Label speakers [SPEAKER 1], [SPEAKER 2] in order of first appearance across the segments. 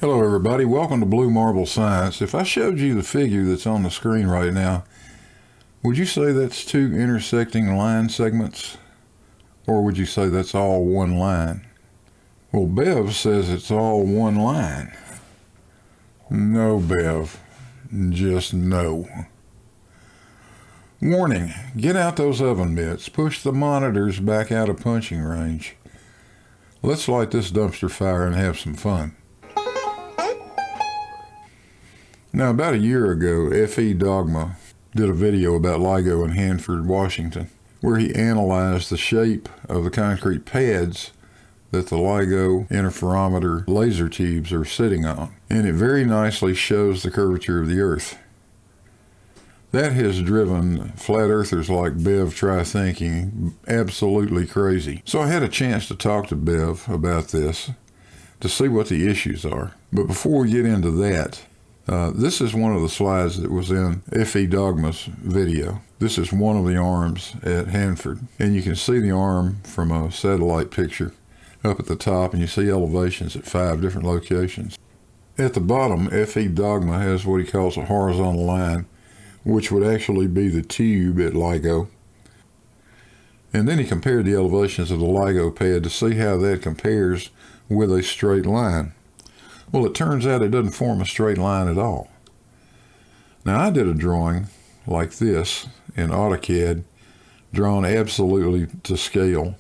[SPEAKER 1] Hello everybody, welcome to Blue Marble Science. If I showed you the figure that's on the screen right now, would you say that's two intersecting line segments? Or would you say that's all one line? Well, Bev says it's all one line. No, Bev, just no. Warning, get out those oven mitts, push the monitors back out of punching range. Let's light this dumpster fire and have some fun. Now, about a year ago, F.E. Dogma did a video about LIGO in Hanford, Washington, where he analyzed the shape of the concrete pads that the LIGO interferometer laser tubes are sitting on, and it very nicely shows the curvature of the Earth. That has driven flat earthers like Bev thinking absolutely crazy. So I had a chance to talk to Bev about this to see what the issues are. But before we get into that, this is one of the slides that was in F.E. Dogma's video. This is one of the arms at Hanford, and you can see the arm from a satellite picture up at the top, and you see elevations at 5 different locations. At the bottom, F.E. Dogma has what he calls a horizontal line, which would actually be the tube at LIGO. And then he compared the elevations of the LIGO pad to see how that compares with a straight line. Well, it turns out it doesn't form a straight line at all. Now, I did a drawing like this in AutoCAD, drawn absolutely to scale.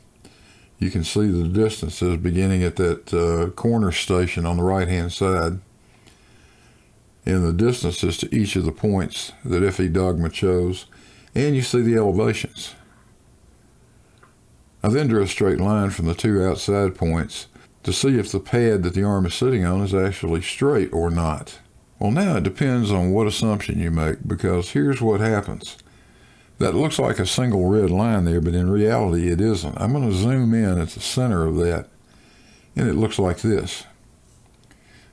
[SPEAKER 1] You can see the distances beginning at that corner station on the right-hand side, and the distances to each of the points that F.E. Dogma chose, and you see the elevations. I then drew a straight line from the 2 outside points to see if the pad that the arm is sitting on is actually straight or not. Well, now it depends on what assumption you make, because here's what happens. That looks like a single red line there, but in reality it isn't. I'm going to zoom in at the center of that, and it looks like this.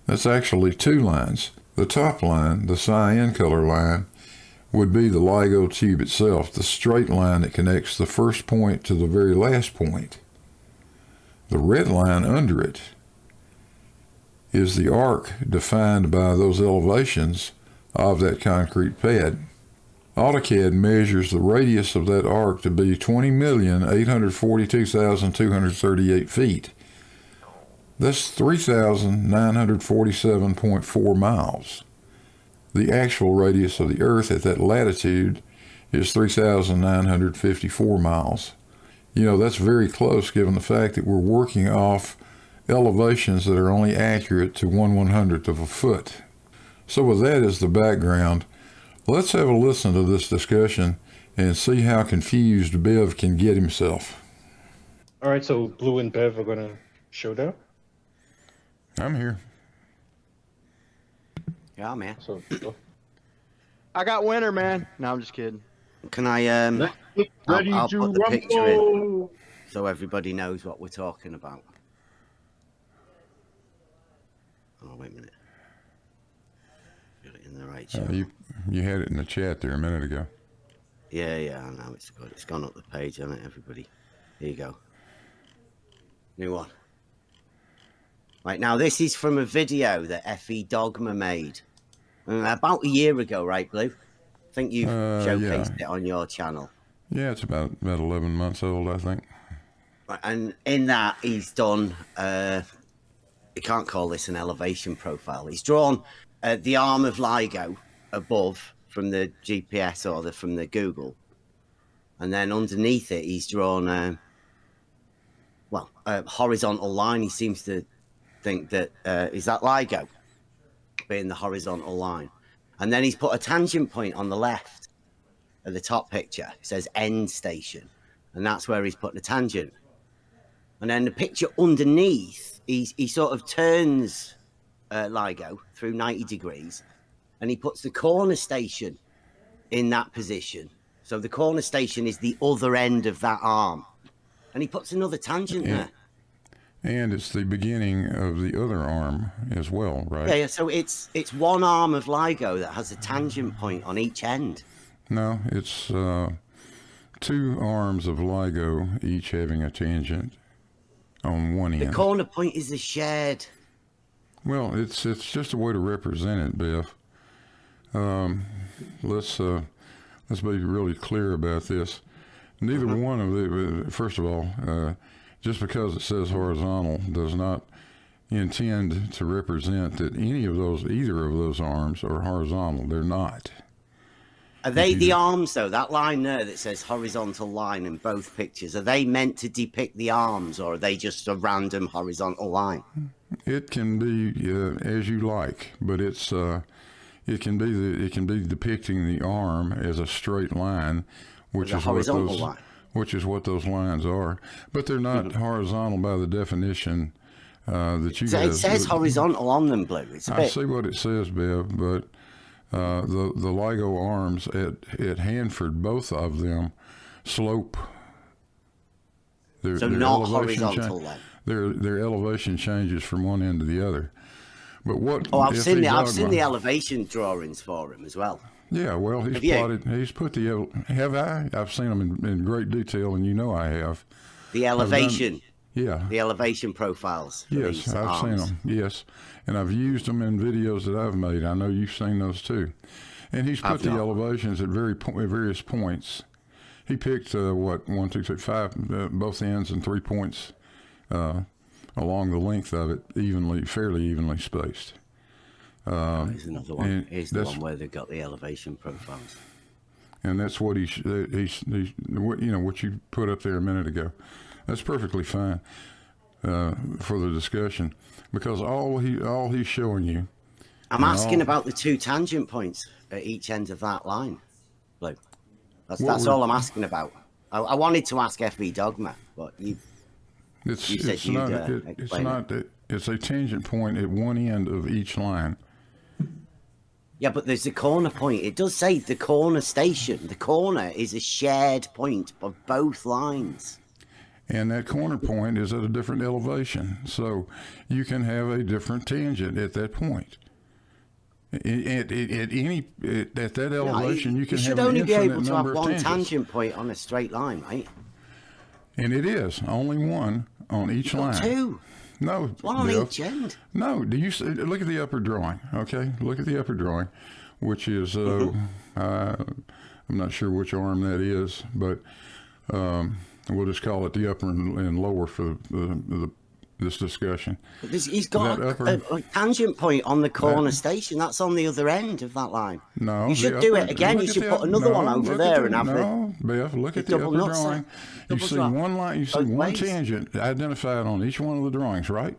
[SPEAKER 1] That's actually 2 lines. The top line, the cyan color line, would be the LIGO tube itself, the straight line that connects the first point to the very last point. The red line under it is the arc defined by those elevations of that concrete pad. AutoCAD measures the radius of that arc to be 20,842,238 feet. That's 3,947.4 miles. The actual radius of the Earth at that latitude is 3,954 miles. You know, that's very close given the fact that we're working off elevations that are only accurate to 1/100th of a foot. So with that as the background, let's have a listen to this discussion and see how confused Bev can get himself.
[SPEAKER 2] All right, so Blue and Bev are going to show down?
[SPEAKER 1] I'm here.
[SPEAKER 3] Yeah, man.
[SPEAKER 2] So,
[SPEAKER 4] I got winner, man. No, I'm just kidding.
[SPEAKER 3] Can I
[SPEAKER 2] ready
[SPEAKER 3] I'll
[SPEAKER 2] to
[SPEAKER 3] put the picture
[SPEAKER 2] rumble.
[SPEAKER 3] in so everybody knows what we're talking about. Oh, wait a minute. Got it in the right channel.
[SPEAKER 1] You had it in the chat there a minute ago.
[SPEAKER 3] Yeah, I know it's good. It's gone up the page, hasn't it, everybody? Here you go. New one. Right, now this is from a video that F.E. Dogma made about a year ago, right, Blue? I think you've showcased it on your channel.
[SPEAKER 1] Yeah, it's about 11 months old, I think.
[SPEAKER 3] Right, and in that, he's done, you can't call this an elevation profile. He's drawn the arm of LIGO above from the GPS or from the Google. And then underneath it, he's drawn, a horizontal line. He seems to think that, is that LIGO being the horizontal line? And then he's put a tangent point on the left of the top picture. It says end station. And that's where he's put the tangent. And then the picture underneath, he sort of turns LIGO through 90 degrees. And he puts the corner station in that position. So the corner station is the other end of that arm. And he puts another tangent there.
[SPEAKER 1] And it's the beginning of the other arm as well, right?
[SPEAKER 3] Yeah, so it's one arm of LIGO that has a tangent point on each end.
[SPEAKER 1] No, it's 2 arms of LIGO, each having a tangent on one end.
[SPEAKER 3] The corner point is a shared
[SPEAKER 1] Well, it's just a way to represent it, Biff. Let's be really clear about this. Neither one of the, first of all, just because it says horizontal does not intend to represent that either of those arms are horizontal. They're not.
[SPEAKER 3] Are they the arms, though? That line there that says horizontal line in both pictures, are they meant to depict the arms, or are they just a random horizontal line?
[SPEAKER 1] It can be as you like, but it can be depicting the arm as a straight line, which is what those lines are. But they're not horizontal by the definition that you guys.
[SPEAKER 3] It says horizontal on them, Blue.
[SPEAKER 1] I see what it says, Bev, but the LIGO arms at Hanford, both of them slope.
[SPEAKER 3] So not horizontal then.
[SPEAKER 1] Their elevation changes from one end to the other. But what?
[SPEAKER 3] Oh, I've seen the elevation drawings for him as well.
[SPEAKER 1] Yeah, well, he's put the. Have I? I've seen them in great detail, and you know I have.
[SPEAKER 3] The elevation.
[SPEAKER 1] Yeah.
[SPEAKER 3] The elevation profiles.
[SPEAKER 1] Yes, I've seen them. Yes, and I've used them in videos that I've made. I know you've seen those too. And he's put the elevations at various points. He picked 1, 2, 3, 5, both ends and 3 points along the length of it, fairly evenly spaced.
[SPEAKER 3] Here's another one. Here's the one where they've got the elevation profiles.
[SPEAKER 1] And that's what he's what you put up there a minute ago. That's perfectly fine for the discussion, because all he's showing you.
[SPEAKER 3] I'm asking about the 2 tangent points at each end of that line, Blue. That's all I'm asking about. I wanted to ask FB Dogma, but you said you'd explain it.
[SPEAKER 1] It's a tangent point at one end of each line.
[SPEAKER 3] Yeah, but there's the corner point. It does say the corner station. The corner is a shared point of both lines.
[SPEAKER 1] And that corner point is at a different elevation. So you can have a different tangent at that point. At that elevation, you can have an infinite number of tangents. You should only be able to have one
[SPEAKER 3] tangent point on a straight line, right?
[SPEAKER 1] And it is only one on each line.
[SPEAKER 3] 2.
[SPEAKER 1] No,
[SPEAKER 3] one on each end.
[SPEAKER 1] No, do you look at the upper drawing? Okay, look at the upper drawing, which is I'm not sure which arm that is, but we'll just call it the upper and lower for this discussion.
[SPEAKER 3] But he's got a tangent point on the corner station. That's on the other end of that line.
[SPEAKER 1] No,
[SPEAKER 3] you should do it again. You should put another one over there and have
[SPEAKER 1] Beth, look at the upper drawing. You see one line. You see one tangent identified on each one of the drawings, right?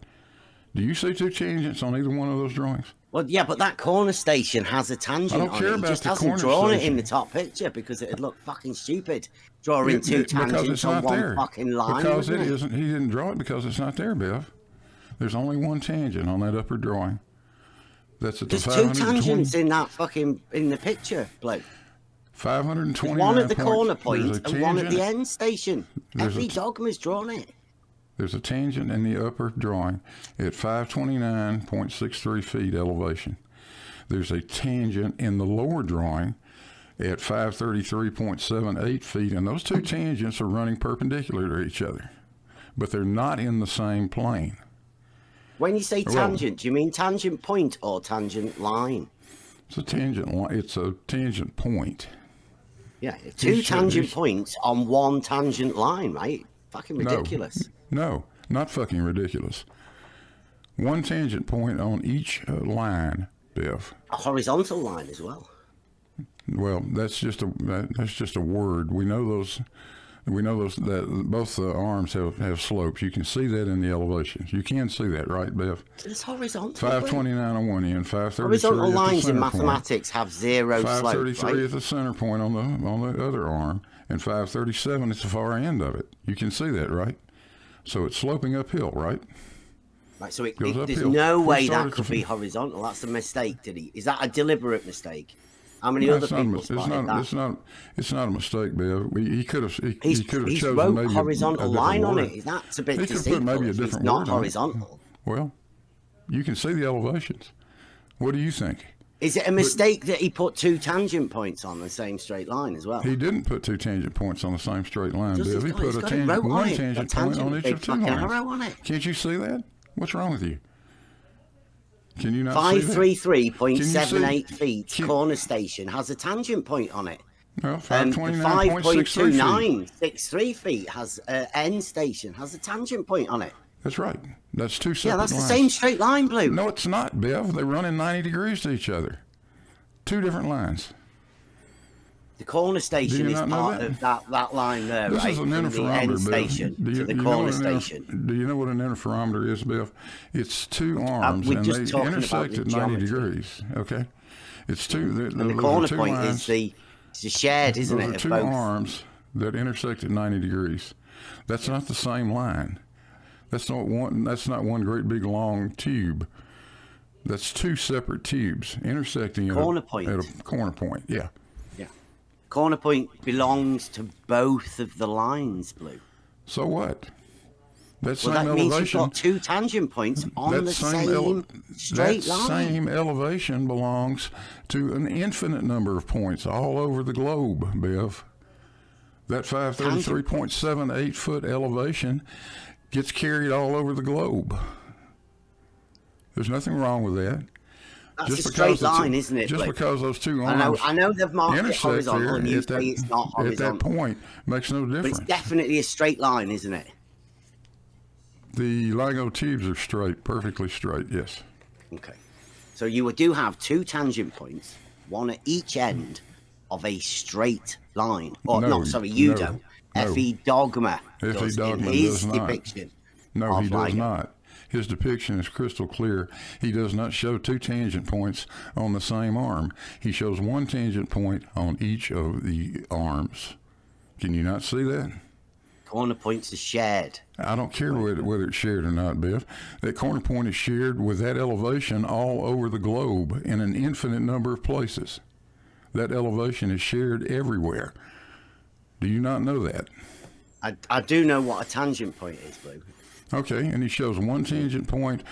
[SPEAKER 1] Do you see 2 tangents on either one of those drawings?
[SPEAKER 3] Well, yeah, but that corner station has a tangent on it. He just hasn't drawn it in the top picture because it'd look fucking stupid drawing 2 tangents on one fucking line.
[SPEAKER 1] Because it isn't. He didn't draw it because it's not there, Bev. There's only one tangent on that upper drawing. That's at the 520.
[SPEAKER 3] There's 2 tangents in that fucking in the picture, Blake.
[SPEAKER 1] 529.
[SPEAKER 3] One at the corner point and one at the end station. Every Dogma's drawn it.
[SPEAKER 1] There's a tangent in the upper drawing at 529.63 feet elevation. There's a tangent in the lower drawing at 533.78 feet, and those 2 tangents are running perpendicular to each other, but they're not in the same plane.
[SPEAKER 3] When you say tangent, do you mean tangent point or tangent line?
[SPEAKER 1] It's a tangent line. It's a tangent point.
[SPEAKER 3] Yeah, 2 tangent points on one tangent line, right? Fucking ridiculous.
[SPEAKER 1] No, not fucking ridiculous. One tangent point on each line, Biff.
[SPEAKER 3] A horizontal line as well.
[SPEAKER 1] Well, that's just a word. We know those that both the arms have slopes. You can see that in the elevations. You can see that, right, Bev?
[SPEAKER 3] It's horizontal.
[SPEAKER 1] 529 on one end, 533
[SPEAKER 3] horizontal lines in
[SPEAKER 1] mathematics
[SPEAKER 3] mathematics have 0 slope.
[SPEAKER 1] 533
[SPEAKER 3] right?
[SPEAKER 1] at the center point on the other arm, and 537 at the far end of it. You can see that, right? So it's sloping uphill, right?
[SPEAKER 3] Right. So there's no way that could be horizontal. That's a mistake, Is that a deliberate mistake? How many other people spotted that?
[SPEAKER 1] It's not a mistake, Bill. He could have chosen
[SPEAKER 3] wrote
[SPEAKER 1] maybe
[SPEAKER 3] horizontal line on
[SPEAKER 1] word.
[SPEAKER 3] it. That's a bit
[SPEAKER 1] He could put maybe a different
[SPEAKER 3] it's not
[SPEAKER 1] word
[SPEAKER 3] horizontal.
[SPEAKER 1] Well, you can see the elevations. What do you think?
[SPEAKER 3] Is it a mistake that he put 2 tangent points on the same straight line as well?
[SPEAKER 1] He didn't put 2 tangent points on the same straight line, Bill. He put one tangent point on each of 2 lines. Can't you see that? What's wrong with you? Can you not see that?
[SPEAKER 3] 533.78 feet
[SPEAKER 1] Can-
[SPEAKER 3] corner station has a tangent point on it.
[SPEAKER 1] Well,
[SPEAKER 3] The
[SPEAKER 1] 529.63 feet.
[SPEAKER 3] 5.2963 feet has end station has a tangent point on it.
[SPEAKER 1] That's right. That's two
[SPEAKER 3] Yeah,
[SPEAKER 1] separate
[SPEAKER 3] that's
[SPEAKER 1] lines.
[SPEAKER 3] the same straight line, Blue.
[SPEAKER 1] No, it's not, Bev. They run in 90 degrees to each other. Two different lines.
[SPEAKER 3] The corner
[SPEAKER 1] Do
[SPEAKER 3] station
[SPEAKER 1] you
[SPEAKER 3] is
[SPEAKER 1] not know
[SPEAKER 3] part
[SPEAKER 1] that?
[SPEAKER 3] of that line there,
[SPEAKER 1] This
[SPEAKER 3] right?
[SPEAKER 1] is an
[SPEAKER 3] From the end
[SPEAKER 1] interferometer, Bev.
[SPEAKER 3] station
[SPEAKER 1] Do
[SPEAKER 3] to
[SPEAKER 1] you
[SPEAKER 3] the
[SPEAKER 1] know
[SPEAKER 3] corner
[SPEAKER 1] what an
[SPEAKER 3] station.
[SPEAKER 1] Do you know what an interferometer is, Bev? It's two arms,
[SPEAKER 3] we're
[SPEAKER 1] and
[SPEAKER 3] just
[SPEAKER 1] they
[SPEAKER 3] talking about
[SPEAKER 1] intersect
[SPEAKER 3] the
[SPEAKER 1] at 90
[SPEAKER 3] geometry.
[SPEAKER 1] degrees. Okay? It's two.
[SPEAKER 3] And the corner point is the shared, isn't
[SPEAKER 1] Those
[SPEAKER 3] it?
[SPEAKER 1] are
[SPEAKER 3] Of
[SPEAKER 1] two
[SPEAKER 3] both.
[SPEAKER 1] arms that intersect at 90 degrees. That's not the same line. That's not one great big long tube. That's two separate tubes intersecting
[SPEAKER 3] Corner
[SPEAKER 1] at
[SPEAKER 3] point.
[SPEAKER 1] a corner point. Yeah.
[SPEAKER 3] Yeah. Corner point belongs to both of the lines, Blue.
[SPEAKER 1] So what? That
[SPEAKER 3] Well,
[SPEAKER 1] same
[SPEAKER 3] that means you've
[SPEAKER 1] elevation.
[SPEAKER 3] got two tangent points on
[SPEAKER 1] That
[SPEAKER 3] the
[SPEAKER 1] same
[SPEAKER 3] same straight
[SPEAKER 1] that
[SPEAKER 3] line.
[SPEAKER 1] same elevation belongs to an infinite number of points all over the globe, Bev. That 533.78 foot elevation gets carried all over the globe. There's nothing wrong with that.
[SPEAKER 3] That's a straight line, isn't it?
[SPEAKER 1] Just
[SPEAKER 3] Blue?
[SPEAKER 1] because those two arms
[SPEAKER 3] I know they've marked it
[SPEAKER 1] intersect
[SPEAKER 3] horizontal,
[SPEAKER 1] there
[SPEAKER 3] and you
[SPEAKER 1] at that,
[SPEAKER 3] say it's not
[SPEAKER 1] at
[SPEAKER 3] horizontal.
[SPEAKER 1] that point makes no
[SPEAKER 3] But
[SPEAKER 1] difference.
[SPEAKER 3] it's definitely a straight line, isn't it?
[SPEAKER 1] The LIGO tubes are straight, perfectly straight, yes.
[SPEAKER 3] Okay. So you do have two tangent points, one at each end of a straight line. Or,
[SPEAKER 1] No,
[SPEAKER 3] you
[SPEAKER 1] no,
[SPEAKER 3] don't.
[SPEAKER 1] no.
[SPEAKER 3] F.E. Dogma
[SPEAKER 1] F.E.
[SPEAKER 3] does
[SPEAKER 1] Dogma
[SPEAKER 3] in his
[SPEAKER 1] does not.
[SPEAKER 3] depiction.
[SPEAKER 1] No,
[SPEAKER 3] of
[SPEAKER 1] he does
[SPEAKER 3] LIGO.
[SPEAKER 1] not. His depiction is crystal clear. He does not show two tangent points on the same arm. He shows one tangent point on each of the arms. Can you not see that?
[SPEAKER 3] Corner points are shared.
[SPEAKER 1] I don't care whether it's shared or not, Biff. That corner point is shared with that elevation all over the globe in an infinite number of places. That elevation is shared everywhere. Do you not know that?
[SPEAKER 3] I do know what a tangent point is, Blue.
[SPEAKER 1] Okay, and he shows one tangent point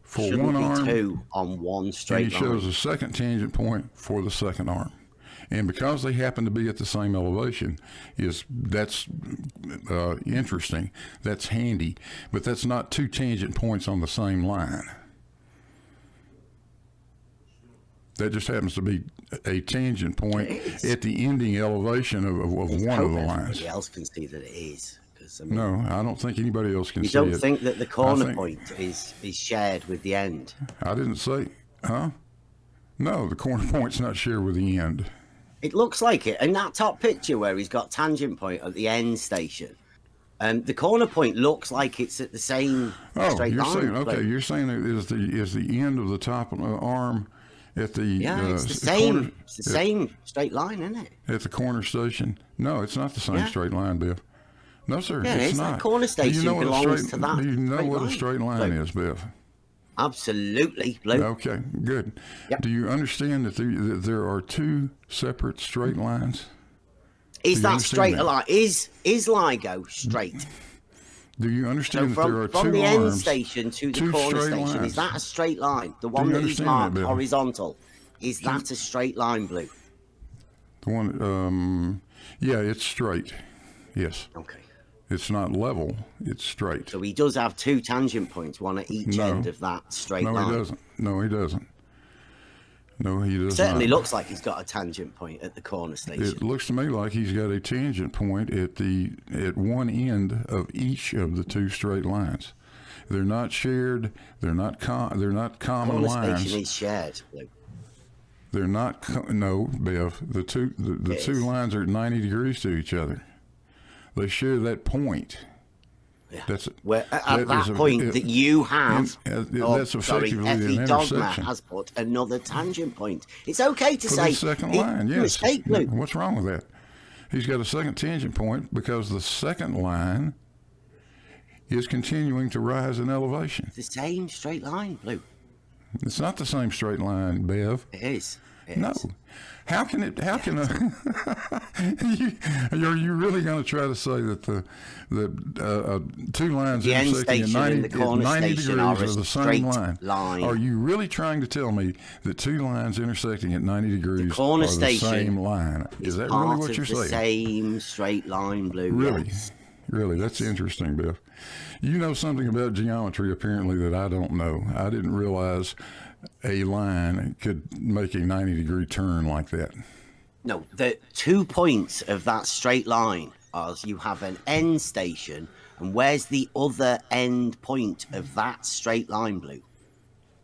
[SPEAKER 1] for
[SPEAKER 3] Shouldn't
[SPEAKER 1] one
[SPEAKER 3] be
[SPEAKER 1] arm.
[SPEAKER 3] two on one
[SPEAKER 1] And he
[SPEAKER 3] straight
[SPEAKER 1] shows
[SPEAKER 3] line.
[SPEAKER 1] a second tangent point for the second arm. And because they happen to be at the same elevation, that's interesting. That's handy. But that's not two tangent points on the same line. That just happens to be a tangent point at the ending elevation of one of the lines.
[SPEAKER 3] Everybody else can see that it is. 'Cause,
[SPEAKER 1] No, I don't think anybody else can
[SPEAKER 3] you
[SPEAKER 1] see it.
[SPEAKER 3] don't think that the corner
[SPEAKER 1] think-
[SPEAKER 3] point is shared with the end?
[SPEAKER 1] I didn't say, huh? No, the corner point's not shared with the end.
[SPEAKER 3] It looks like it. In that top picture where he's got tangent point at the end station, the corner point looks like it's at the same straight
[SPEAKER 1] you're
[SPEAKER 3] line.
[SPEAKER 1] saying okay.
[SPEAKER 3] Like,
[SPEAKER 1] You're saying it is the end of the top arm at the
[SPEAKER 3] yeah, it's the same.
[SPEAKER 1] corner,
[SPEAKER 3] It's the same straight line, isn't it?
[SPEAKER 1] at the corner station. No, it's not the same
[SPEAKER 3] Yeah.
[SPEAKER 1] straight line, Biff. No, sir,
[SPEAKER 3] Yeah, it
[SPEAKER 1] it's
[SPEAKER 3] is. That
[SPEAKER 1] not.
[SPEAKER 3] corner station
[SPEAKER 1] do you know what
[SPEAKER 3] belongs
[SPEAKER 1] a straight,
[SPEAKER 3] to that
[SPEAKER 1] Do you know
[SPEAKER 3] straight
[SPEAKER 1] what a
[SPEAKER 3] line.
[SPEAKER 1] straight line is, Biff?
[SPEAKER 3] Absolutely, Blue.
[SPEAKER 1] Okay, good.
[SPEAKER 3] Yep.
[SPEAKER 1] Do you understand that there are two separate straight lines?
[SPEAKER 3] Is
[SPEAKER 1] you
[SPEAKER 3] that
[SPEAKER 1] understand
[SPEAKER 3] straight
[SPEAKER 1] that?
[SPEAKER 3] line? Is LIGO straight?
[SPEAKER 1] Do you
[SPEAKER 3] So
[SPEAKER 1] understand that there are
[SPEAKER 3] from
[SPEAKER 1] two
[SPEAKER 3] the end
[SPEAKER 1] arms?
[SPEAKER 3] station to the
[SPEAKER 1] two
[SPEAKER 3] corner
[SPEAKER 1] straight
[SPEAKER 3] station,
[SPEAKER 1] lines.
[SPEAKER 3] is that a straight line? The one
[SPEAKER 1] you
[SPEAKER 3] that is
[SPEAKER 1] understand that,
[SPEAKER 3] marked
[SPEAKER 1] Bill?
[SPEAKER 3] horizontal, is that a straight line, Blue?
[SPEAKER 1] The one, yeah, it's straight. Yes.
[SPEAKER 3] Okay.
[SPEAKER 1] It's not level, it's straight.
[SPEAKER 3] So he does have two tangent points, one at each
[SPEAKER 1] No.
[SPEAKER 3] end of that straight
[SPEAKER 1] No,
[SPEAKER 3] line.
[SPEAKER 1] he doesn't. No, he doesn't. No, he does
[SPEAKER 3] Certainly
[SPEAKER 1] not.
[SPEAKER 3] looks like he's got a tangent point at the corner station.
[SPEAKER 1] It looks to me like he's got a tangent point at one end of each of the two straight lines. They're not shared. They're not common
[SPEAKER 3] corner
[SPEAKER 1] lines.
[SPEAKER 3] station is shared, Blue.
[SPEAKER 1] They're not. No, Bev. The two
[SPEAKER 3] It
[SPEAKER 1] two
[SPEAKER 3] is.
[SPEAKER 1] lines are at 90 degrees to each other. They share that point.
[SPEAKER 3] Yeah.
[SPEAKER 1] That's
[SPEAKER 3] Where at
[SPEAKER 1] that
[SPEAKER 3] that
[SPEAKER 1] is a-
[SPEAKER 3] point
[SPEAKER 1] it-
[SPEAKER 3] that you have,
[SPEAKER 1] that's effectively an
[SPEAKER 3] F.E. Dogma
[SPEAKER 1] intersection.
[SPEAKER 3] has put another tangent point. It's okay to
[SPEAKER 1] For
[SPEAKER 3] say
[SPEAKER 1] the second
[SPEAKER 3] it-
[SPEAKER 1] line, yes.
[SPEAKER 3] mistake, Blue.
[SPEAKER 1] What's wrong with that? He's got a second tangent point because the second line is continuing to rise in elevation.
[SPEAKER 3] It's the same straight line, Blue.
[SPEAKER 1] It's not the same straight line, Bev.
[SPEAKER 3] It is. It
[SPEAKER 1] No.
[SPEAKER 3] is.
[SPEAKER 1] How can it? How can are you really going to try to say that the two lines
[SPEAKER 3] The end
[SPEAKER 1] intersecting at
[SPEAKER 3] station
[SPEAKER 1] 90,
[SPEAKER 3] and the corner
[SPEAKER 1] at 90
[SPEAKER 3] station
[SPEAKER 1] degrees
[SPEAKER 3] are a
[SPEAKER 1] are the same
[SPEAKER 3] straight
[SPEAKER 1] line?
[SPEAKER 3] line.
[SPEAKER 1] Are you really trying to tell me that two lines intersecting at 90 degrees
[SPEAKER 3] corner
[SPEAKER 1] are the
[SPEAKER 3] same
[SPEAKER 1] same line? Is that really
[SPEAKER 3] Part
[SPEAKER 1] what
[SPEAKER 3] of
[SPEAKER 1] you're
[SPEAKER 3] the
[SPEAKER 1] saying?
[SPEAKER 3] same straight line, Blue.
[SPEAKER 1] Really?
[SPEAKER 3] Yes.
[SPEAKER 1] Really, that's interesting, Biff. You know something about geometry apparently that I don't know. I didn't realize a line could make a 90-degree turn like that.
[SPEAKER 3] No, the 2 points of that straight line are you have an end station, and where's the other end point of that straight line, Blue?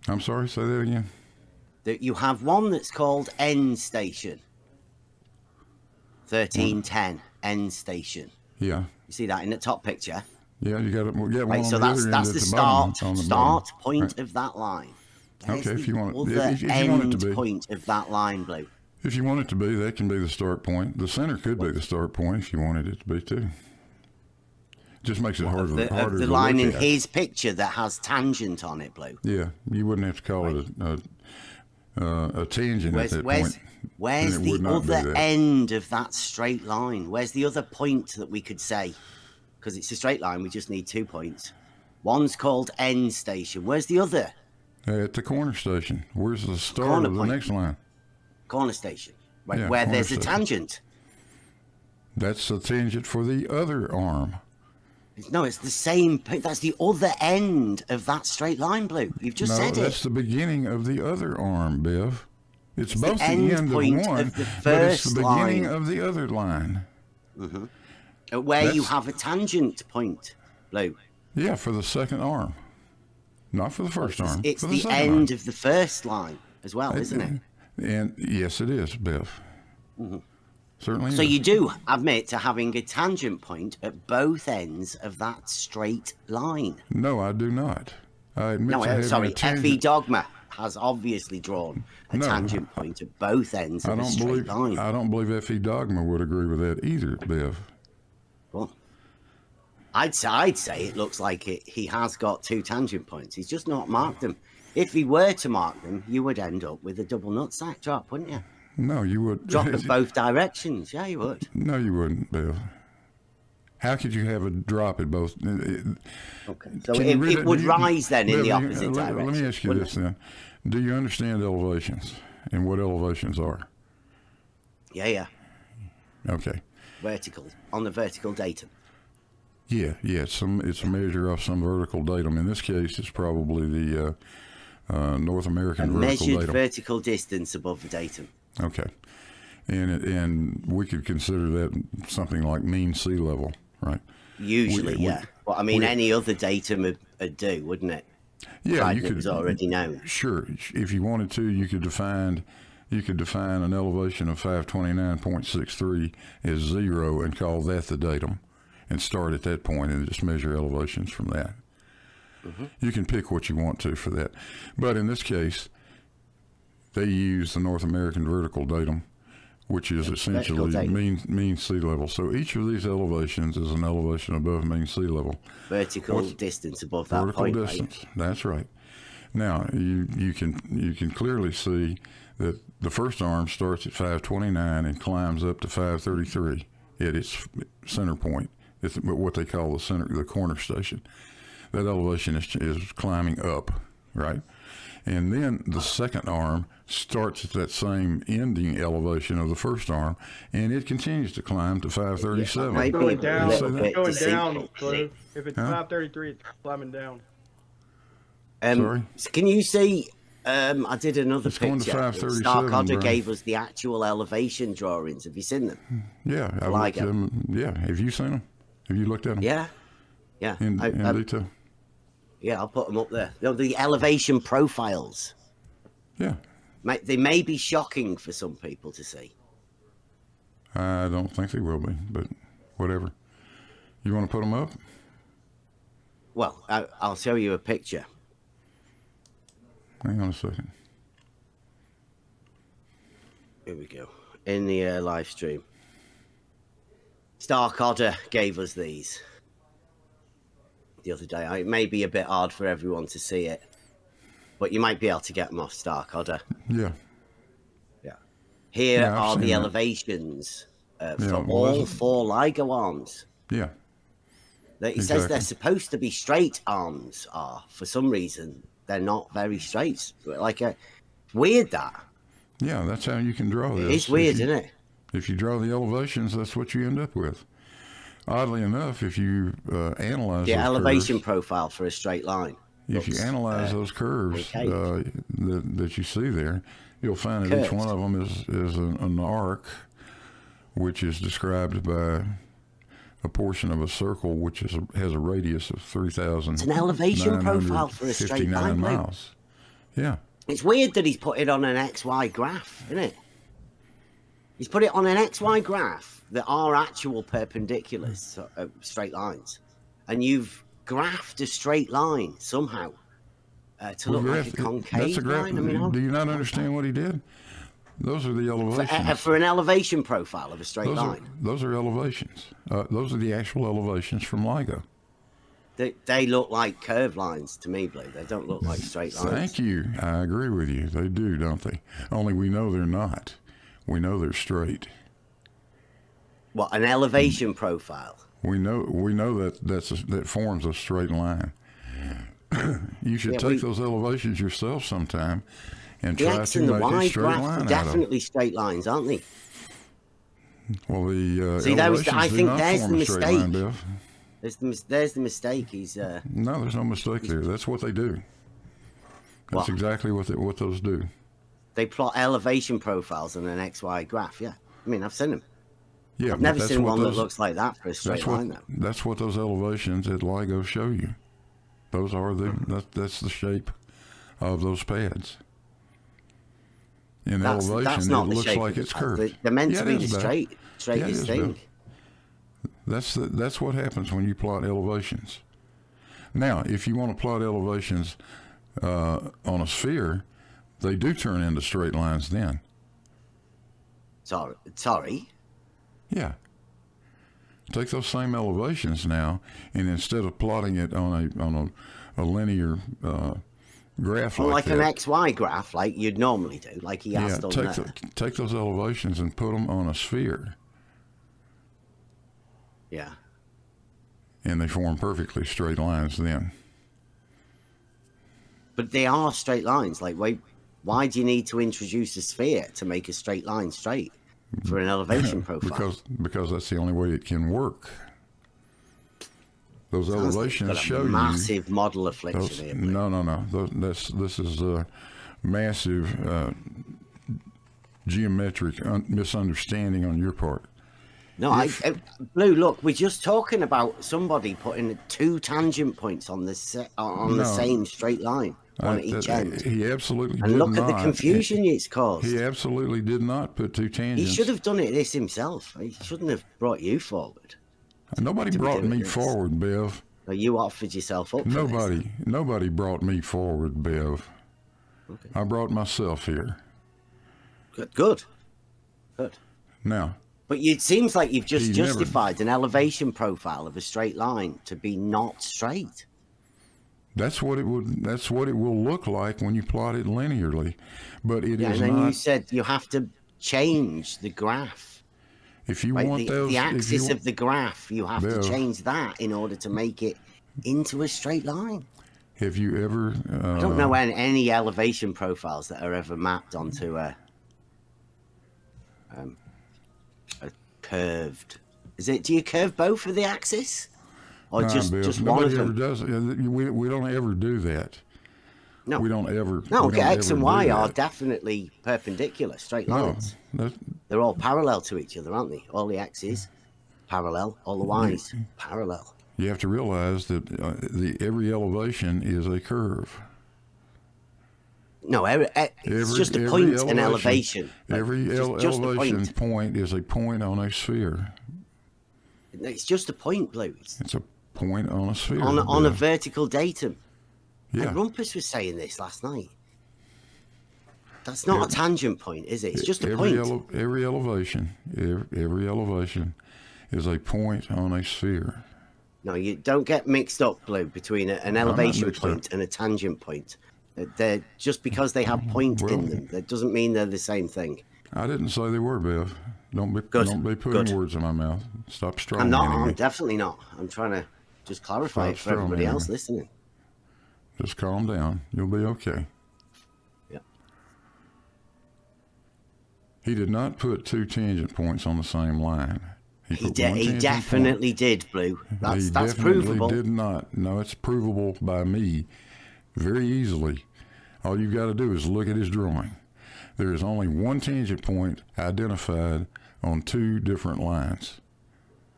[SPEAKER 1] I'm sorry, say that again.
[SPEAKER 3] That you have one that's called end station. 1310 end station.
[SPEAKER 1] Yeah.
[SPEAKER 3] You see that in the top picture?
[SPEAKER 1] Yeah, you got it. One
[SPEAKER 3] Right,
[SPEAKER 1] on
[SPEAKER 3] so
[SPEAKER 1] the
[SPEAKER 3] that's
[SPEAKER 1] other
[SPEAKER 3] that's
[SPEAKER 1] end
[SPEAKER 3] the
[SPEAKER 1] at the bottom,
[SPEAKER 3] start
[SPEAKER 1] on the
[SPEAKER 3] start
[SPEAKER 1] bottom.
[SPEAKER 3] point
[SPEAKER 1] Right.
[SPEAKER 3] of that line. Where's
[SPEAKER 1] Okay, if you want
[SPEAKER 3] the
[SPEAKER 1] if you
[SPEAKER 3] end
[SPEAKER 1] want it to be
[SPEAKER 3] point of that line, Blue.
[SPEAKER 1] if you want it to be, that can be the start point. The center could be the start point if you wanted it to be too. Just makes it harder
[SPEAKER 3] The
[SPEAKER 1] to
[SPEAKER 3] line
[SPEAKER 1] look
[SPEAKER 3] in
[SPEAKER 1] at.
[SPEAKER 3] his picture that has tangent on it, Blue.
[SPEAKER 1] Yeah, you wouldn't have to call it a tangent at that point.
[SPEAKER 3] Where's
[SPEAKER 1] and it would
[SPEAKER 3] the
[SPEAKER 1] not be
[SPEAKER 3] other
[SPEAKER 1] that.
[SPEAKER 3] end of that straight line? Where's the other point that we could say? Because it's a straight line, we just need 2 points. One's called end station. Where's the other?
[SPEAKER 1] At the corner station. Where's the start
[SPEAKER 3] Corner
[SPEAKER 1] of the
[SPEAKER 3] point.
[SPEAKER 1] next line?
[SPEAKER 3] Corner station. Right,
[SPEAKER 1] Yeah,
[SPEAKER 3] where
[SPEAKER 1] corner
[SPEAKER 3] there's a
[SPEAKER 1] station.
[SPEAKER 3] tangent.
[SPEAKER 1] That's the tangent for the other arm.
[SPEAKER 3] No, it's the same. That's the other end of that straight line, Blue. You've just
[SPEAKER 1] No,
[SPEAKER 3] said
[SPEAKER 1] that's
[SPEAKER 3] it.
[SPEAKER 1] the beginning of the other arm, Biv. It's
[SPEAKER 3] the
[SPEAKER 1] both the
[SPEAKER 3] end
[SPEAKER 1] end
[SPEAKER 3] point
[SPEAKER 1] of
[SPEAKER 3] of
[SPEAKER 1] one,
[SPEAKER 3] the
[SPEAKER 1] but it's the
[SPEAKER 3] first
[SPEAKER 1] beginning
[SPEAKER 3] line.
[SPEAKER 1] of the other line.
[SPEAKER 3] Where you
[SPEAKER 1] that's-
[SPEAKER 3] have a tangent point, Blue.
[SPEAKER 1] Yeah, for the second arm. Not for the first arm.
[SPEAKER 3] It's
[SPEAKER 1] for
[SPEAKER 3] the
[SPEAKER 1] second
[SPEAKER 3] end
[SPEAKER 1] arm.
[SPEAKER 3] of the first line as well, isn't it?
[SPEAKER 1] And yes, it is, Biv. Certainly
[SPEAKER 3] So
[SPEAKER 1] is.
[SPEAKER 3] you do admit to having a tangent point at both ends of that straight line.
[SPEAKER 1] No, I do not. I admit
[SPEAKER 3] No,
[SPEAKER 1] to having
[SPEAKER 3] sorry,
[SPEAKER 1] a
[SPEAKER 3] FE
[SPEAKER 1] tangent.
[SPEAKER 3] Dogma has obviously drawn a
[SPEAKER 1] No,
[SPEAKER 3] tangent point at both ends
[SPEAKER 1] I
[SPEAKER 3] of a
[SPEAKER 1] don't
[SPEAKER 3] straight
[SPEAKER 1] believe.
[SPEAKER 3] line.
[SPEAKER 1] I don't believe FE Dogma would agree with that either, Biv.
[SPEAKER 3] Well, I'd say it looks like he has got 2 tangent points. He's just not marked them. If he were to mark them, you would end up with a double nutsack drop, wouldn't you?
[SPEAKER 1] No, you would.
[SPEAKER 3] Drop at both directions. Yeah, you would.
[SPEAKER 1] No, you wouldn't, Biv. How could you have a drop at both?
[SPEAKER 3] Okay. So
[SPEAKER 1] Can you read
[SPEAKER 3] it would
[SPEAKER 1] do you-
[SPEAKER 3] rise then in
[SPEAKER 1] Biv,
[SPEAKER 3] the
[SPEAKER 1] you-
[SPEAKER 3] opposite direction.
[SPEAKER 1] Let me ask you
[SPEAKER 3] wouldn't
[SPEAKER 1] this
[SPEAKER 3] it?
[SPEAKER 1] then. Do you understand elevations and what elevations are?
[SPEAKER 3] Yeah.
[SPEAKER 1] Okay.
[SPEAKER 3] Vertical. On the vertical datum.
[SPEAKER 1] Yeah. It's a measure of some vertical datum. In this case, it's probably the North American vertical
[SPEAKER 3] Measured
[SPEAKER 1] datum.
[SPEAKER 3] vertical distance above the datum.
[SPEAKER 1] Okay. And we could consider that something like mean sea level, right?
[SPEAKER 3] Usually,
[SPEAKER 1] We-
[SPEAKER 3] yeah. But I mean,
[SPEAKER 1] we-
[SPEAKER 3] any other datum would do, wouldn't it?
[SPEAKER 1] Yeah,
[SPEAKER 3] Provided
[SPEAKER 1] you
[SPEAKER 3] it
[SPEAKER 1] could.
[SPEAKER 3] was already known.
[SPEAKER 1] Sure. If you wanted to, you could define an elevation of 529.63 as 0 and call that the datum and start at that point and just measure elevations from that. You can pick what you want to for that. But in this case, they use the North American vertical datum, which is essentially
[SPEAKER 3] datum.
[SPEAKER 1] mean sea level. So each of these elevations is an elevation above mean sea level.
[SPEAKER 3] Vertical distance above that
[SPEAKER 1] Vertical
[SPEAKER 3] point,
[SPEAKER 1] distance.
[SPEAKER 3] right?
[SPEAKER 1] That's right. Now you can clearly see that the first arm starts at 529 and climbs up to 533 at its center point. It's what they call the corner station. That elevation is climbing up, right? And then the second arm starts at that same ending elevation of the first arm, and it continues to climb to 537.
[SPEAKER 3] Maybe
[SPEAKER 2] Going
[SPEAKER 3] a
[SPEAKER 2] down.
[SPEAKER 3] little
[SPEAKER 1] Say that?
[SPEAKER 3] bit
[SPEAKER 2] Going
[SPEAKER 3] deceitful.
[SPEAKER 2] down, Blue. If it's
[SPEAKER 1] Huh?
[SPEAKER 2] 533, it's climbing down.
[SPEAKER 1] Sorry?
[SPEAKER 3] So can you see? I did another
[SPEAKER 1] It's going to
[SPEAKER 3] picture.
[SPEAKER 1] 537,
[SPEAKER 3] Starkadder
[SPEAKER 1] Brian.
[SPEAKER 3] gave us the actual elevation drawings. Have you seen them?
[SPEAKER 1] Yeah, I looked
[SPEAKER 3] LIGO.
[SPEAKER 1] at them. Yeah, have you seen them? Have you looked at them?
[SPEAKER 3] Yeah.
[SPEAKER 1] In detail.
[SPEAKER 3] Yeah, I'll put them up there. The elevation profiles.
[SPEAKER 1] Yeah.
[SPEAKER 3] They may be shocking for some people to see.
[SPEAKER 1] I don't think they will be, but whatever. You want to put them up?
[SPEAKER 3] Well, I'll show you a picture.
[SPEAKER 1] Hang on a second.
[SPEAKER 3] Here we go. In the live stream. Starkadder gave us these the other day. It may be a bit hard for everyone to see it, but you might be able to get them off Starkadder.
[SPEAKER 1] Yeah.
[SPEAKER 3] Yeah. Here
[SPEAKER 1] Yeah, I've
[SPEAKER 3] are
[SPEAKER 1] seen
[SPEAKER 3] the
[SPEAKER 1] that.
[SPEAKER 3] elevations for
[SPEAKER 1] well,
[SPEAKER 3] all
[SPEAKER 1] that's-
[SPEAKER 3] 4 LIGO arms.
[SPEAKER 1] Yeah.
[SPEAKER 3] He says they're
[SPEAKER 1] Exactly.
[SPEAKER 3] supposed to be straight arms. For some reason, they're not very straight. Weird that.
[SPEAKER 1] Yeah, that's how you can draw this.
[SPEAKER 3] It's weird,
[SPEAKER 1] If you-
[SPEAKER 3] isn't it?
[SPEAKER 1] If you draw the elevations, that's what you end up with. Oddly enough, if you analyze
[SPEAKER 3] The
[SPEAKER 1] those
[SPEAKER 3] elevation
[SPEAKER 1] curves,
[SPEAKER 3] profile for a straight line.
[SPEAKER 1] if you analyze those curves that you see there, you'll find that each one of them is an arc, which is described by a portion of a circle which has a radius of 3,000.
[SPEAKER 3] It's an elevation profile for a straight line.
[SPEAKER 1] Miles. Yeah.
[SPEAKER 3] It's weird that he's put it on an XY graph, isn't it? He's put it on an XY graph that are actual perpendiculars, so, straight lines, and you've graphed a straight line somehow to look like a concave line. I mean,
[SPEAKER 1] do you not understand what he did? Those are the elevations.
[SPEAKER 3] For an elevation profile of a straight line.
[SPEAKER 1] Those are elevations. Those are the actual elevations from LIGO.
[SPEAKER 3] They look like curved lines to me, Blue. They don't look like straight lines.
[SPEAKER 1] Thank you. I agree with you. They do, don't they? Only we know they're not. We know they're straight.
[SPEAKER 3] What, an elevation profile?
[SPEAKER 1] We know that forms a straight line. You should take those elevations yourself sometime and
[SPEAKER 3] the
[SPEAKER 1] try
[SPEAKER 3] X
[SPEAKER 1] to
[SPEAKER 3] and the
[SPEAKER 1] make
[SPEAKER 3] Y
[SPEAKER 1] a straight
[SPEAKER 3] graph
[SPEAKER 1] line
[SPEAKER 3] are
[SPEAKER 1] out of
[SPEAKER 3] definitely straight lines, aren't they?
[SPEAKER 1] Well, the
[SPEAKER 3] See, I think there's the mistake.
[SPEAKER 1] Biff.
[SPEAKER 3] There's the mistake. He's
[SPEAKER 1] No, there's no mistake there. That's what they do. That's exactly what those do.
[SPEAKER 3] They plot elevation profiles on an XY graph. Yeah, I mean, I've seen them.
[SPEAKER 1] Yeah,
[SPEAKER 3] I've never seen one that looks like that for a straight line, though.
[SPEAKER 1] That's what those elevations at LIGO show you. Those are that's the shape of those pads. In elevation, it looks like it's curved.
[SPEAKER 3] They're meant to be the straightest thing.
[SPEAKER 1] That's what happens when you plot elevations. Now, if you want to plot elevations on a sphere, they do turn into straight lines then.
[SPEAKER 3] Sorry?
[SPEAKER 1] Yeah. Take those same elevations now, and instead of plotting it on a linear graph
[SPEAKER 3] like an XY graph, like you'd normally do, like he has done there.
[SPEAKER 1] Take those elevations and put them on a sphere.
[SPEAKER 3] Yeah.
[SPEAKER 1] And they form perfectly straight lines then.
[SPEAKER 3] But they are straight lines. Like, why do you need to introduce a sphere to make a straight line straight for an elevation profile?
[SPEAKER 1] Because that's the only way it can work. Those elevations show you
[SPEAKER 3] massive model affliction here.
[SPEAKER 1] No. This is a massive geometric misunderstanding on your part.
[SPEAKER 3] No, Blue. Look, we're just talking about somebody putting 2 tangent points on the same straight line on each end.
[SPEAKER 1] He absolutely
[SPEAKER 3] and
[SPEAKER 1] did
[SPEAKER 3] look
[SPEAKER 1] not.
[SPEAKER 3] At the confusion it's caused.
[SPEAKER 1] He absolutely did not put 2 tangents.
[SPEAKER 3] He should have done this himself. He shouldn't have brought you forward.
[SPEAKER 1] Nobody brought me forward, Bev.
[SPEAKER 3] Well, you offered yourself up.
[SPEAKER 1] Nobody brought me forward, Bev. Okay. I brought myself here.
[SPEAKER 3] Good.
[SPEAKER 1] Now.
[SPEAKER 3] But it seems like you've just justified an elevation profile of a straight line to be not straight.
[SPEAKER 1] That's what it will look like when you plot it linearly, but it is not.
[SPEAKER 3] And then you said you have to change the graph.
[SPEAKER 1] If you want
[SPEAKER 3] the axis of the graph, you have to change that in order to make it into a straight line.
[SPEAKER 1] Have you ever?
[SPEAKER 3] I don't know any elevation profiles that are ever mapped onto a curved. Do you curve both of the axis, or just one of them?
[SPEAKER 1] Nobody ever does. We don't ever do that.
[SPEAKER 3] No,
[SPEAKER 1] we don't ever.
[SPEAKER 3] No, X and Y are definitely perpendicular, straight lines.
[SPEAKER 1] No,
[SPEAKER 3] they're all parallel to each other, aren't they? All the X's parallel, all the Y's parallel.
[SPEAKER 1] You have to realize that every elevation is a curve.
[SPEAKER 3] No, it's just a point in elevation.
[SPEAKER 1] Every elevation point is a point on a sphere.
[SPEAKER 3] It's just a point, Blue.
[SPEAKER 1] It's a point on a sphere.
[SPEAKER 3] On a vertical datum.
[SPEAKER 1] Yeah.
[SPEAKER 3] And Rumpus was saying this last night. That's not a tangent point, is it? It's just a point.
[SPEAKER 1] Every elevation is a point on a sphere.
[SPEAKER 3] No, you don't get mixed up, Blue, between an elevation point and a tangent point. They're just because they have point in them. That doesn't mean they're the same thing.
[SPEAKER 1] I didn't say they were, Bev. Don't be putting words in my mouth. Stop strong.
[SPEAKER 3] I'm not. I'm definitely not. I'm trying to just clarify it for everybody else listening.
[SPEAKER 1] Just calm down. You'll be okay.
[SPEAKER 3] Yeah.
[SPEAKER 1] He did not put 2 tangent points on the same line. He
[SPEAKER 3] definitely did, Blue. That's provable.
[SPEAKER 1] He did not. No, it's provable by me very easily. All you've got to do is look at his drawing. There is only one tangent point identified on 2 different lines.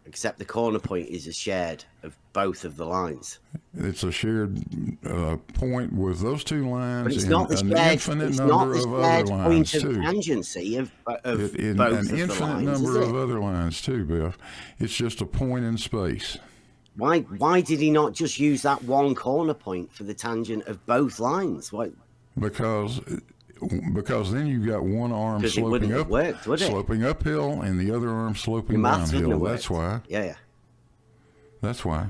[SPEAKER 3] Except the corner point is a shared of both of the lines.
[SPEAKER 1] It's a shared point with those 2 lines.
[SPEAKER 3] But it's
[SPEAKER 1] and
[SPEAKER 3] not the
[SPEAKER 1] an
[SPEAKER 3] shared,
[SPEAKER 1] infinite
[SPEAKER 3] it's
[SPEAKER 1] number
[SPEAKER 3] not the
[SPEAKER 1] of
[SPEAKER 3] shared
[SPEAKER 1] other
[SPEAKER 3] point
[SPEAKER 1] lines
[SPEAKER 3] of
[SPEAKER 1] too.
[SPEAKER 3] tangency of both
[SPEAKER 1] An
[SPEAKER 3] of the lines,
[SPEAKER 1] infinite
[SPEAKER 3] is
[SPEAKER 1] number
[SPEAKER 3] it?
[SPEAKER 1] of other lines too, Biff. It's just a point in space.
[SPEAKER 3] Why did he not just use that one corner point for the tangent of both lines? Why?
[SPEAKER 1] Because then you've got one arm sloping up, sloping uphill, and the other arm sloping downhill. That's why.
[SPEAKER 3] Yeah.
[SPEAKER 1] That's why.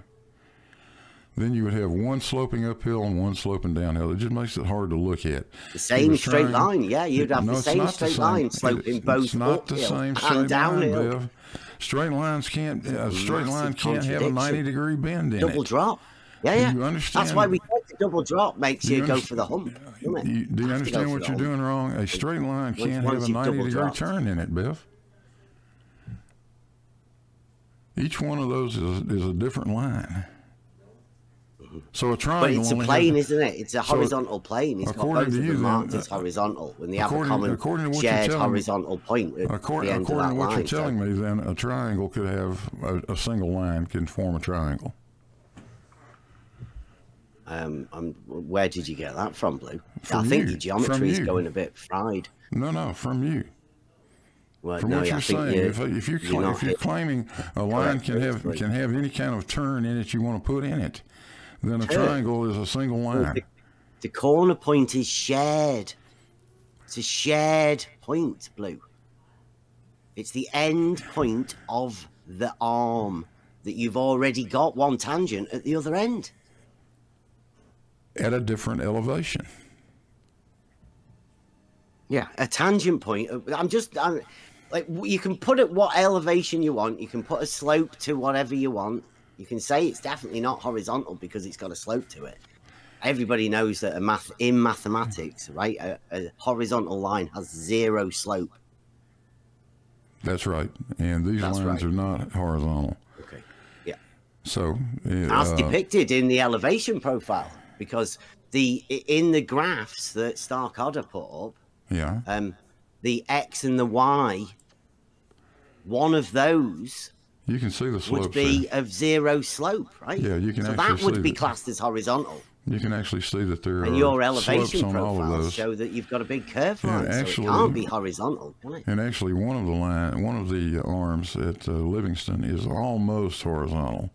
[SPEAKER 1] Then you would have one sloping uphill and one sloping downhill. It just makes it hard to look at.
[SPEAKER 3] The same straight line, yeah. You'd have the same straight line sloping both uphill and downhill.
[SPEAKER 1] Biff. Straight lines can't. A straight line can't have a 90-degree bend in it.
[SPEAKER 3] Double drop. Yeah.
[SPEAKER 1] Do you understand?
[SPEAKER 3] That's why we think the double drop makes you go for the hump.
[SPEAKER 1] Do you understand what you're doing wrong? A straight line can't have a 90-degree turn in it, Biff. Each one of those is a different line. So a triangle.
[SPEAKER 3] But it's a plane, isn't it? It's a horizontal plane. It's got both of them marked as horizontal when they have a common shared horizontal point at the end of that line.
[SPEAKER 1] According to what you're telling me, then a triangle could have a single line can form a triangle.
[SPEAKER 3] Where did you get that from, Blue?
[SPEAKER 1] From
[SPEAKER 3] I think
[SPEAKER 1] you.
[SPEAKER 3] your geometry is going a bit fried.
[SPEAKER 1] No, from you.
[SPEAKER 3] Well,
[SPEAKER 1] from what you're saying, if you're claiming a line can have any kind of turn in it you want to put in it, then a triangle is a single line.
[SPEAKER 3] The corner point is shared. It's a shared point, Blue. It's the end point of the arm that you've already got one tangent at the other end.
[SPEAKER 1] At a different elevation.
[SPEAKER 3] Yeah, a tangent point. Like, you can put it what elevation you want. You can put a slope to whatever you want. You can say it's definitely not horizontal because it's got a slope to it. Everybody knows that in mathematics, right, a horizontal line has 0 slope.
[SPEAKER 1] That's right. And these lines are not horizontal.
[SPEAKER 3] Okay. Yeah.
[SPEAKER 1] So
[SPEAKER 3] as depicted in the elevation profile, because in the graphs that Starkadder put up, the X and the Y, one of those
[SPEAKER 1] you can see the slope
[SPEAKER 3] would be of 0 slope, right?
[SPEAKER 1] Yeah, you can. So
[SPEAKER 3] that would be classed as horizontal.
[SPEAKER 1] You can actually see that there
[SPEAKER 3] and
[SPEAKER 1] are
[SPEAKER 3] your elevation
[SPEAKER 1] slopes on all of
[SPEAKER 3] profiles
[SPEAKER 1] those.
[SPEAKER 3] show that you've got a big curve line,
[SPEAKER 1] actually,
[SPEAKER 3] so it can't be horizontal, can it?
[SPEAKER 1] And actually, one of the arms at Livingston is almost horizontal.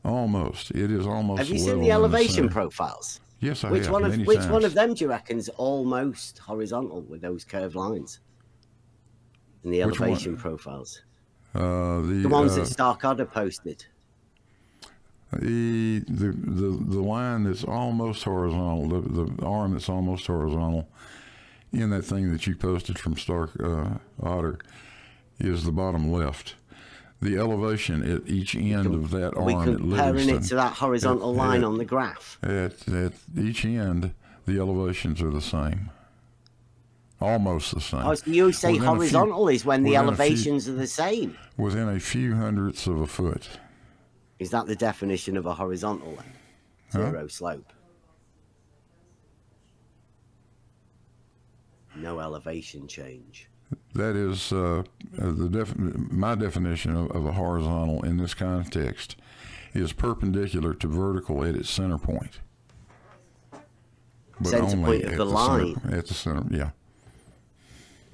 [SPEAKER 1] Almost, it is almost.
[SPEAKER 3] Have you seen the elevation profiles?
[SPEAKER 1] Yes, I
[SPEAKER 3] have. Which one of them do you reckon is almost horizontal with those curved lines in the elevation profiles? The ones that Starkadder posted.
[SPEAKER 1] The line that's almost horizontal, the arm that's almost horizontal in that thing that you posted from Starkadder is the bottom left. The elevation at each end of that arm at Livingston.
[SPEAKER 3] Comparing it to that horizontal line on the graph.
[SPEAKER 1] At each end, the elevations are the same. Almost the same.
[SPEAKER 3] Oh, so you say horizontal is when the elevations are the same?
[SPEAKER 1] Within a few hundredths of a foot.
[SPEAKER 3] Is that the definition of a horizontal then? 0 slope. No elevation change.
[SPEAKER 1] That is my definition of a horizontal in this context is perpendicular to vertical at its center point. But
[SPEAKER 3] center point of the line.
[SPEAKER 1] At the center, yeah.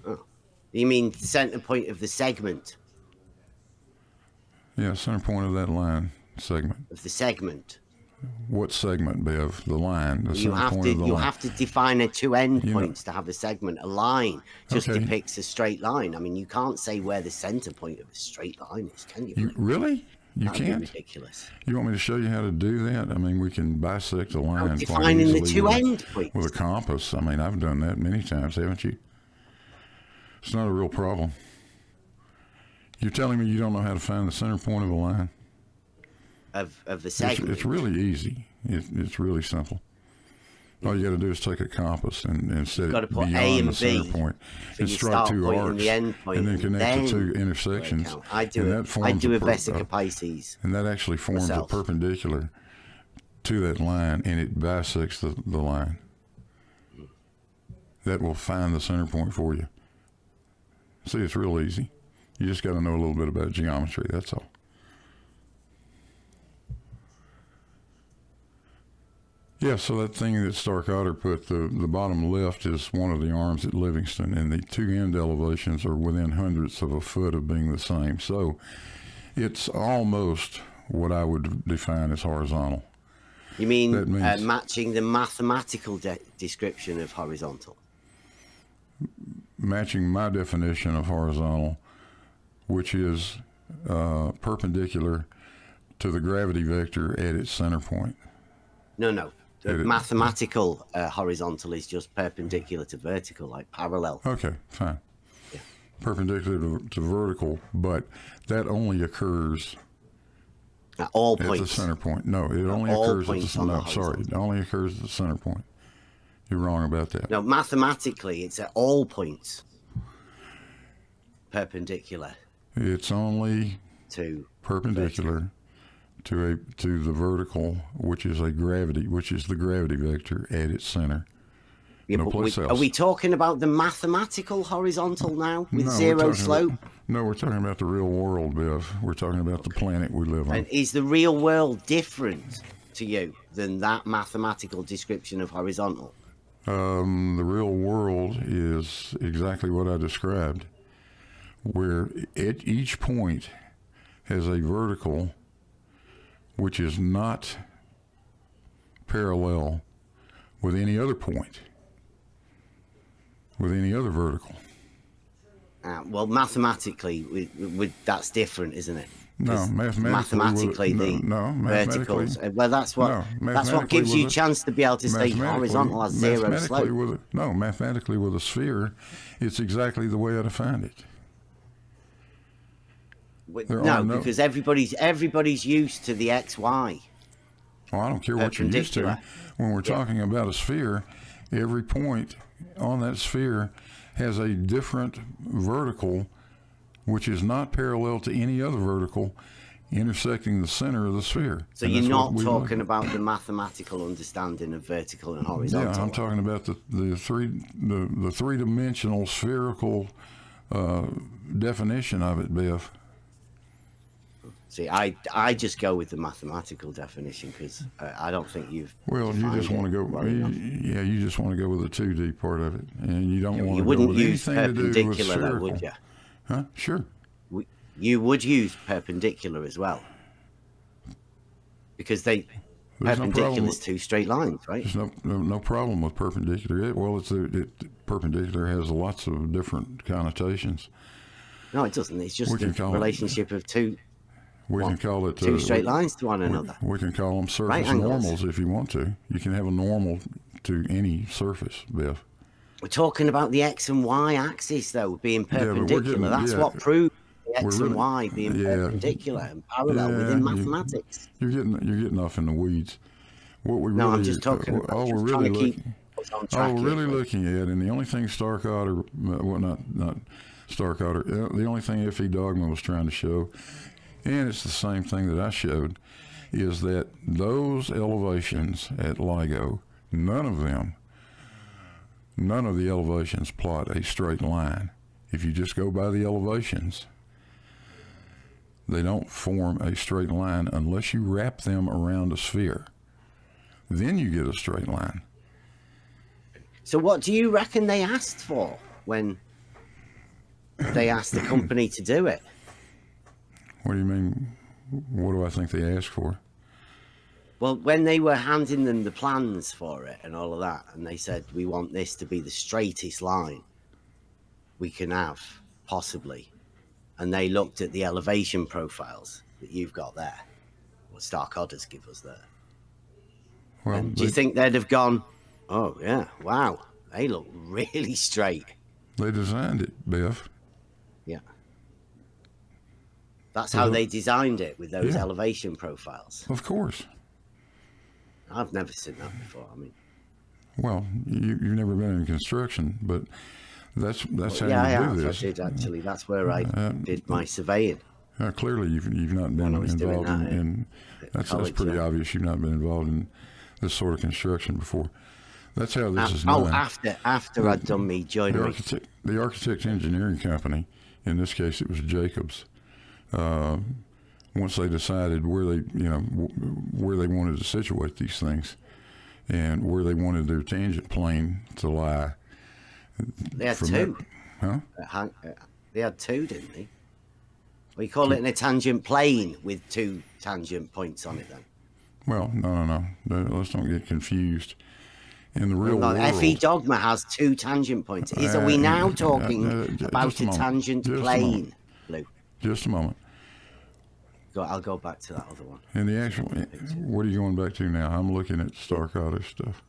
[SPEAKER 3] Oh. You mean the center point of the segment?
[SPEAKER 1] Yeah, center point of that line segment.
[SPEAKER 3] Of the segment.
[SPEAKER 1] What segment, Bev? The line. The center point of the line.
[SPEAKER 3] You have to define a 2 endpoints to have a segment. A line just depicts a straight line. I mean, you can't say where the center point of a straight line is, can you?
[SPEAKER 1] Really? You can't?
[SPEAKER 3] Ridiculous.
[SPEAKER 1] You want me to show you how to do that? I mean, we can bisect a line.
[SPEAKER 3] Defining the 2 endpoints.
[SPEAKER 1] With a compass. I mean, I've done that many times, haven't you? It's not a real problem. You're telling me you don't know how to find the center point of a line?
[SPEAKER 3] Of the segment.
[SPEAKER 1] It's really easy. It's really simple. All you got to do is take a compass and set
[SPEAKER 3] Got to
[SPEAKER 1] it
[SPEAKER 3] put A
[SPEAKER 1] beyond
[SPEAKER 3] and
[SPEAKER 1] the center
[SPEAKER 3] B
[SPEAKER 1] point,
[SPEAKER 3] for
[SPEAKER 1] and
[SPEAKER 3] your
[SPEAKER 1] strike
[SPEAKER 3] start
[SPEAKER 1] 2
[SPEAKER 3] point
[SPEAKER 1] arcs,
[SPEAKER 3] and the end point,
[SPEAKER 1] and then connect the 2
[SPEAKER 3] work
[SPEAKER 1] intersections.
[SPEAKER 3] out. I do
[SPEAKER 1] and
[SPEAKER 3] it.
[SPEAKER 1] that
[SPEAKER 3] I
[SPEAKER 1] forms
[SPEAKER 3] do a
[SPEAKER 1] per-
[SPEAKER 3] vesica Pisces.
[SPEAKER 1] and that actually forms
[SPEAKER 3] myself.
[SPEAKER 1] a perpendicular to that line, and it bisects the line. That will find the center point for you. See, it's real easy. You just got to know a little bit about geometry, that's all. Yeah, so that thing that Stark Otter put, the bottom left is one of the arms at Livingston, and the 2 end elevations are within hundredths of a foot of being the same. So it's almost what I would define as horizontal.
[SPEAKER 3] You mean
[SPEAKER 1] That means-
[SPEAKER 3] matching the mathematical description of horizontal?
[SPEAKER 1] Matching my definition of horizontal, which is perpendicular to the gravity vector at its center point.
[SPEAKER 3] No. The mathematical horizontal is just perpendicular to vertical, like parallel.
[SPEAKER 1] Okay, fine.
[SPEAKER 3] Yeah.
[SPEAKER 1] Perpendicular to vertical, but that only occurs
[SPEAKER 3] At all
[SPEAKER 1] at
[SPEAKER 3] points.
[SPEAKER 1] the center point. No, it only
[SPEAKER 3] all
[SPEAKER 1] occurs at
[SPEAKER 3] points
[SPEAKER 1] the
[SPEAKER 3] on the
[SPEAKER 1] no. Sorry,
[SPEAKER 3] horizontal.
[SPEAKER 1] it only occurs at the center point. You're wrong about that.
[SPEAKER 3] No, mathematically, it's at all points perpendicular
[SPEAKER 1] It's only
[SPEAKER 3] to
[SPEAKER 1] perpendicular to the vertical, which is the gravity vector at its center.
[SPEAKER 3] Yeah,
[SPEAKER 1] No
[SPEAKER 3] but
[SPEAKER 1] place else.
[SPEAKER 3] are we talking about the mathematical horizontal now with
[SPEAKER 1] No, we're
[SPEAKER 3] zero
[SPEAKER 1] talking
[SPEAKER 3] slope?
[SPEAKER 1] No, we're talking about the real world, Biff. We're talking about the planet we live on.
[SPEAKER 3] And is the real world different to you than that mathematical description of horizontal?
[SPEAKER 1] The real world is exactly what I described, where at each point has a vertical which is not parallel with any other point, with any other vertical.
[SPEAKER 3] Well, mathematically, that's different, isn't it?
[SPEAKER 1] No,
[SPEAKER 3] 'Cause
[SPEAKER 1] mathematically,
[SPEAKER 3] the verticals. Well, that's what
[SPEAKER 1] mathematically
[SPEAKER 3] gives you
[SPEAKER 1] with
[SPEAKER 3] a chance to be able to say horizontal has zero
[SPEAKER 1] mathematically
[SPEAKER 3] slope.
[SPEAKER 1] mathematically with a sphere, it's exactly the way I defined it.
[SPEAKER 3] Because everybody's used to the XY.
[SPEAKER 1] Well, I don't care what you're used to.
[SPEAKER 3] Perpendicular.
[SPEAKER 1] When we're talking about a sphere, every point on that sphere has a different vertical, which is not parallel to any other vertical, intersecting the center of the sphere.
[SPEAKER 3] So
[SPEAKER 1] And
[SPEAKER 3] you're
[SPEAKER 1] that's what
[SPEAKER 3] not
[SPEAKER 1] we
[SPEAKER 3] talking
[SPEAKER 1] look-
[SPEAKER 3] about the mathematical understanding of vertical and horizontal.
[SPEAKER 1] Yeah, I'm talking about the three-dimensional spherical definition of it, Biff.
[SPEAKER 3] See, I just go with the mathematical definition because I don't think you've.
[SPEAKER 1] Well, you just want to go. You just want to go with the 2D part of it, and you don't want to.
[SPEAKER 3] You
[SPEAKER 1] go
[SPEAKER 3] wouldn't
[SPEAKER 1] with
[SPEAKER 3] use
[SPEAKER 1] anything to do with
[SPEAKER 3] perpendicular, though,
[SPEAKER 1] spherical.
[SPEAKER 3] would you?
[SPEAKER 1] Huh? Sure.
[SPEAKER 3] You would use perpendicular as well, because
[SPEAKER 1] There's no
[SPEAKER 3] perpendicular
[SPEAKER 1] problem
[SPEAKER 3] is 2 straight lines, right?
[SPEAKER 1] There's no problem with perpendicular. Perpendicular has lots of different connotations.
[SPEAKER 3] No, it doesn't. It's just
[SPEAKER 1] We can
[SPEAKER 3] the
[SPEAKER 1] call it-
[SPEAKER 3] relationship of two
[SPEAKER 1] We can call it
[SPEAKER 3] 2 straight lines to one another.
[SPEAKER 1] We can call them surface
[SPEAKER 3] Right angles.
[SPEAKER 1] normals if you want to. You can have a normal to any surface, Biff.
[SPEAKER 3] We're talking about the X and Y axis, though, being
[SPEAKER 1] but we're
[SPEAKER 3] perpendicular.
[SPEAKER 1] getting-
[SPEAKER 3] That's
[SPEAKER 1] yeah.
[SPEAKER 3] what proves the X
[SPEAKER 1] We're
[SPEAKER 3] and
[SPEAKER 1] really-
[SPEAKER 3] Y being perpendicular and parallel within mathematics.
[SPEAKER 1] You're getting off in the weeds. What we
[SPEAKER 3] No,
[SPEAKER 1] really,
[SPEAKER 3] I'm just talking about
[SPEAKER 1] all
[SPEAKER 3] just
[SPEAKER 1] we're
[SPEAKER 3] trying
[SPEAKER 1] really
[SPEAKER 3] to keep
[SPEAKER 1] looking,
[SPEAKER 3] us on
[SPEAKER 1] all
[SPEAKER 3] track
[SPEAKER 1] we're
[SPEAKER 3] here,
[SPEAKER 1] really
[SPEAKER 3] right?
[SPEAKER 1] looking at, and the only thing Stark Otter, well, not Stark Otter, the only thing FE Dogma was trying to show, and it's the same thing that I showed, is that those elevations at LIGO, none of the elevations plot a straight line. If you just go by the elevations, they don't form a straight line unless you wrap them around a sphere. Then you get a straight line.
[SPEAKER 3] So what do you reckon they asked for when they asked the company to do it?
[SPEAKER 1] What do you mean? What do I think they asked for?
[SPEAKER 3] Well, when they were handing them the plans for it and all of that, and they said, we want this to be the straightest line we can have, possibly. And they looked at the elevation profiles that you've got there, what Stark Otters give us there.
[SPEAKER 1] Well,
[SPEAKER 3] And do you think they'd have gone, oh, yeah, wow, they look really straight?
[SPEAKER 1] they designed it, Biff.
[SPEAKER 3] Yeah. That's how they designed it with those
[SPEAKER 1] Yeah.
[SPEAKER 3] elevation profiles.
[SPEAKER 1] Of course.
[SPEAKER 3] I've never seen that before. I mean,
[SPEAKER 1] Well, you've never been in construction, but that's how
[SPEAKER 3] Yeah, I
[SPEAKER 1] you do
[SPEAKER 3] have.
[SPEAKER 1] this.
[SPEAKER 3] I did actually. That's where I did my surveying.
[SPEAKER 1] Clearly, you've not been
[SPEAKER 3] When I was doing
[SPEAKER 1] involved
[SPEAKER 3] that
[SPEAKER 1] in that's
[SPEAKER 3] college,
[SPEAKER 1] pretty
[SPEAKER 3] yeah.
[SPEAKER 1] obvious. You've not been involved in this sort of construction before. That's how this is done.
[SPEAKER 3] Oh, after I'd done me joinery.
[SPEAKER 1] The architect engineering company, in this case, it was Jacobs. Once they decided where they wanted to situate these things, and where they wanted their tangent plane to lie.
[SPEAKER 3] They had two.
[SPEAKER 1] Huh?
[SPEAKER 3] They had two, didn't they? We call it a tangent plane with two tangent points on it then.
[SPEAKER 1] Well, no. Let's don't get confused. In the real world,
[SPEAKER 3] FE Dogma has two tangent points. Are we now talking about a tangent plane, Blue?
[SPEAKER 1] Just a moment.
[SPEAKER 3] I'll go back to that other one.
[SPEAKER 1] In the actual, what are you going back to now? I'm looking at Starkada stuff.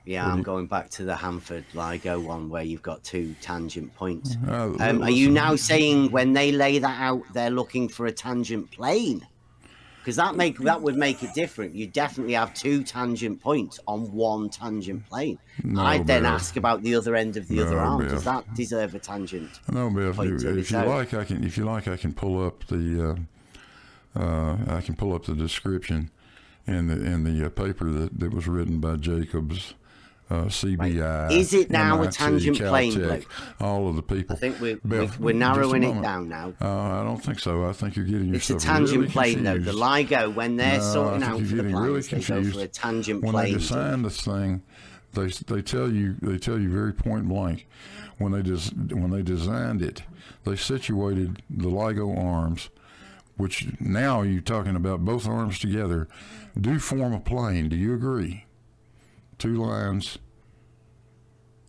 [SPEAKER 3] Yeah, I'm going back to the Hanford LIGO one where you've got two tangent points.
[SPEAKER 1] Listen,
[SPEAKER 3] are you now saying when they lay that out, they're looking for a tangent plane? Because that would make it different. You definitely have two tangent points on one tangent plane.
[SPEAKER 1] No,
[SPEAKER 3] I'd then
[SPEAKER 1] Bill.
[SPEAKER 3] ask about the other end of the other arm.
[SPEAKER 1] Bill.
[SPEAKER 3] Does that deserve a tangent?
[SPEAKER 1] No, Bill.
[SPEAKER 3] point of
[SPEAKER 1] If
[SPEAKER 3] its
[SPEAKER 1] you
[SPEAKER 3] own?
[SPEAKER 1] like, I can pull up the. I can pull up the description in the paper that was written by Jacobs, CBI.
[SPEAKER 3] Is it now a
[SPEAKER 1] MIT,
[SPEAKER 3] tangent plane,
[SPEAKER 1] Caltech,
[SPEAKER 3] Blake?
[SPEAKER 1] all of the people.
[SPEAKER 3] I think
[SPEAKER 1] Bill,
[SPEAKER 3] we're narrowing
[SPEAKER 1] just a
[SPEAKER 3] it
[SPEAKER 1] moment.
[SPEAKER 3] down now.
[SPEAKER 1] I don't think so. I think you're getting
[SPEAKER 3] It's a
[SPEAKER 1] yourself
[SPEAKER 3] tangent
[SPEAKER 1] really
[SPEAKER 3] plane, though.
[SPEAKER 1] confused.
[SPEAKER 3] The LIGO, when they're
[SPEAKER 1] No,
[SPEAKER 3] sorting
[SPEAKER 1] I think
[SPEAKER 3] out
[SPEAKER 1] you're
[SPEAKER 3] for the
[SPEAKER 1] getting
[SPEAKER 3] plans,
[SPEAKER 1] really
[SPEAKER 3] they go
[SPEAKER 1] confused.
[SPEAKER 3] for a tangent
[SPEAKER 1] When
[SPEAKER 3] plane.
[SPEAKER 1] they design this thing, they tell you very point blank. When they designed it, they situated the LIGO arms, which now you're talking about both arms together, do form a plane. Do you agree? Two lines.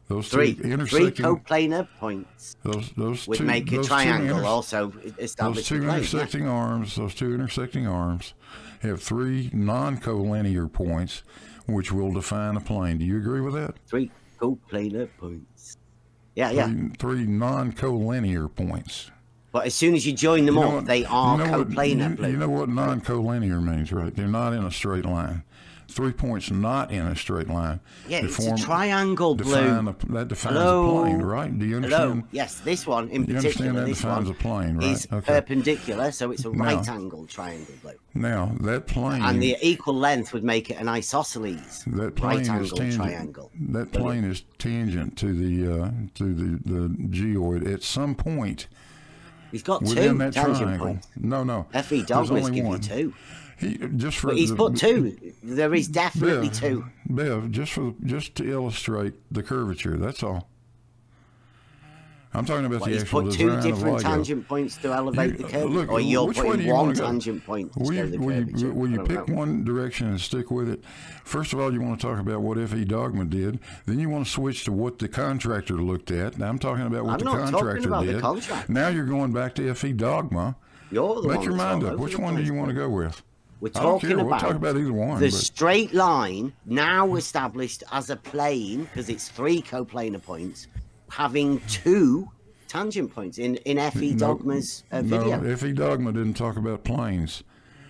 [SPEAKER 1] Those
[SPEAKER 3] Three
[SPEAKER 1] two intersecting.
[SPEAKER 3] coplanar points
[SPEAKER 1] Those
[SPEAKER 3] would
[SPEAKER 1] two,
[SPEAKER 3] make a
[SPEAKER 1] those two
[SPEAKER 3] triangle. Also
[SPEAKER 1] Those
[SPEAKER 3] establish
[SPEAKER 1] two
[SPEAKER 3] a plane. Yeah.
[SPEAKER 1] intersecting arms have three non-collinear points, which will define a plane. Do you agree with that?
[SPEAKER 3] Three coplanar points. Yeah.
[SPEAKER 1] Three non-collinear points.
[SPEAKER 3] But as soon as you join them up, they are coplanar. Blue.
[SPEAKER 1] You know what non-collinear means, right? They're not in a straight line. 3 points not in a straight line.
[SPEAKER 3] Yeah, it's a triangle, Blue.
[SPEAKER 1] That defines
[SPEAKER 3] Hello?
[SPEAKER 1] a plane, right? Do you understand?
[SPEAKER 3] Hello. Yes, this one in
[SPEAKER 1] You
[SPEAKER 3] particular.
[SPEAKER 1] understand that
[SPEAKER 3] This
[SPEAKER 1] defines
[SPEAKER 3] one
[SPEAKER 1] a plane, right?
[SPEAKER 3] is
[SPEAKER 1] Okay.
[SPEAKER 3] perpendicular, so it's a right angle triangle, Blue.
[SPEAKER 1] Now that plane
[SPEAKER 3] And the equal length would make it an isosceles.
[SPEAKER 1] that plane
[SPEAKER 3] right
[SPEAKER 1] is
[SPEAKER 3] angle
[SPEAKER 1] tangent.
[SPEAKER 3] triangle.
[SPEAKER 1] That plane is tangent to the geoid at some point
[SPEAKER 3] He's got
[SPEAKER 1] within
[SPEAKER 3] two
[SPEAKER 1] that
[SPEAKER 3] tangent
[SPEAKER 1] triangle.
[SPEAKER 3] points.
[SPEAKER 1] No.
[SPEAKER 3] FE
[SPEAKER 1] There's
[SPEAKER 3] Dogma's
[SPEAKER 1] only
[SPEAKER 3] give you
[SPEAKER 1] one.
[SPEAKER 3] two.
[SPEAKER 1] But
[SPEAKER 3] He's put two. There is definitely
[SPEAKER 1] Bev,
[SPEAKER 3] two.
[SPEAKER 1] Bev, just to illustrate the curvature. That's all. I'm talking about
[SPEAKER 3] Well,
[SPEAKER 1] the
[SPEAKER 3] he's
[SPEAKER 1] actual
[SPEAKER 3] put
[SPEAKER 1] design
[SPEAKER 3] two different
[SPEAKER 1] of LIGO.
[SPEAKER 3] tangent points to elevate the curve.
[SPEAKER 1] Look,
[SPEAKER 3] Or you're
[SPEAKER 1] which way do
[SPEAKER 3] putting
[SPEAKER 1] you
[SPEAKER 3] one
[SPEAKER 1] wanna go?
[SPEAKER 3] tangent point to
[SPEAKER 1] Will
[SPEAKER 3] show the
[SPEAKER 1] you
[SPEAKER 3] curvature. I
[SPEAKER 1] pick
[SPEAKER 3] don't know.
[SPEAKER 1] one direction and stick with it? First of all, you want to talk about what FE Dogma did. Then you want to switch to what the contractor looked at. Now I'm talking about what
[SPEAKER 3] I'm
[SPEAKER 1] the
[SPEAKER 3] not talking
[SPEAKER 1] contractor
[SPEAKER 3] about the
[SPEAKER 1] did.
[SPEAKER 3] contractor.
[SPEAKER 1] Now you're going back to FE Dogma.
[SPEAKER 3] You're the
[SPEAKER 1] Make
[SPEAKER 3] one
[SPEAKER 1] your
[SPEAKER 3] that's
[SPEAKER 1] mind
[SPEAKER 3] all
[SPEAKER 1] up.
[SPEAKER 3] over
[SPEAKER 1] Which
[SPEAKER 3] the
[SPEAKER 1] one do
[SPEAKER 3] place,
[SPEAKER 1] you want to
[SPEAKER 3] Blue.
[SPEAKER 1] go with?
[SPEAKER 3] We're
[SPEAKER 1] I don't
[SPEAKER 3] talking
[SPEAKER 1] care.
[SPEAKER 3] about
[SPEAKER 1] We'll talk about either one.
[SPEAKER 3] the
[SPEAKER 1] but
[SPEAKER 3] straight line now established as a plane because it's three coplanar points, having two tangent points in FE Dogma's video.
[SPEAKER 1] No, FE Dogma didn't talk about planes.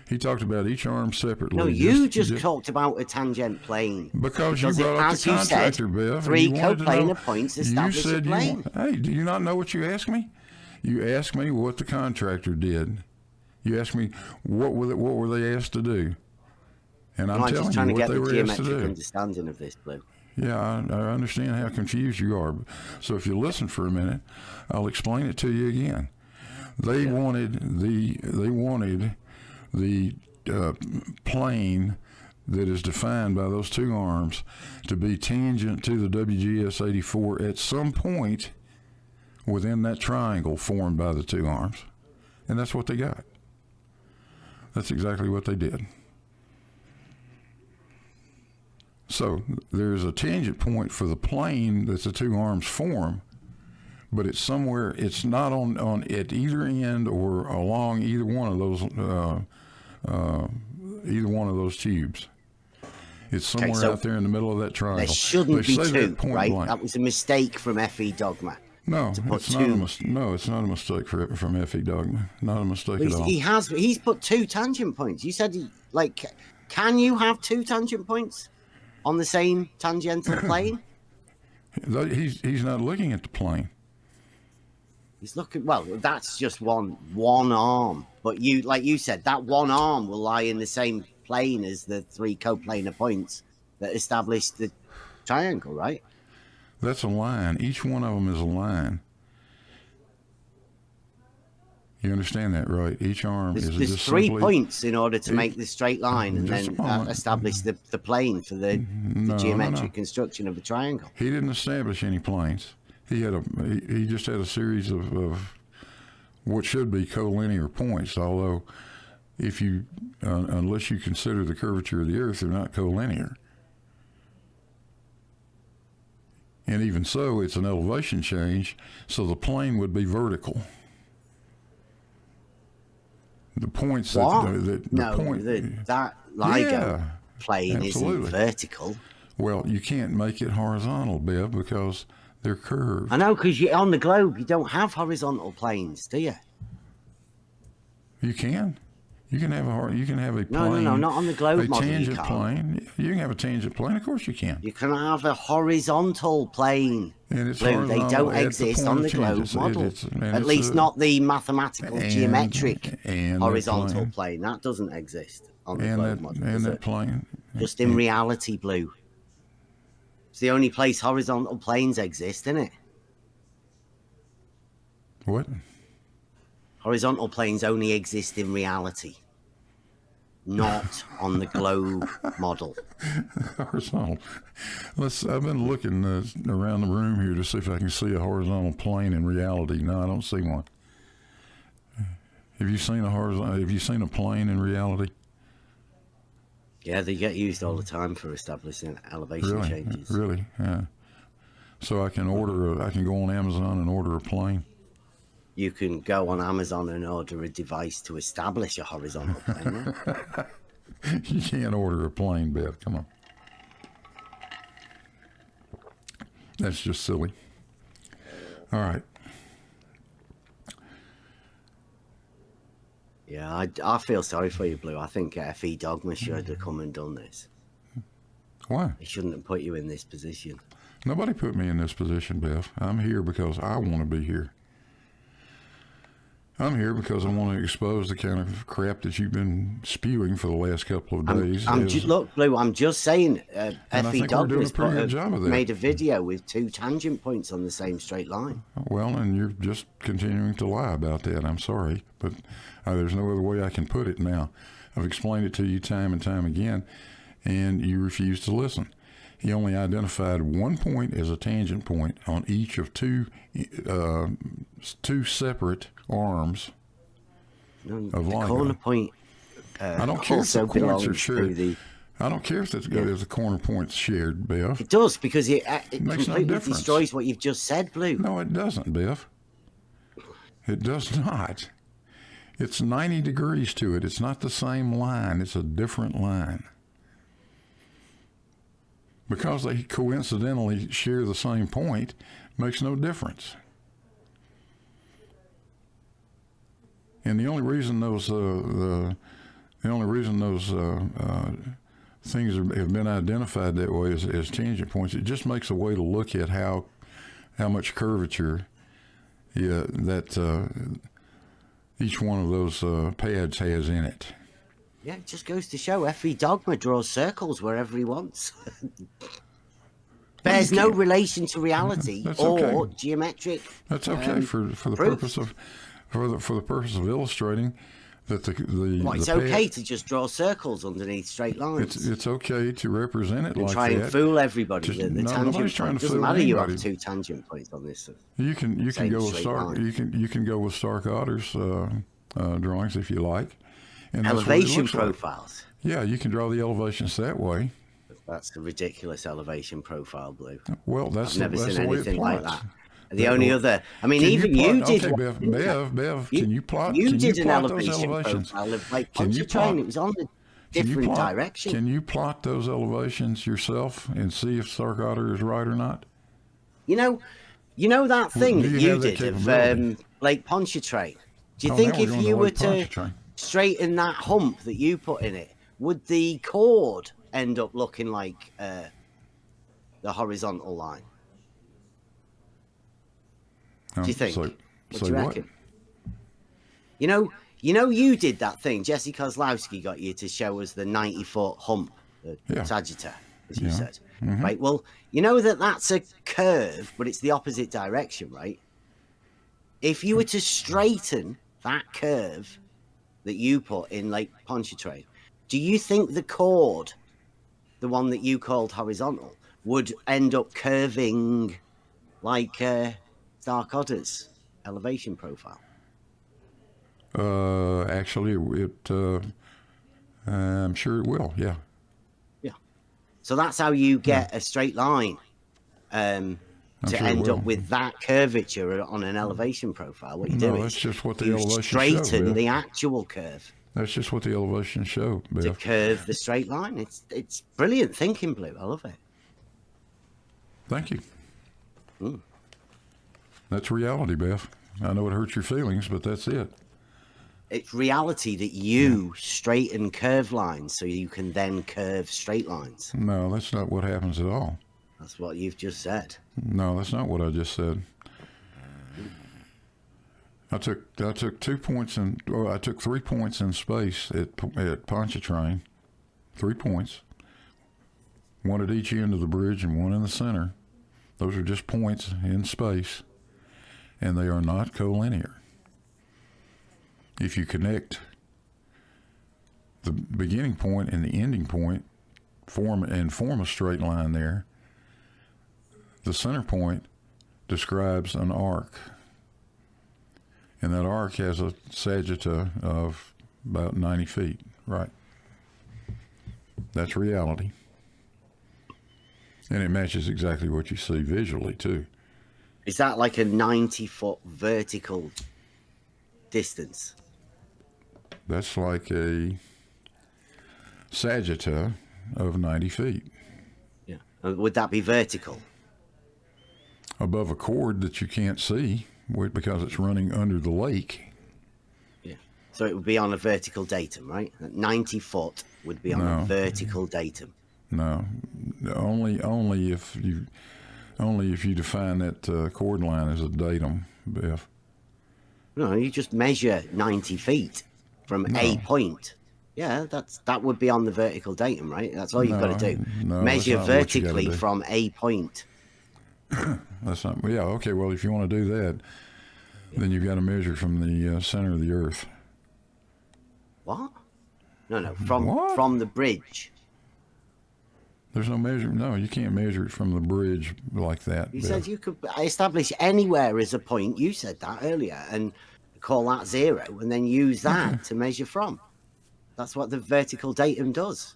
[SPEAKER 1] He talked about each arm separately.
[SPEAKER 3] No, you just talked about a tangent plane.
[SPEAKER 1] Because you
[SPEAKER 3] it,
[SPEAKER 1] brought up
[SPEAKER 3] as
[SPEAKER 1] the
[SPEAKER 3] you
[SPEAKER 1] contractor,
[SPEAKER 3] said,
[SPEAKER 1] Bev. and
[SPEAKER 3] three
[SPEAKER 1] you wanted to know-
[SPEAKER 3] coplanar points establish
[SPEAKER 1] you
[SPEAKER 3] a
[SPEAKER 1] said
[SPEAKER 3] plane.
[SPEAKER 1] Hey, do you not know what you asked me? You asked me what the contractor did. You asked me what were they asked to do, and I'm
[SPEAKER 3] I'm
[SPEAKER 1] telling
[SPEAKER 3] just trying
[SPEAKER 1] you
[SPEAKER 3] to
[SPEAKER 1] what
[SPEAKER 3] get
[SPEAKER 1] they
[SPEAKER 3] the
[SPEAKER 1] were asked to
[SPEAKER 3] geometric
[SPEAKER 1] do.
[SPEAKER 3] understanding of this, Blue.
[SPEAKER 1] Yeah, I understand how confused you are. So if you listen for a minute, I'll explain it to you again. They wanted the plane that is defined by those two arms to be tangent to the WGS 84 at some point within that triangle formed by the two arms. And that's what they got. That's exactly what they did. So there's a tangent point for the plane that the two arms form, but it's somewhere, it's not on at either end or along either one of those tubes. It's somewhere
[SPEAKER 3] so
[SPEAKER 1] out there in the middle of that triangle.
[SPEAKER 3] There shouldn't
[SPEAKER 1] They
[SPEAKER 3] be
[SPEAKER 1] say
[SPEAKER 3] two,
[SPEAKER 1] that point
[SPEAKER 3] right?
[SPEAKER 1] blank.
[SPEAKER 3] That was a mistake from FE Dogma.
[SPEAKER 1] No,
[SPEAKER 3] put
[SPEAKER 1] it's not a
[SPEAKER 3] two.
[SPEAKER 1] no, it's not a mistake from FE Dogma. Not a mistake at all.
[SPEAKER 3] He's put two tangent points. You said can you have two tangent points on the same tangential plane?
[SPEAKER 1] He's not looking at the plane.
[SPEAKER 3] He's looking. Well, that's just one arm. But like you said, that one arm will lie in the same plane as the three coplanar points that establish the triangle, right?
[SPEAKER 1] That's a line. Each one of them is a line. You understand that, right? Each arm
[SPEAKER 3] There's
[SPEAKER 1] just
[SPEAKER 3] 3
[SPEAKER 1] simply,
[SPEAKER 3] points in order to make the straight line and
[SPEAKER 1] Just
[SPEAKER 3] then
[SPEAKER 1] a moment.
[SPEAKER 3] establish the plane for the geometric construction of a triangle.
[SPEAKER 1] He didn't establish any planes. He just had a series of what should be collinear points. Although, if you unless you consider the curvature of the Earth, they're not collinear. And even so, it's an elevation change, so the plane would be vertical. The points
[SPEAKER 3] What?
[SPEAKER 1] that
[SPEAKER 3] LIGO plane
[SPEAKER 1] absolutely.
[SPEAKER 3] isn't vertical.
[SPEAKER 1] Well, you can't make it horizontal, Bev, because they're curved.
[SPEAKER 3] I know, because on the globe you don't have horizontal planes, do you?
[SPEAKER 1] You can. You can have a plane.
[SPEAKER 3] No, not on the globe
[SPEAKER 1] a
[SPEAKER 3] model.
[SPEAKER 1] tangent plane. You can have a tangent plane. Of course you can.
[SPEAKER 3] You can have a horizontal plane.
[SPEAKER 1] And it's
[SPEAKER 3] Blue, they
[SPEAKER 1] horizontal
[SPEAKER 3] don't
[SPEAKER 1] at the
[SPEAKER 3] exist
[SPEAKER 1] point
[SPEAKER 3] on
[SPEAKER 1] of
[SPEAKER 3] the globe
[SPEAKER 1] tangents.
[SPEAKER 3] model.
[SPEAKER 1] And
[SPEAKER 3] At least not the mathematical geometric
[SPEAKER 1] and
[SPEAKER 3] horizontal plane. That doesn't exist on the globe model.
[SPEAKER 1] And
[SPEAKER 3] does
[SPEAKER 1] that
[SPEAKER 3] it?
[SPEAKER 1] plane.
[SPEAKER 3] Just in reality, Blue. It's the only place horizontal planes exist, isn't it?
[SPEAKER 1] What?
[SPEAKER 3] Horizontal planes only exist in reality, not on the globe model.
[SPEAKER 1] Horizontal. I've been looking around the room here to see if I can see a horizontal plane in reality. No, I don't see one. Have you seen a plane in reality?
[SPEAKER 3] Yeah, they get used all the time for establishing elevation changes.
[SPEAKER 1] Really, yeah. So I can go on Amazon and order a plane.
[SPEAKER 3] You can go on Amazon and order a device to establish a horizontal plane. Right?
[SPEAKER 1] You can't order a plane, Beth. Come on. That's just silly. All right.
[SPEAKER 3] Yeah, I feel sorry for you, Blue. I think FE Dogma should have come and done this.
[SPEAKER 1] Why?
[SPEAKER 3] He shouldn't have put you in this position.
[SPEAKER 1] Nobody put me in this position, Beth. I'm here because I want to be here. I'm here because I want to expose the kind of crap that you've been spewing for the last couple of days.
[SPEAKER 3] Look, Blue, I'm just saying, FE Dogma's made a video with 2 tangent points on the same straight line.
[SPEAKER 1] Well, and you're just continuing to lie about that. I'm sorry, but there's no other way I can put it now. I've explained it to you time and time again, and you refuse to listen. He only identified one point as a tangent point on each of two separate arms of LIGO.
[SPEAKER 3] The corner point
[SPEAKER 1] I don't care if the points are shared. I don't care if the corner point's shared, Bev.
[SPEAKER 3] It does, because it
[SPEAKER 1] makes
[SPEAKER 3] completely
[SPEAKER 1] no
[SPEAKER 3] destroys what you've just said, Blue.
[SPEAKER 1] No, it doesn't, Bev. It does not. It's 90 degrees to it. It's not the same line. It's a different line. Because they coincidentally share the same point makes no difference. And the only reason those things have been identified that way as tangent points, it just makes a way to look at how much curvature that each one of those pads has in it.
[SPEAKER 3] Yeah, it just goes to show FE Dogma draws circles wherever he wants. Bears no relation to reality or geometric.
[SPEAKER 1] That's okay for the purpose of illustrating that
[SPEAKER 3] it's okay to just draw circles underneath straight lines.
[SPEAKER 1] It's okay to represent it
[SPEAKER 3] and
[SPEAKER 1] like
[SPEAKER 3] try
[SPEAKER 1] that.
[SPEAKER 3] and fool everybody. The
[SPEAKER 1] nobody's trying to
[SPEAKER 3] doesn't
[SPEAKER 1] fool
[SPEAKER 3] matter.
[SPEAKER 1] anybody.
[SPEAKER 3] You have 2 tangent points on this.
[SPEAKER 1] You can go with Stark Otter's drawings if you like. And
[SPEAKER 3] elevation profiles.
[SPEAKER 1] Like. Yeah, you can draw the elevations that way.
[SPEAKER 3] That's a ridiculous elevation profile, Blue.
[SPEAKER 1] Well,
[SPEAKER 3] I've never seen anything like that.
[SPEAKER 1] The
[SPEAKER 3] only other, I mean, even you did.
[SPEAKER 1] Okay, Bev, can you plot?
[SPEAKER 3] You did an
[SPEAKER 1] elevation
[SPEAKER 3] profile of like Pontchartrain. It was on the different direction.
[SPEAKER 1] Can you plot those elevations yourself and see if Stark Otter is right or not?
[SPEAKER 3] You know that thing that you did of Lake Pontchartrain. Do you think if you were to straighten that hump that you put in it, would the chord end up looking like the horizontal line? Do you think? What do you reckon? You did that thing. Jesse Kozlowski got you to show us the 90-foot hump, the Sagitta, as you said.
[SPEAKER 1] Mm-hmm.
[SPEAKER 3] Right? Well, you know that's a curve, but it's the opposite direction, right? If you were to straighten that curve that you put in Lake Pontchartrain, do you think the chord, the one that you called horizontal, would end up curving like Starkodder's elevation profile?
[SPEAKER 1] Actually, I'm sure it will. Yeah.
[SPEAKER 3] Yeah. So that's how you get a straight line to end up with that curvature on an elevation profile. What you do
[SPEAKER 1] that's
[SPEAKER 3] is
[SPEAKER 1] just what the
[SPEAKER 3] you
[SPEAKER 1] elevation
[SPEAKER 3] straighten
[SPEAKER 1] show,
[SPEAKER 3] the actual curve.
[SPEAKER 1] That's just what the elevation show, Biff.
[SPEAKER 3] To curve the straight line. It's brilliant thinking, Blue. I love it.
[SPEAKER 1] Thank you. That's reality, Biff. I know it hurts your feelings, but that's it.
[SPEAKER 3] It's reality that you straighten curve lines so you can then curve straight lines.
[SPEAKER 1] No, that's not what happens at all.
[SPEAKER 3] That's what you've just said.
[SPEAKER 1] No, that's not what I just said. I took 2 points I took 3 points in space at Pontchartrain. 3 points. One at each end of the bridge and one in the center. Those are just points in space, and they are not collinear. If you connect the beginning point and the ending point, form a straight line there, the center point describes an arc. And that arc has a sagitta of about 90 feet, right? That's reality. And it matches exactly what you see visually, too.
[SPEAKER 3] Is that like a 90-foot vertical distance?
[SPEAKER 1] That's like a sagitta of 90 feet.
[SPEAKER 3] Yeah. Would that be vertical?
[SPEAKER 1] Above a chord that you can't see because it's running under the lake.
[SPEAKER 3] Yeah. So it would be on a vertical datum, right? 90 foot would be on a vertical datum.
[SPEAKER 1] No, only if you define that chord line as a datum, Biff.
[SPEAKER 3] No, you just measure 90 feet from a point. Yeah, that would be on the vertical datum, right? That's all you've got to do. Measure vertically from a point.
[SPEAKER 1] That's not. Yeah. Okay. Well, if you want to do that, then you've got to measure from the center of the Earth.
[SPEAKER 3] What? No. From the bridge.
[SPEAKER 1] There's no measure. No, you can't measure it from the bridge like that.
[SPEAKER 3] You said you could establish anywhere as a point. You said that earlier, and call that 0, and then use that to measure from. That's what the vertical datum does.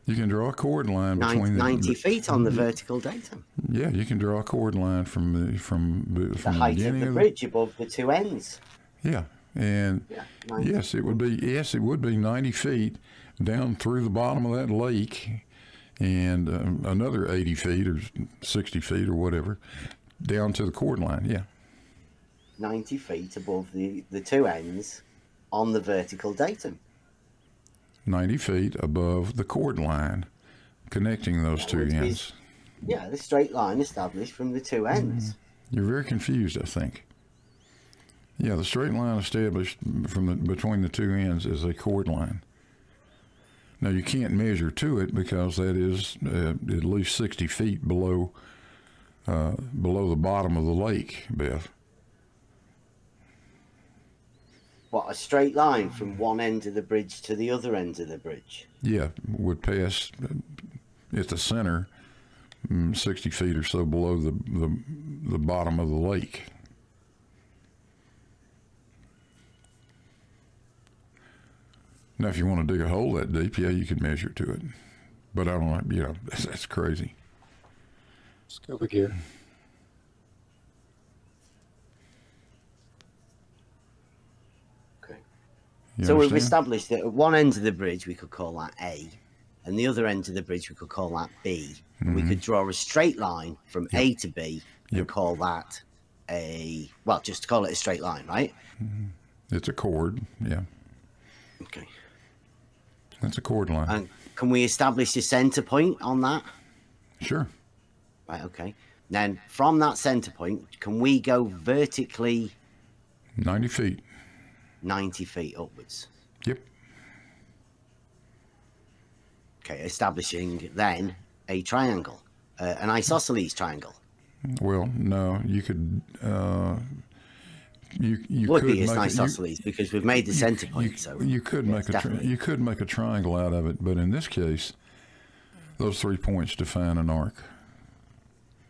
[SPEAKER 1] You can draw a chord line between
[SPEAKER 3] 90 feet on the vertical datum.
[SPEAKER 1] Yeah, you can draw a chord line from the
[SPEAKER 3] height
[SPEAKER 1] beginning
[SPEAKER 3] of the bridge above the two ends.
[SPEAKER 1] Yeah, and yes, it would be 90 feet down through the bottom of that lake, and another 80 feet or 60 feet or whatever down to the chord line. Yeah,
[SPEAKER 3] 90 feet above the two ends on the vertical datum.
[SPEAKER 1] 90 feet above the chord line connecting those two ends.
[SPEAKER 3] The straight line established from the two ends.
[SPEAKER 1] You're very confused, I think. Yeah, the straight line established between the two ends is a chord line. Now, you can't measure to it because that is at least 60 feet below the bottom of the lake, Beth.
[SPEAKER 3] What, a straight line from one end of the bridge to the other end of the bridge?
[SPEAKER 1] Yeah, would pass at the center 60 feet or so below the bottom of the lake. Now, if you want to dig a hole that deep, yeah, you can measure to it. But I don't, that's crazy.
[SPEAKER 2] Scuba gear.
[SPEAKER 3] So we've established that at one end of the bridge we could call that A, and the other end of the bridge we could call that B. Mm-hmm. We could draw a straight line from A to B and call that well, just call it a straight line, right?
[SPEAKER 1] It's a chord, yeah.
[SPEAKER 3] Okay.
[SPEAKER 1] That's a chord line.
[SPEAKER 3] And can we establish a center point on that?
[SPEAKER 1] Sure.
[SPEAKER 3] Right, okay. Then from that center point, can we go vertically
[SPEAKER 1] 90 feet.
[SPEAKER 3] 90 feet upwards?
[SPEAKER 1] Yep.
[SPEAKER 3] Okay, establishing then a triangle, an isosceles triangle.
[SPEAKER 1] Well, no, you could. You
[SPEAKER 3] Would
[SPEAKER 1] could
[SPEAKER 3] be as
[SPEAKER 1] make
[SPEAKER 3] isosceles because we've made the center point. So
[SPEAKER 1] you could
[SPEAKER 3] yes,
[SPEAKER 1] make
[SPEAKER 3] definitely.
[SPEAKER 1] you could make a triangle out of it, but in this case, those 3 points define an arc.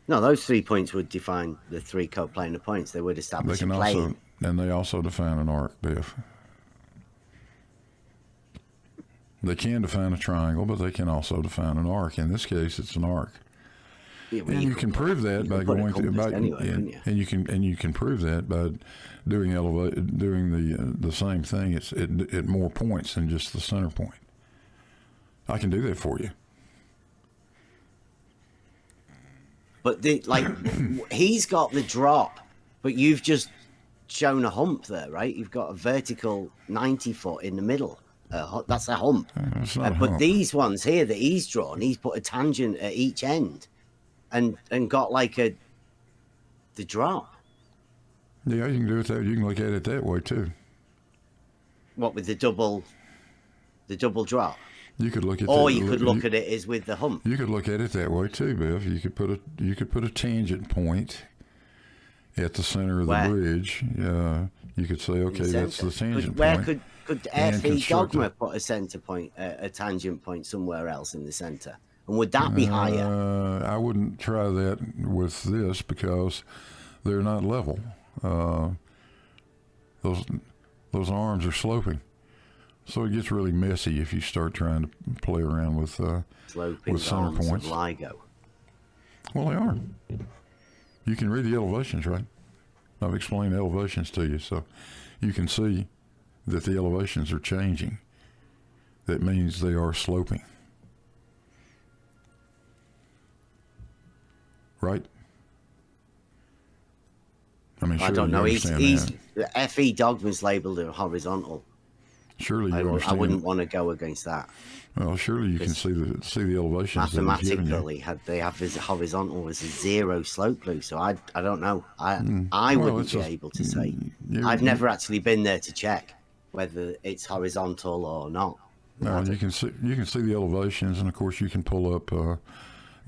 [SPEAKER 3] No, those 3 points would define the 3 coplanar points. They would
[SPEAKER 1] They
[SPEAKER 3] establish a
[SPEAKER 1] can
[SPEAKER 3] plane.
[SPEAKER 1] also, and they also define an arc, Biff. They can define a triangle, but they can also define an arc. In this case, it's an arc.
[SPEAKER 3] Yeah, well,
[SPEAKER 1] And you can prove that by going through and you can prove that by doing the same thing. It's at more points than just the center point. I can do that for you.
[SPEAKER 3] But he's got the drop, but you've just shown a hump there, right? You've got a vertical 90 foot in the middle. That's a hump.
[SPEAKER 1] It's not a
[SPEAKER 3] But
[SPEAKER 1] hump.
[SPEAKER 3] these ones here that he's drawn, he's put a tangent at each end, and got like the drop.
[SPEAKER 1] Yeah, you can do it that. You can look at it that way too.
[SPEAKER 3] What with the double drop?
[SPEAKER 1] You could look at
[SPEAKER 3] Or
[SPEAKER 1] that,
[SPEAKER 3] you could look at it as with the hump.
[SPEAKER 1] You could look at it that way too, Biff. You could put a tangent point at the center of the
[SPEAKER 3] Where?
[SPEAKER 1] bridge. You could say, okay, that's the tangent
[SPEAKER 3] Where
[SPEAKER 1] point.
[SPEAKER 3] could
[SPEAKER 1] and
[SPEAKER 3] FE
[SPEAKER 1] construct
[SPEAKER 3] Dogma
[SPEAKER 1] it.
[SPEAKER 3] put a center point, a tangent point somewhere else in the center? And would that be higher?
[SPEAKER 1] I wouldn't try that with this because they're not level. Those arms are sloping, so it gets really messy if you start trying to play around with
[SPEAKER 3] Sloping
[SPEAKER 1] center
[SPEAKER 3] arms
[SPEAKER 1] points.
[SPEAKER 3] of LIGO.
[SPEAKER 1] Well, they are. You can read the elevations, right? I've explained elevations to you, so you can see that the elevations are changing. That means they are sloping. Right? I mean,
[SPEAKER 3] I
[SPEAKER 1] surely
[SPEAKER 3] don't
[SPEAKER 1] you
[SPEAKER 3] know. He's
[SPEAKER 1] understand that.
[SPEAKER 3] the FE Dogma's labeled a horizontal.
[SPEAKER 1] Surely you
[SPEAKER 3] I
[SPEAKER 1] understand.
[SPEAKER 3] wouldn't want to go against that.
[SPEAKER 1] Well, surely you can see the elevations that he's given you.
[SPEAKER 3] Mathematically, they have this horizontal as a zero slope, Blue. So I don't know. I
[SPEAKER 1] Well,
[SPEAKER 3] wouldn't
[SPEAKER 1] it's
[SPEAKER 3] be
[SPEAKER 1] a-
[SPEAKER 3] able to say.
[SPEAKER 1] you-
[SPEAKER 3] I've never actually been there to check whether it's horizontal or not.
[SPEAKER 1] No, you can see the elevations, and of course you can pull up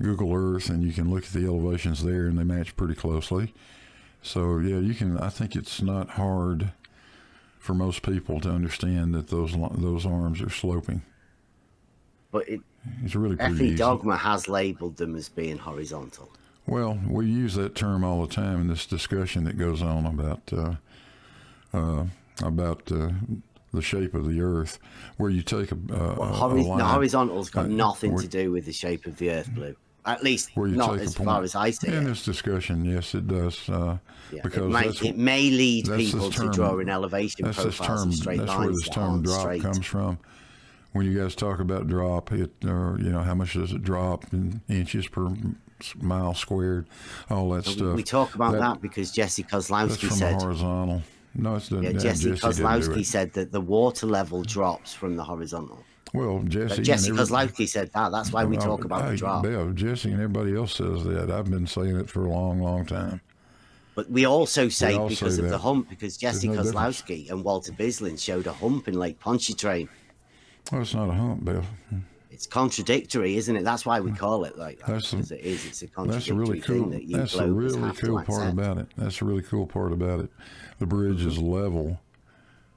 [SPEAKER 1] Google Earth, and you can look at the elevations there, and they match pretty closely. So yeah, you can. I think it's not hard for most people to understand that those arms are sloping.
[SPEAKER 3] But
[SPEAKER 1] It's really pretty
[SPEAKER 3] FE
[SPEAKER 1] easy.
[SPEAKER 3] Dogma has labeled them as being horizontal.
[SPEAKER 1] Well, we use that term all the time in this discussion that goes on about the shape of the Earth, where you take a line.
[SPEAKER 3] The horizontal's got nothing
[SPEAKER 1] where-
[SPEAKER 3] to do with the shape of the Earth, Blue. At least
[SPEAKER 1] where you
[SPEAKER 3] not
[SPEAKER 1] take
[SPEAKER 3] as
[SPEAKER 1] a point.
[SPEAKER 3] far as I see
[SPEAKER 1] In
[SPEAKER 3] it.
[SPEAKER 1] this discussion, yes, it does.
[SPEAKER 3] Yeah,
[SPEAKER 1] Because
[SPEAKER 3] it may lead
[SPEAKER 1] that's this
[SPEAKER 3] people to
[SPEAKER 1] term-
[SPEAKER 3] draw an elevation
[SPEAKER 1] that's this
[SPEAKER 3] profiles
[SPEAKER 1] term.
[SPEAKER 3] of straight
[SPEAKER 1] That's
[SPEAKER 3] lines
[SPEAKER 1] where this
[SPEAKER 3] that
[SPEAKER 1] term
[SPEAKER 3] aren't
[SPEAKER 1] drop
[SPEAKER 3] straight.
[SPEAKER 1] comes from. When you guys talk about drop, how much does it drop in inches per mile squared, all that stuff.
[SPEAKER 3] We talk about that because Jesse
[SPEAKER 1] That's
[SPEAKER 3] Kozlowski
[SPEAKER 1] from
[SPEAKER 3] said.
[SPEAKER 1] a horizontal. No, it's the
[SPEAKER 3] Jesse
[SPEAKER 1] didn't do
[SPEAKER 3] Kozlowski
[SPEAKER 1] it.
[SPEAKER 3] said that the water level drops from the horizontal.
[SPEAKER 1] Well, Jesse.
[SPEAKER 3] But Jesse
[SPEAKER 1] and every-
[SPEAKER 3] Kozlowski said that. That's why we talk about the
[SPEAKER 1] Hey,
[SPEAKER 3] drop.
[SPEAKER 1] Bill, Jesse and everybody else says that. I've been saying it for a long, long time.
[SPEAKER 3] But we also say
[SPEAKER 1] all
[SPEAKER 3] because
[SPEAKER 1] say
[SPEAKER 3] of
[SPEAKER 1] that.
[SPEAKER 3] the hump, because Jesse
[SPEAKER 1] There's no difference.
[SPEAKER 3] Kozlowski and Walter Bislin showed a hump in Lake Pontchartrain.
[SPEAKER 1] Well, it's not a hump, Bill.
[SPEAKER 3] It's contradictory, isn't it? That's why we call it like that.
[SPEAKER 1] That's the-
[SPEAKER 3] Because it is. It's a
[SPEAKER 1] That's a
[SPEAKER 3] contradictory
[SPEAKER 1] really cool.
[SPEAKER 3] thing that you
[SPEAKER 1] That's a
[SPEAKER 3] globers
[SPEAKER 1] really
[SPEAKER 3] have
[SPEAKER 1] cool
[SPEAKER 3] to
[SPEAKER 1] part
[SPEAKER 3] accept.
[SPEAKER 1] about it. That's a really cool part about it. The bridge is level,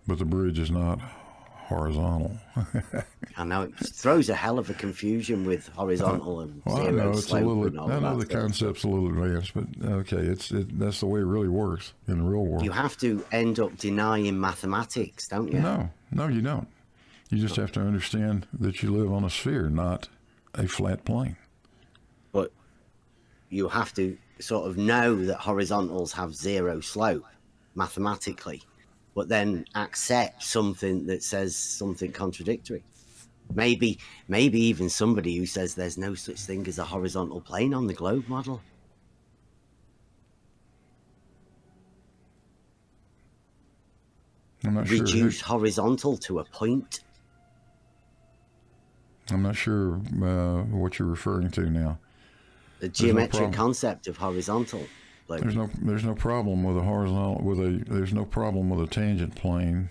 [SPEAKER 1] but the bridge is not horizontal.
[SPEAKER 3] I know it throws a hell of a confusion with horizontal and
[SPEAKER 1] Well, I
[SPEAKER 3] zero
[SPEAKER 1] know it's a
[SPEAKER 3] slope
[SPEAKER 1] little.
[SPEAKER 3] and all
[SPEAKER 1] I know
[SPEAKER 3] that
[SPEAKER 1] the
[SPEAKER 3] stuff.
[SPEAKER 1] concept's a little advanced, but okay, that's the way it really works in the real world.
[SPEAKER 3] You have to end up denying mathematics, don't you?
[SPEAKER 1] No, you don't. You just have to understand that you live on a sphere, not a flat plane.
[SPEAKER 3] But you have to sort of know that horizontals have zero slope mathematically, but then accept something that says something contradictory. Maybe even somebody who says there's no such thing as a horizontal plane on the globe model.
[SPEAKER 1] I'm not sure.
[SPEAKER 3] reduce horizontal to a point.
[SPEAKER 1] I'm not sure what you're referring to now.
[SPEAKER 3] The
[SPEAKER 1] no
[SPEAKER 3] geometric
[SPEAKER 1] problem.
[SPEAKER 3] concept of horizontal. Like,
[SPEAKER 1] There's no problem with a horizontal there's no problem with a tangent plane.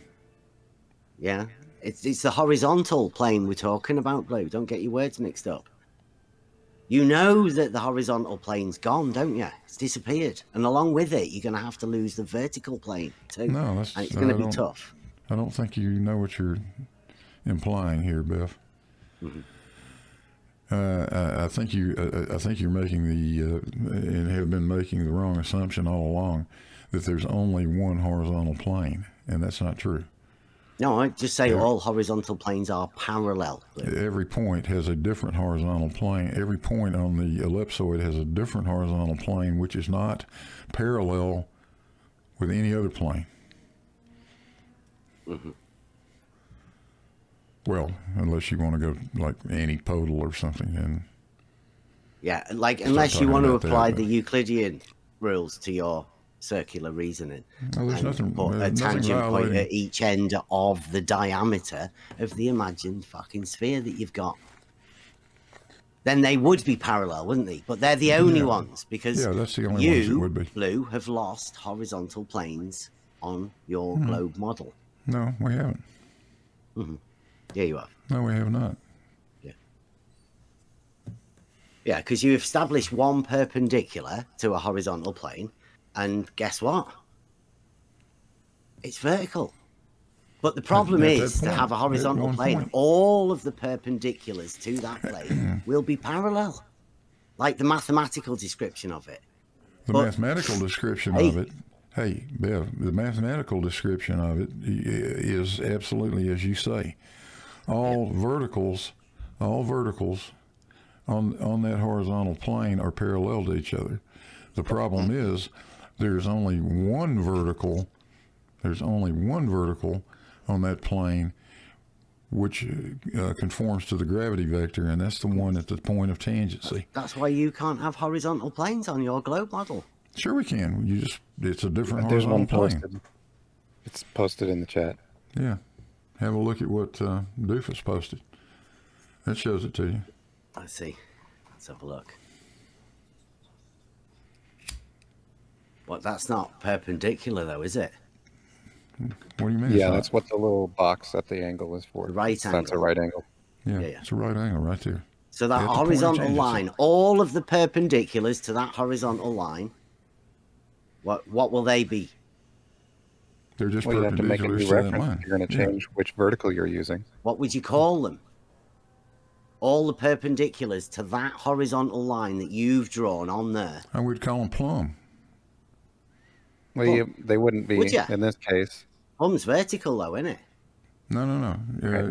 [SPEAKER 3] yeah, it's the horizontal plane we're talking about, Blue. Don't get your words mixed up. You know that the horizontal plane's gone, don't you? It's disappeared, and along with it, you're going to have to lose the vertical plane too.
[SPEAKER 1] No,
[SPEAKER 3] and it's going to be tough.
[SPEAKER 1] I don't think you know what you're implying here, Biff.
[SPEAKER 3] Mm-hmm.
[SPEAKER 1] I think you're making and have been making the wrong assumption all along that there's only one horizontal plane, and that's not true.
[SPEAKER 3] No, I just say all horizontal planes are parallel. Blue.
[SPEAKER 1] Every point has a different horizontal plane. Every point on the ellipsoid has a different horizontal plane, which is not parallel with any other plane.
[SPEAKER 3] Mm-hmm.
[SPEAKER 1] Well, unless you want to go like antipodal or something, and
[SPEAKER 3] Yeah, like unless you
[SPEAKER 1] talking
[SPEAKER 3] want to
[SPEAKER 1] about
[SPEAKER 3] apply
[SPEAKER 1] that,
[SPEAKER 3] the Euclidean rules to your circular reasoning.
[SPEAKER 1] well, there's nothing.
[SPEAKER 3] Put a
[SPEAKER 1] Nothing
[SPEAKER 3] tangent point
[SPEAKER 1] violating.
[SPEAKER 3] at each end of the diameter of the imagined fucking sphere that you've got. Then they would be parallel, wouldn't they? But they're the only ones because
[SPEAKER 1] that's the only ones it
[SPEAKER 3] you,
[SPEAKER 1] would be.
[SPEAKER 3] Blue, have lost horizontal planes on your globe model.
[SPEAKER 1] No, we haven't.
[SPEAKER 3] Yeah, you have.
[SPEAKER 1] No, we have not.
[SPEAKER 3] Yeah, because you established one perpendicular to a horizontal plane, and guess what? It's vertical. But the problem
[SPEAKER 1] At that
[SPEAKER 3] is to
[SPEAKER 1] point,
[SPEAKER 3] have a
[SPEAKER 1] at
[SPEAKER 3] horizontal
[SPEAKER 1] one
[SPEAKER 3] plane,
[SPEAKER 1] point.
[SPEAKER 3] all of the perpendiculars to that plane will be parallel, like the mathematical description of it.
[SPEAKER 1] The
[SPEAKER 3] But-
[SPEAKER 1] mathematical description
[SPEAKER 3] Hey.
[SPEAKER 1] of it. Hey, Bev, the mathematical description of it is absolutely as you say. All verticals on that horizontal plane are parallel to each other. The problem is there's only one vertical on that plane which conforms to the gravity vector, and that's the one at the point of tangency.
[SPEAKER 3] That's why you can't have horizontal planes on your globe model.
[SPEAKER 1] Sure we can. It's a different
[SPEAKER 5] There's one
[SPEAKER 1] horizontal plane.
[SPEAKER 5] posted. It's posted in the chat.
[SPEAKER 1] Yeah. Have a look at what Doofus posted. That shows it to you.
[SPEAKER 3] Let's see. Let's have a look. What? That's not perpendicular, though, is it?
[SPEAKER 1] What do you mean?
[SPEAKER 5] Yeah,
[SPEAKER 1] it's
[SPEAKER 5] that's what the little box at the angle is for.
[SPEAKER 3] The right
[SPEAKER 5] That's a
[SPEAKER 3] angle.
[SPEAKER 5] right angle.
[SPEAKER 1] not?
[SPEAKER 3] yeah.
[SPEAKER 1] It's a right angle right there.
[SPEAKER 3] So that
[SPEAKER 1] At the point of
[SPEAKER 3] horizontal
[SPEAKER 1] tangency.
[SPEAKER 3] line, all of the perpendiculars to that horizontal line, what will they be?
[SPEAKER 1] They're just
[SPEAKER 5] Well, you have to make a
[SPEAKER 1] perpendicular
[SPEAKER 5] new
[SPEAKER 1] to that
[SPEAKER 5] reference.
[SPEAKER 1] line.
[SPEAKER 5] You're going to change which vertical you're using.
[SPEAKER 3] What would you call them? All the perpendiculars to that horizontal line that you've drawn on there.
[SPEAKER 1] I would call them plumb.
[SPEAKER 5] Well, they wouldn't be
[SPEAKER 3] Would ya?
[SPEAKER 5] in this case.
[SPEAKER 3] Plum's vertical, though, isn't it?
[SPEAKER 1] No.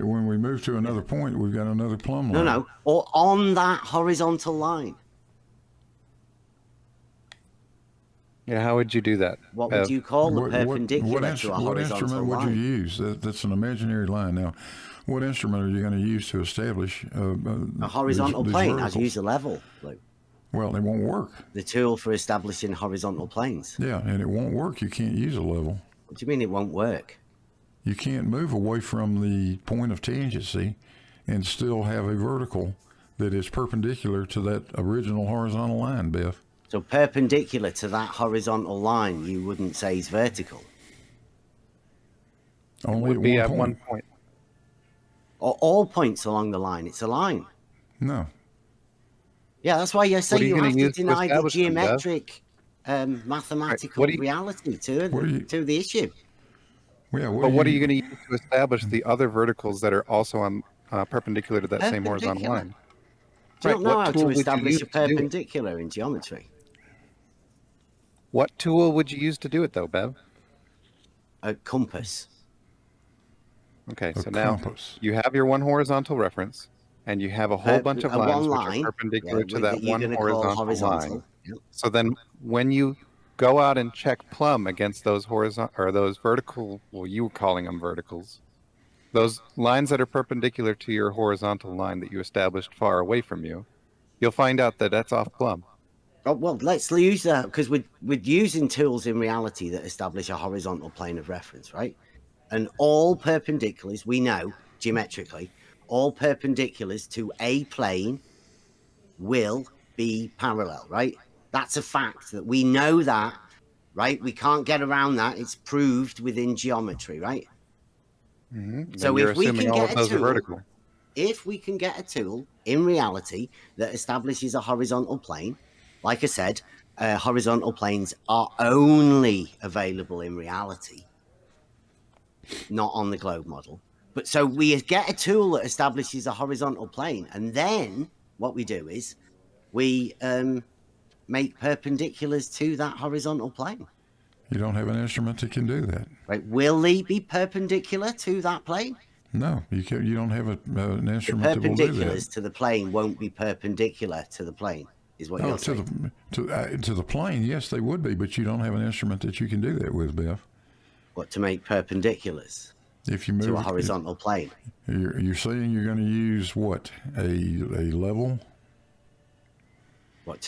[SPEAKER 1] When we move to another point, we've got another plumb
[SPEAKER 3] No,
[SPEAKER 1] line.
[SPEAKER 3] no. Or on that horizontal line.
[SPEAKER 5] Yeah, how would you do that?
[SPEAKER 3] What would you call the
[SPEAKER 1] What
[SPEAKER 3] perpendicular to a
[SPEAKER 1] what
[SPEAKER 3] horizontal
[SPEAKER 1] instrument would
[SPEAKER 3] line?
[SPEAKER 1] you use? That's an imaginary line. Now, what instrument are you going to use to establish
[SPEAKER 3] A horizontal
[SPEAKER 1] these
[SPEAKER 3] plane. I'd
[SPEAKER 1] verticals?
[SPEAKER 3] use a level. Like
[SPEAKER 1] Well, it won't work.
[SPEAKER 3] the tool for establishing horizontal planes.
[SPEAKER 1] Yeah, and it won't work. You can't use a level.
[SPEAKER 3] What do you mean it won't work?
[SPEAKER 1] You can't move away from the point of tangency and still have a vertical that is perpendicular to that original horizontal line, Biff.
[SPEAKER 3] So perpendicular to that horizontal line, you wouldn't say is vertical.
[SPEAKER 1] Only
[SPEAKER 5] Would be
[SPEAKER 1] at
[SPEAKER 5] at
[SPEAKER 1] one
[SPEAKER 5] one
[SPEAKER 1] point.
[SPEAKER 5] point.
[SPEAKER 3] Or all points along the line, it's a line.
[SPEAKER 1] No.
[SPEAKER 3] Yeah, that's why you say
[SPEAKER 5] What are you
[SPEAKER 3] you
[SPEAKER 5] gonna
[SPEAKER 3] have to
[SPEAKER 5] use to
[SPEAKER 3] deny the
[SPEAKER 5] establish them, Bev?
[SPEAKER 3] geometric, mathematical
[SPEAKER 5] What do you-
[SPEAKER 3] reality to
[SPEAKER 1] What do you-
[SPEAKER 3] to the issue.
[SPEAKER 1] Yeah.
[SPEAKER 5] But what are you going to use to establish the other verticals that are also on perpendicular to that same horizontal
[SPEAKER 3] Perpendicular.
[SPEAKER 5] line?
[SPEAKER 3] Do you
[SPEAKER 5] Right,
[SPEAKER 3] not know
[SPEAKER 5] what
[SPEAKER 3] how
[SPEAKER 5] tool
[SPEAKER 3] to
[SPEAKER 5] would you
[SPEAKER 3] establish
[SPEAKER 5] use
[SPEAKER 3] a
[SPEAKER 5] to do it?
[SPEAKER 3] perpendicular in geometry?
[SPEAKER 5] What tool would you use to do it, though, Bev?
[SPEAKER 3] A compass.
[SPEAKER 5] Okay,
[SPEAKER 1] A
[SPEAKER 5] so now
[SPEAKER 1] compass.
[SPEAKER 5] you have your one horizontal reference, and you have a whole bunch of
[SPEAKER 3] one
[SPEAKER 5] lines which
[SPEAKER 3] line,
[SPEAKER 5] are perpendicular to that
[SPEAKER 3] you're
[SPEAKER 5] one
[SPEAKER 3] gonna call
[SPEAKER 5] horizontal line.
[SPEAKER 3] Yep.
[SPEAKER 5] So then, when you go out and check plumb against those horizontal or those vertical, well, you were calling them verticals, those lines that are perpendicular to your horizontal line that you established far away from you, you'll find out that that's off plumb.
[SPEAKER 3] Oh, well, let's use that because we're using tools in reality that establish a horizontal plane of reference, right? And all perpendiculars, we know geometrically, all perpendiculars to a plane will be parallel, right? That's a fact that we know that, right? We can't get around that. It's proved within geometry, right?
[SPEAKER 5] Mm-hmm.
[SPEAKER 3] So
[SPEAKER 5] you're
[SPEAKER 3] if we
[SPEAKER 5] assuming
[SPEAKER 3] can
[SPEAKER 5] all
[SPEAKER 3] get
[SPEAKER 5] of
[SPEAKER 3] a
[SPEAKER 5] those are
[SPEAKER 3] tool,
[SPEAKER 5] vertical.
[SPEAKER 3] if we can get a tool in reality that establishes a horizontal plane, like I said, horizontal planes are only available in reality, not on the globe model. But so we get a tool that establishes a horizontal plane, and then what we do is we make perpendiculars to that horizontal plane.
[SPEAKER 1] You don't have an instrument that can do that.
[SPEAKER 3] Right? Will they be perpendicular to that plane?
[SPEAKER 1] No, you can. You don't have an
[SPEAKER 3] The
[SPEAKER 1] instrument that will do
[SPEAKER 3] perpendiculars
[SPEAKER 1] that.
[SPEAKER 3] to the plane won't be perpendicular to the plane, is what
[SPEAKER 1] Oh,
[SPEAKER 3] you're saying.
[SPEAKER 1] to the plane, yes, they would be, but you don't have an instrument that you can do that with, Bev.
[SPEAKER 3] What, to make perpendiculars
[SPEAKER 1] If you move
[SPEAKER 3] to a horizontal plane?
[SPEAKER 1] you're saying you're going to use what, a level?
[SPEAKER 3] What,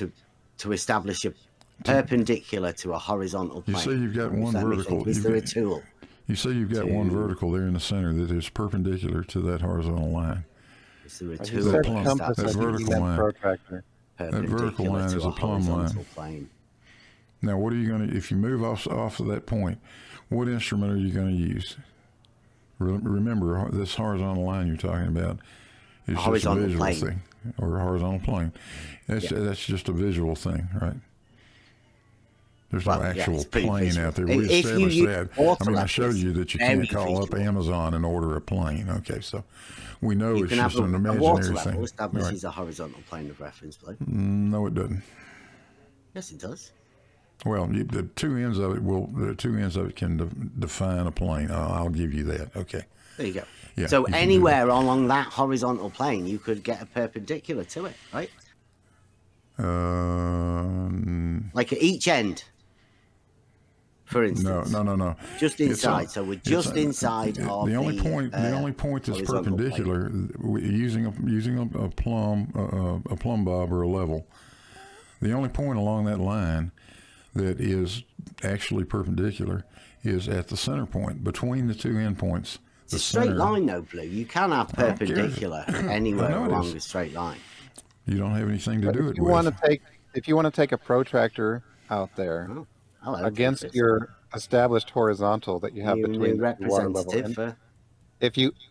[SPEAKER 3] to establish a perpendicular to a horizontal plane?
[SPEAKER 1] You say you've got one
[SPEAKER 3] Let me
[SPEAKER 1] vertical.
[SPEAKER 3] think. Is there a tool?
[SPEAKER 1] You say you've got one vertical there in the center that is perpendicular to that horizontal line.
[SPEAKER 3] Is there a
[SPEAKER 5] You
[SPEAKER 3] tool
[SPEAKER 5] said
[SPEAKER 3] to
[SPEAKER 5] compass,
[SPEAKER 3] establish
[SPEAKER 1] that
[SPEAKER 5] I think you
[SPEAKER 1] vertical
[SPEAKER 5] meant
[SPEAKER 1] line.
[SPEAKER 5] protractor.
[SPEAKER 3] perpendicular
[SPEAKER 1] vertical line
[SPEAKER 3] to
[SPEAKER 1] is a plumb
[SPEAKER 3] horizontal
[SPEAKER 1] line.
[SPEAKER 3] plane?
[SPEAKER 1] Now, what are you going to, if you move off of that point, what instrument are you going to use? Remember, this horizontal line you're talking about is just a
[SPEAKER 3] horizontal
[SPEAKER 1] visual
[SPEAKER 3] plane.
[SPEAKER 1] thing, or a horizontal plane. That's just a visual thing, right? There's
[SPEAKER 3] Well,
[SPEAKER 1] no
[SPEAKER 3] yeah,
[SPEAKER 1] actual
[SPEAKER 3] it's pretty
[SPEAKER 1] plane
[SPEAKER 3] visual.
[SPEAKER 1] out there. We
[SPEAKER 3] If you
[SPEAKER 1] established
[SPEAKER 3] use
[SPEAKER 1] that. I mean, I
[SPEAKER 3] autolevers,
[SPEAKER 1] showed you that you
[SPEAKER 3] very
[SPEAKER 1] can't call up
[SPEAKER 3] visual.
[SPEAKER 1] Amazon and order a plane. Okay, so we know
[SPEAKER 3] You
[SPEAKER 1] it's
[SPEAKER 3] can have
[SPEAKER 1] just an
[SPEAKER 3] a water
[SPEAKER 1] imaginary
[SPEAKER 3] level
[SPEAKER 1] thing.
[SPEAKER 3] establishes a horizontal plane of reference, Blake.
[SPEAKER 1] No, it doesn't.
[SPEAKER 3] Yes, it does.
[SPEAKER 1] Well, the two ends of it can define a plane. I'll give you that. Okay.
[SPEAKER 3] There you go.
[SPEAKER 1] Yeah,
[SPEAKER 3] So
[SPEAKER 1] you can do
[SPEAKER 3] anywhere along that horizontal plane, you could get a perpendicular to it, right? Like at each end, for instance.
[SPEAKER 1] No.
[SPEAKER 3] Just inside. So we're just inside of
[SPEAKER 1] the only point. The only point that's
[SPEAKER 3] horizontal plane.
[SPEAKER 1] perpendicular using a plumb bob or a level. The only point along that line that is actually perpendicular is at the center point between the two endpoints.
[SPEAKER 3] It's a straight line, though, Blue. You can have perpendicular anywhere along a straight line.
[SPEAKER 1] You don't have anything to do it
[SPEAKER 5] If you
[SPEAKER 1] with.
[SPEAKER 5] want to take a protractor out there
[SPEAKER 3] Hello,
[SPEAKER 5] against
[SPEAKER 3] Clifford.
[SPEAKER 5] your established horizontal that you have
[SPEAKER 3] New
[SPEAKER 5] between the water level,
[SPEAKER 3] representative
[SPEAKER 5] and
[SPEAKER 3] for.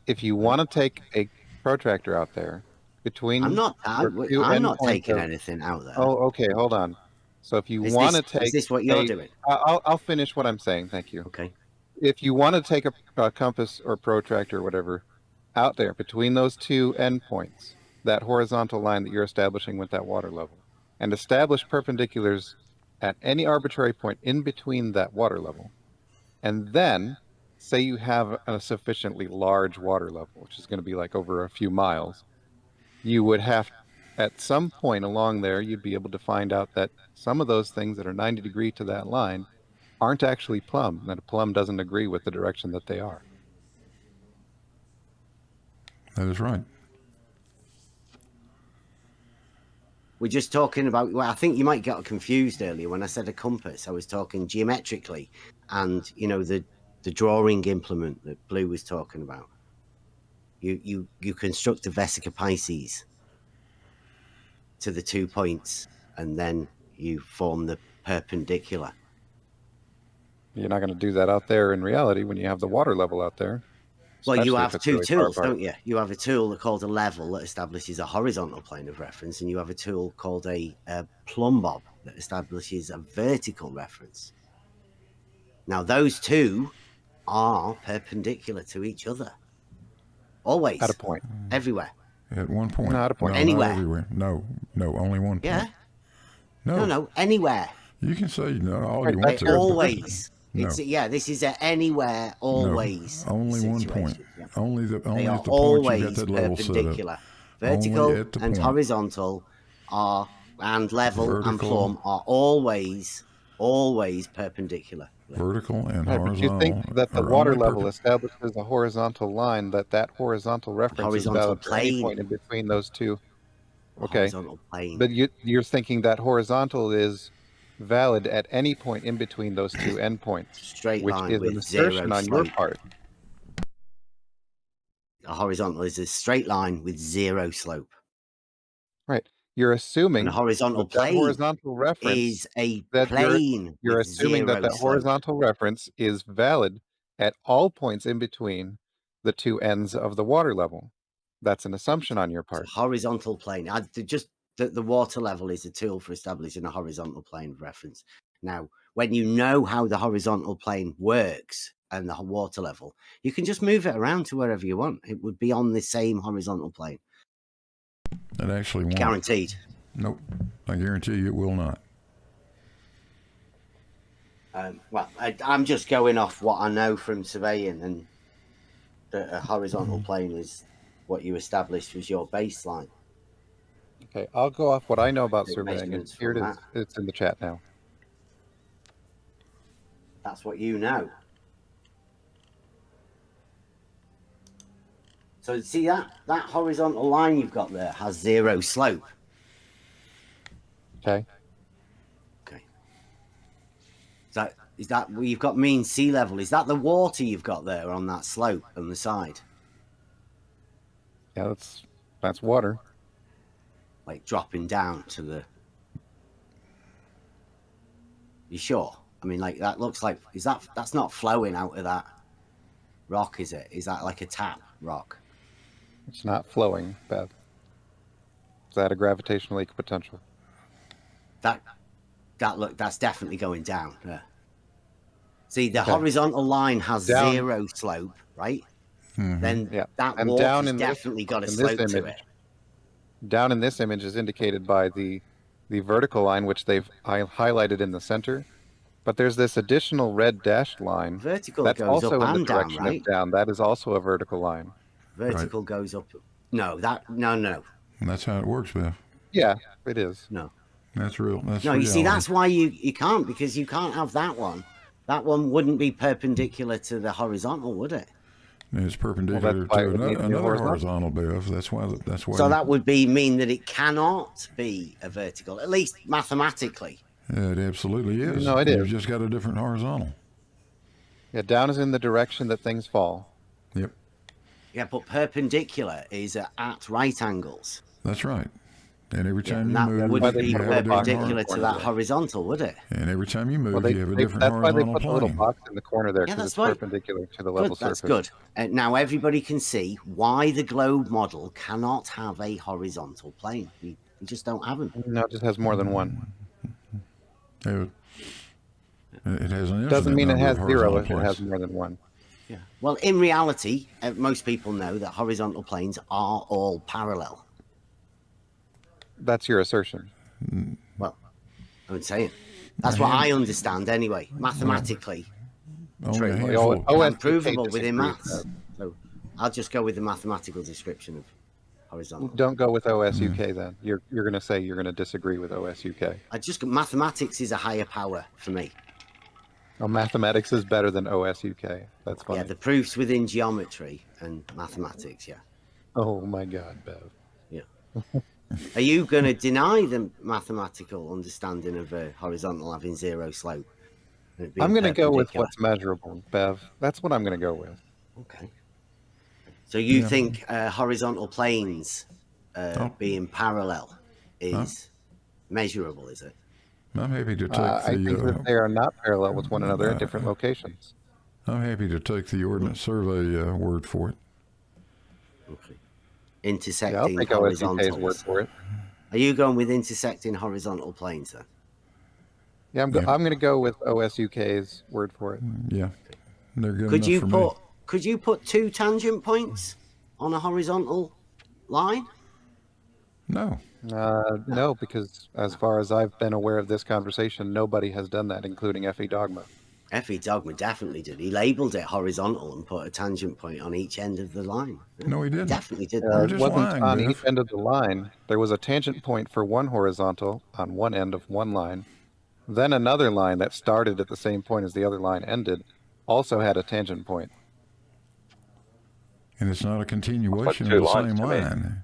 [SPEAKER 5] if you want to take a protractor out there between
[SPEAKER 3] I'm not
[SPEAKER 5] endpoints
[SPEAKER 3] taking
[SPEAKER 5] of-
[SPEAKER 3] anything out there.
[SPEAKER 5] Oh, okay, hold on. So if you
[SPEAKER 3] Is
[SPEAKER 5] want to
[SPEAKER 3] this-
[SPEAKER 5] take,
[SPEAKER 3] is this what you're doing?
[SPEAKER 5] I'll finish what I'm saying. Thank you.
[SPEAKER 3] Okay.
[SPEAKER 5] If you want to take a compass or protractor or whatever out there between those two endpoints, that horizontal line that you're establishing with that water level, and establish perpendiculars at any arbitrary point in between that water level, and then say you have a sufficiently large water level, which is going to be like over a few miles, you would have, at some point along there, you'd be able to find out that some of those things that are 90 degree to that line aren't actually plumb, that a plumb doesn't agree with the direction that they are.
[SPEAKER 1] That is right.
[SPEAKER 3] We're just talking about, well, I think you might get confused earlier when I said a compass. I was talking geometrically and, the drawing implement that Blue was talking about. You construct a vesica Pisces to the 2 points and then you form the perpendicular.
[SPEAKER 5] You're not going to do that out there in reality when you have the water level out there.
[SPEAKER 3] Well, you
[SPEAKER 5] especially if
[SPEAKER 3] have
[SPEAKER 5] it's
[SPEAKER 3] two
[SPEAKER 5] really far
[SPEAKER 3] tools,
[SPEAKER 5] apart.
[SPEAKER 3] don't you? You have a tool called a level that establishes a horizontal plane of reference, and you have a tool called a plumb bob that establishes a vertical reference. Now, those two are perpendicular to each other. Always.
[SPEAKER 5] At a point.
[SPEAKER 3] Everywhere.
[SPEAKER 1] At one point.
[SPEAKER 5] Not a point.
[SPEAKER 1] No,
[SPEAKER 3] Anywhere.
[SPEAKER 1] Not everywhere. No, only one point.
[SPEAKER 3] Yeah?
[SPEAKER 1] No.
[SPEAKER 3] No, anywhere.
[SPEAKER 1] You can say no all
[SPEAKER 5] Right,
[SPEAKER 1] you
[SPEAKER 5] that's
[SPEAKER 1] want to.
[SPEAKER 3] Always.
[SPEAKER 1] No.
[SPEAKER 3] This is a anywhere, always.
[SPEAKER 1] Only one
[SPEAKER 3] situation.
[SPEAKER 1] point.
[SPEAKER 3] Yeah.
[SPEAKER 1] Only
[SPEAKER 3] They
[SPEAKER 1] at
[SPEAKER 3] are
[SPEAKER 1] the point you got
[SPEAKER 3] always
[SPEAKER 1] that level set up.
[SPEAKER 3] perpendicular.
[SPEAKER 1] Only
[SPEAKER 3] Vertical
[SPEAKER 1] at the
[SPEAKER 3] and
[SPEAKER 1] point.
[SPEAKER 3] horizontal and level and
[SPEAKER 1] Vertical.
[SPEAKER 3] plumb are always perpendicular.
[SPEAKER 1] Vertical and
[SPEAKER 5] Right, but
[SPEAKER 1] horizontal.
[SPEAKER 5] you think that the
[SPEAKER 1] are
[SPEAKER 5] water
[SPEAKER 1] only
[SPEAKER 5] level establishes a horizontal line, that horizontal reference
[SPEAKER 3] Horizontal
[SPEAKER 5] is valid for any
[SPEAKER 3] plane.
[SPEAKER 5] point in between those two. Okay.
[SPEAKER 3] Horizontal plane.
[SPEAKER 5] But you're thinking that horizontal is valid at any point in between those two endpoints,
[SPEAKER 3] Straight
[SPEAKER 5] which
[SPEAKER 3] line
[SPEAKER 5] is an
[SPEAKER 3] with zero
[SPEAKER 5] assertion on your
[SPEAKER 3] slope.
[SPEAKER 5] part.
[SPEAKER 3] A horizontal is a straight line with zero slope.
[SPEAKER 5] Right. You're assuming
[SPEAKER 3] And a horizontal
[SPEAKER 5] with that
[SPEAKER 3] plane
[SPEAKER 5] horizontal reference
[SPEAKER 3] is a
[SPEAKER 5] that
[SPEAKER 3] plane
[SPEAKER 5] you're
[SPEAKER 3] with
[SPEAKER 5] assuming that
[SPEAKER 3] zero
[SPEAKER 5] that
[SPEAKER 3] slope.
[SPEAKER 5] horizontal reference is valid at all points in between the two ends of the water level. That's an assumption on your
[SPEAKER 3] It's a
[SPEAKER 5] part.
[SPEAKER 3] horizontal plane. The water level is a tool for establishing a horizontal plane of reference. Now, when you know how the horizontal plane works and the water level, you can just move it around to wherever you want. It would be on the same horizontal plane.
[SPEAKER 1] It actually won't.
[SPEAKER 3] Guaranteed.
[SPEAKER 1] Nope. I guarantee you it will not.
[SPEAKER 3] Well, I'm just going off what I know from surveying, and that a horizontal plane is what you established was your baseline.
[SPEAKER 5] Okay, I'll go off what I know about
[SPEAKER 3] Take
[SPEAKER 5] surveying, and
[SPEAKER 3] measurements
[SPEAKER 5] here it
[SPEAKER 3] from
[SPEAKER 5] is.
[SPEAKER 3] that.
[SPEAKER 5] It's in the chat now.
[SPEAKER 3] That's what you know. So see that horizontal line you've got there has zero slope.
[SPEAKER 5] Okay.
[SPEAKER 3] Okay. Is that where you've got mean sea level? Is that the water you've got there on that slope on the side?
[SPEAKER 5] Yeah, that's water.
[SPEAKER 3] Like dropping down to the. You sure? I mean, like that looks like that's not flowing out of that rock, is it? Is that like a tap rock?
[SPEAKER 5] It's not flowing, Bev. Is that a gravitational leak potential?
[SPEAKER 3] That's definitely going down. Yeah. See, the horizontal line has zero slope, right?
[SPEAKER 1] Mm-hmm.
[SPEAKER 3] Then that
[SPEAKER 5] and
[SPEAKER 3] water's definitely got a slope to it.
[SPEAKER 5] Down in this image is indicated by the vertical line, which they've highlighted in the center. But there's this additional red dashed line.
[SPEAKER 3] Vertical
[SPEAKER 5] that's
[SPEAKER 3] goes
[SPEAKER 5] also
[SPEAKER 3] up
[SPEAKER 5] in the
[SPEAKER 3] and down,
[SPEAKER 5] direction
[SPEAKER 3] right?
[SPEAKER 5] of down. That is also a vertical line.
[SPEAKER 3] Vertical goes up. No.
[SPEAKER 1] And that's how it works, Beth.
[SPEAKER 5] Yeah, it is.
[SPEAKER 3] No.
[SPEAKER 1] That's real. That's
[SPEAKER 3] No,
[SPEAKER 1] reality.
[SPEAKER 3] you see, that's why you can't, because you can't have that one. That one wouldn't be perpendicular to the horizontal, would it?
[SPEAKER 1] It's perpendicular to another horizontal, Bev. That's why.
[SPEAKER 3] So that would mean that it cannot be a vertical, at least mathematically.
[SPEAKER 1] Yeah, it absolutely is.
[SPEAKER 5] No, it is.
[SPEAKER 1] You've just got a different horizontal.
[SPEAKER 5] Yeah, down is in the direction that things fall.
[SPEAKER 1] Yep.
[SPEAKER 3] Yeah, but perpendicular is at right angles.
[SPEAKER 1] That's right. And every time you
[SPEAKER 3] that
[SPEAKER 1] move,
[SPEAKER 3] wouldn't be
[SPEAKER 1] you have a different
[SPEAKER 3] perpendicular to that horizontal, would it?
[SPEAKER 1] And every time you move, you have a different
[SPEAKER 5] that's why they
[SPEAKER 1] horizontal
[SPEAKER 5] put the little
[SPEAKER 1] plane.
[SPEAKER 5] box in the corner there,
[SPEAKER 3] Yeah,
[SPEAKER 5] because it's
[SPEAKER 3] that's right.
[SPEAKER 5] perpendicular to the level surface.
[SPEAKER 3] That's good. Now everybody can see why the globe model cannot have a horizontal plane. We just don't have them.
[SPEAKER 5] No, it just has more than one.
[SPEAKER 1] It has an
[SPEAKER 5] Doesn't mean it has zero if it
[SPEAKER 1] planes.
[SPEAKER 5] has more than one.
[SPEAKER 3] Yeah. Well, in reality, most people know that horizontal planes are all parallel.
[SPEAKER 5] That's your assertion.
[SPEAKER 3] Well, I'm saying that's what I understand anyway, mathematically.
[SPEAKER 1] Only a
[SPEAKER 3] True.
[SPEAKER 1] handful.
[SPEAKER 3] And provable within maths. So I'll just go with the mathematical description of horizontal.
[SPEAKER 5] Don't go with OSUK then. You're going to say you're going to disagree with OSUK.
[SPEAKER 3] Mathematics is a higher power for me.
[SPEAKER 5] Oh, mathematics is better than OSUK. That's funny.
[SPEAKER 3] Yeah, the proofs within geometry and mathematics. Yeah.
[SPEAKER 5] Oh my God, Bev.
[SPEAKER 3] Yeah. Are you going to deny the mathematical understanding of a horizontal having zero slope?
[SPEAKER 5] I'm going to go with what's measurable, Bev. That's what I'm going to go with.
[SPEAKER 3] Okay. So you think horizontal planes being parallel is measurable, is it?
[SPEAKER 1] I'm happy to take
[SPEAKER 5] I think that they are not parallel with one another at different locations.
[SPEAKER 1] I'm happy to take the Ordnance Survey word for it.
[SPEAKER 3] Okay. Intersecting
[SPEAKER 5] I'll take OSUK's word for it.
[SPEAKER 3] Are you going with intersecting horizontal planes then?
[SPEAKER 5] Yeah, I'm going to go with OSUK's word for it.
[SPEAKER 1] Yeah, they're good enough for me.
[SPEAKER 3] Could you put 2 tangent points on a horizontal line?
[SPEAKER 1] No.
[SPEAKER 5] No, because as far as I've been aware of this conversation, nobody has done that, including FE Dogma.
[SPEAKER 3] FE Dogma definitely did. He labelled it horizontal and put a tangent point on each end of the line.
[SPEAKER 1] No, he didn't.
[SPEAKER 3] Definitely did.
[SPEAKER 5] It wasn't on each end of the line. There was a tangent point for one horizontal on one end of one line. Then another line that started at the same point as the other line ended also had a tangent point.
[SPEAKER 1] And it's not a continuation of the same line.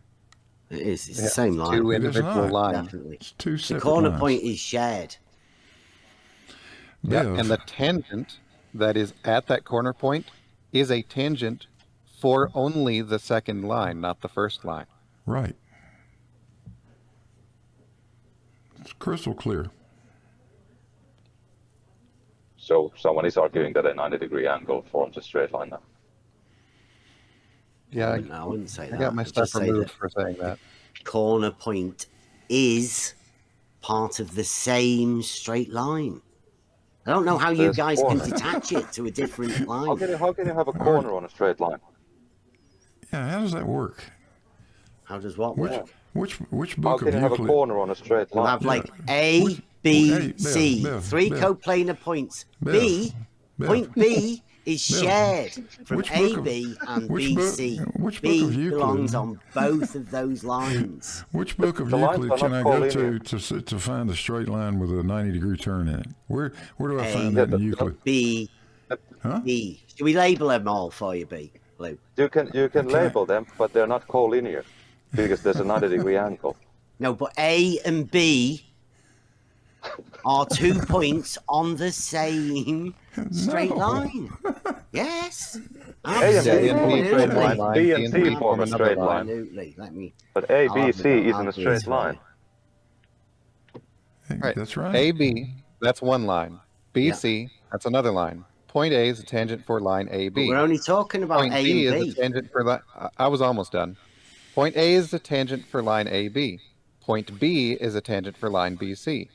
[SPEAKER 3] It is. It's the same line.
[SPEAKER 5] Two individual lines.
[SPEAKER 3] Definitely.
[SPEAKER 1] It's two separate
[SPEAKER 3] The corner
[SPEAKER 1] lines.
[SPEAKER 3] point is shared.
[SPEAKER 5] Yeah, and the tangent that is at that corner point is a tangent for only the second line, not the first line.
[SPEAKER 1] Right. It's crystal clear.
[SPEAKER 6] So someone is arguing that a 90-degree angle forms a straight line now.
[SPEAKER 5] Yeah,
[SPEAKER 3] I wouldn't say
[SPEAKER 5] I
[SPEAKER 3] that.
[SPEAKER 5] got my
[SPEAKER 3] I'd
[SPEAKER 5] stuff
[SPEAKER 3] just say
[SPEAKER 5] removed
[SPEAKER 3] that
[SPEAKER 5] for saying that.
[SPEAKER 3] corner point is part of the same straight line. I don't know how you
[SPEAKER 6] There's
[SPEAKER 3] guys
[SPEAKER 6] corner.
[SPEAKER 3] can detach it to a different
[SPEAKER 6] How
[SPEAKER 3] line.
[SPEAKER 6] can you have a corner on a straight line?
[SPEAKER 1] Yeah, how does that work?
[SPEAKER 3] How does what
[SPEAKER 1] Which
[SPEAKER 3] work?
[SPEAKER 1] which
[SPEAKER 6] How
[SPEAKER 1] book
[SPEAKER 6] can
[SPEAKER 1] of
[SPEAKER 6] you have a
[SPEAKER 1] Euclid?
[SPEAKER 6] corner on a straight
[SPEAKER 3] You
[SPEAKER 6] line?
[SPEAKER 3] have like
[SPEAKER 1] Yeah.
[SPEAKER 3] A,
[SPEAKER 1] Which-
[SPEAKER 3] B,
[SPEAKER 1] hey, Bev,
[SPEAKER 3] C,
[SPEAKER 1] Bev,
[SPEAKER 3] three
[SPEAKER 1] Bev.
[SPEAKER 3] coplanar points.
[SPEAKER 1] Bev,
[SPEAKER 3] B,
[SPEAKER 1] Bev.
[SPEAKER 3] point B is
[SPEAKER 1] Bev.
[SPEAKER 3] shared from
[SPEAKER 1] Which book of-
[SPEAKER 3] AB and
[SPEAKER 1] which book-
[SPEAKER 3] BC.
[SPEAKER 1] which book of
[SPEAKER 3] B
[SPEAKER 1] Euclid?
[SPEAKER 3] belongs on both of those lines.
[SPEAKER 1] Which book of
[SPEAKER 6] The lines
[SPEAKER 1] Euclid
[SPEAKER 6] are
[SPEAKER 1] can
[SPEAKER 6] not
[SPEAKER 1] I go
[SPEAKER 6] collinear.
[SPEAKER 1] to find a straight line with a 90-degree turn in it? Where do I
[SPEAKER 3] A,
[SPEAKER 1] find
[SPEAKER 6] Yeah,
[SPEAKER 1] that in Euclid?
[SPEAKER 3] B,
[SPEAKER 1] Huh?
[SPEAKER 3] E. Should we label them all for you, B? Blue.
[SPEAKER 6] You can label them, but they're not collinear because there's a 90-degree angle.
[SPEAKER 3] No, but A and B are 2 points on the same straight
[SPEAKER 1] No.
[SPEAKER 3] line. Yes.
[SPEAKER 6] A and B
[SPEAKER 3] Absolutely.
[SPEAKER 6] form a straight line.
[SPEAKER 5] line.
[SPEAKER 6] B and
[SPEAKER 5] B
[SPEAKER 6] C
[SPEAKER 5] and
[SPEAKER 6] form a
[SPEAKER 5] another
[SPEAKER 6] straight
[SPEAKER 5] line.
[SPEAKER 6] line.
[SPEAKER 3] Absolutely. Let me.
[SPEAKER 6] But A,
[SPEAKER 3] I'll
[SPEAKER 6] B,
[SPEAKER 3] have
[SPEAKER 6] C
[SPEAKER 3] the
[SPEAKER 6] isn't a straight line.
[SPEAKER 1] Hey,
[SPEAKER 5] Right.
[SPEAKER 1] That's right.
[SPEAKER 5] AB, that's one line. BC, that's another line. Point A is a tangent for line
[SPEAKER 3] But
[SPEAKER 5] AB.
[SPEAKER 3] we're only talking about
[SPEAKER 5] Point
[SPEAKER 3] A
[SPEAKER 5] B
[SPEAKER 3] and
[SPEAKER 5] is
[SPEAKER 3] B.
[SPEAKER 5] a tangent for line. I was almost done. Point A is a tangent for line AB. Point B is a tangent for line BC.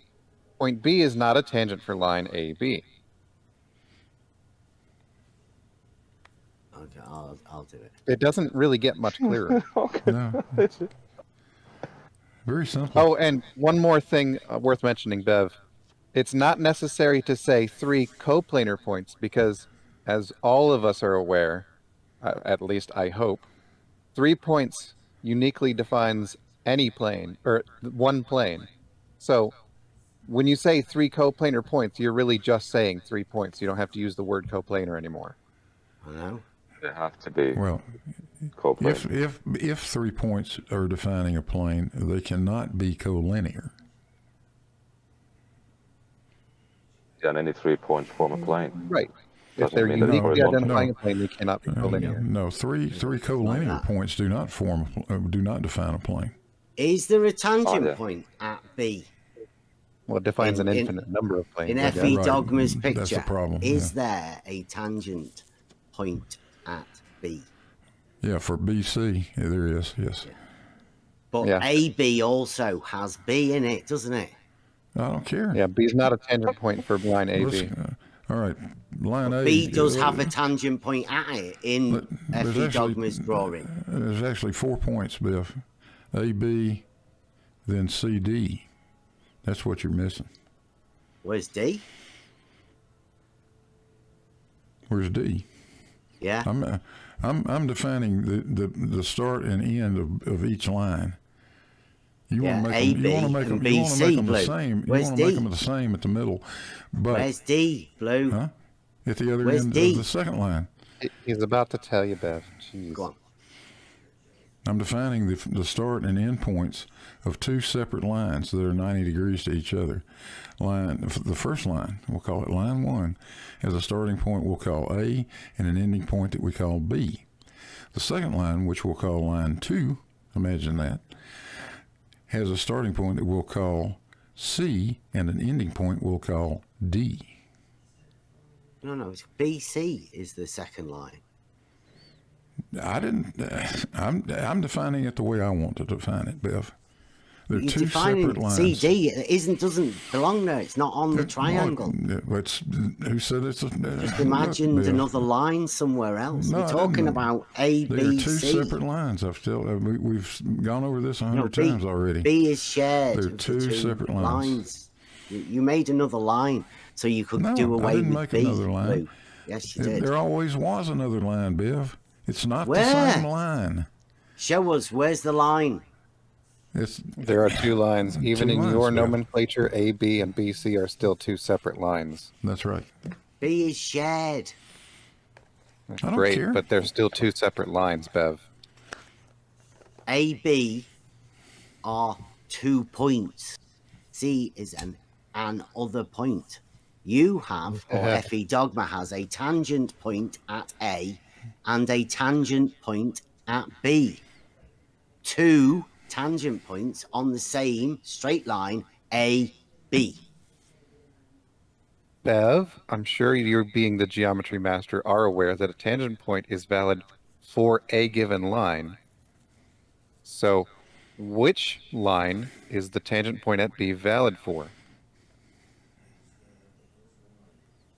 [SPEAKER 5] Point B is not a tangent for line AB.
[SPEAKER 3] Okay, I'll do it.
[SPEAKER 5] It doesn't really get much clearer.
[SPEAKER 1] No. Very simple.
[SPEAKER 5] Oh, and one more thing worth mentioning, Bev. It's not necessary to say 3 coplanar points because, as all of us are aware, at least I hope, 3 points uniquely defines any plane, or one plane. So when you say 3 coplanar points, you're really just saying 3 points. You don't have to use the word coplanar anymore.
[SPEAKER 3] I know.
[SPEAKER 6] They have to be
[SPEAKER 1] Well,
[SPEAKER 6] coplanar.
[SPEAKER 1] if 3 points are defining a plane, they cannot be collinear.
[SPEAKER 6] And any 3 points form a plane.
[SPEAKER 5] Right. If
[SPEAKER 6] Doesn't
[SPEAKER 5] they're
[SPEAKER 6] mean that it's
[SPEAKER 5] uniquely
[SPEAKER 6] horizontal.
[SPEAKER 5] identifying a plane, they cannot be collinear.
[SPEAKER 1] No, three collinear
[SPEAKER 3] that.
[SPEAKER 1] points do not do not define a plane.
[SPEAKER 3] Is there a tangent
[SPEAKER 6] yeah.
[SPEAKER 3] point at B?
[SPEAKER 5] Well, it defines
[SPEAKER 3] In-
[SPEAKER 5] an
[SPEAKER 3] in-
[SPEAKER 5] infinite number of planes.
[SPEAKER 3] In
[SPEAKER 5] I guess.
[SPEAKER 3] FE
[SPEAKER 1] Right.
[SPEAKER 3] Dogma's
[SPEAKER 1] That's the
[SPEAKER 3] picture,
[SPEAKER 1] problem,
[SPEAKER 3] is there a tangent point at B?
[SPEAKER 1] Yeah, for BC, there is. Yes,
[SPEAKER 3] But
[SPEAKER 5] Yeah.
[SPEAKER 3] AB also has B in it, doesn't it?
[SPEAKER 1] I don't care.
[SPEAKER 5] Yeah, B is not a tangent point for line
[SPEAKER 1] Let's-
[SPEAKER 5] AB.
[SPEAKER 1] all right, line A.
[SPEAKER 3] B does have a tangent point at it in
[SPEAKER 1] there's
[SPEAKER 3] FE
[SPEAKER 1] actually-
[SPEAKER 3] Dogma's drawing.
[SPEAKER 1] There's actually 4 points, Biff. AB, then CD. That's what you're missing.
[SPEAKER 3] Where's D?
[SPEAKER 1] Where's D?
[SPEAKER 3] Yeah.
[SPEAKER 1] I'm defining the start and end of each line. You
[SPEAKER 3] Yeah,
[SPEAKER 1] want to make them,
[SPEAKER 3] AB
[SPEAKER 1] you want to make
[SPEAKER 3] and
[SPEAKER 1] them, you want to
[SPEAKER 3] BC,
[SPEAKER 1] make them the
[SPEAKER 3] Blue.
[SPEAKER 1] same. You
[SPEAKER 3] Where's
[SPEAKER 1] want to make
[SPEAKER 3] D?
[SPEAKER 1] them the same at the middle, but
[SPEAKER 3] Where's D, Blue?
[SPEAKER 1] huh? At the other
[SPEAKER 3] Where's
[SPEAKER 1] end
[SPEAKER 3] D?
[SPEAKER 1] of the second line.
[SPEAKER 5] He's about to tell you, Bev. Jeez.
[SPEAKER 3] Go on.
[SPEAKER 1] I'm defining the start and end points of 2 separate lines that are 90 degrees to each other. The first line, we'll call it line 1, has a starting point we'll call A and an ending point that we call B. The second line, which we'll call line 2, imagine that, has a starting point that we'll call C and an ending point we'll call D.
[SPEAKER 3] No, it's BC is the second line.
[SPEAKER 1] I didn't. I'm defining it the way I want to define it, Bev. They're
[SPEAKER 3] You're
[SPEAKER 1] 2
[SPEAKER 3] defining
[SPEAKER 1] separate lines.
[SPEAKER 3] CD. It doesn't belong there. It's not on the triangle.
[SPEAKER 1] Who said it's?
[SPEAKER 3] Just imagined another line somewhere else.
[SPEAKER 1] No,
[SPEAKER 3] We're
[SPEAKER 1] I
[SPEAKER 3] talking
[SPEAKER 1] didn't.
[SPEAKER 3] about A,
[SPEAKER 1] They
[SPEAKER 3] B,
[SPEAKER 1] are 2
[SPEAKER 3] C.
[SPEAKER 1] separate lines. We've gone over this 100
[SPEAKER 3] No, B-
[SPEAKER 1] times already.
[SPEAKER 3] B is shared.
[SPEAKER 1] They're
[SPEAKER 3] with the
[SPEAKER 1] 2 separate lines.
[SPEAKER 3] You made another line so you could
[SPEAKER 1] No,
[SPEAKER 3] do
[SPEAKER 1] I
[SPEAKER 3] away
[SPEAKER 1] didn't
[SPEAKER 3] with
[SPEAKER 1] make
[SPEAKER 3] B.
[SPEAKER 1] another line.
[SPEAKER 3] Blue. Yes, you did.
[SPEAKER 1] There always was another line, Bev. It's not
[SPEAKER 3] Where?
[SPEAKER 1] the same line.
[SPEAKER 3] Show us. Where's the line?
[SPEAKER 1] It's
[SPEAKER 5] There are 2 lines. Even in
[SPEAKER 1] lines,
[SPEAKER 5] your
[SPEAKER 1] Bev.
[SPEAKER 5] nomenclature, A, B, and BC are still 2 separate lines.
[SPEAKER 1] That's right.
[SPEAKER 3] B is shared.
[SPEAKER 1] I don't
[SPEAKER 5] Great,
[SPEAKER 1] care.
[SPEAKER 5] but they're still 2 separate lines, Bev.
[SPEAKER 3] A, B are 2 points. C is an other point. You have, or FE Dogma has, a tangent point at A and a tangent point at B. 2 tangent points on the same straight line AB.
[SPEAKER 5] Bev, I'm sure you, being the geometry master, are aware that a tangent point is valid for a given line. So, which line is the tangent point at B valid for?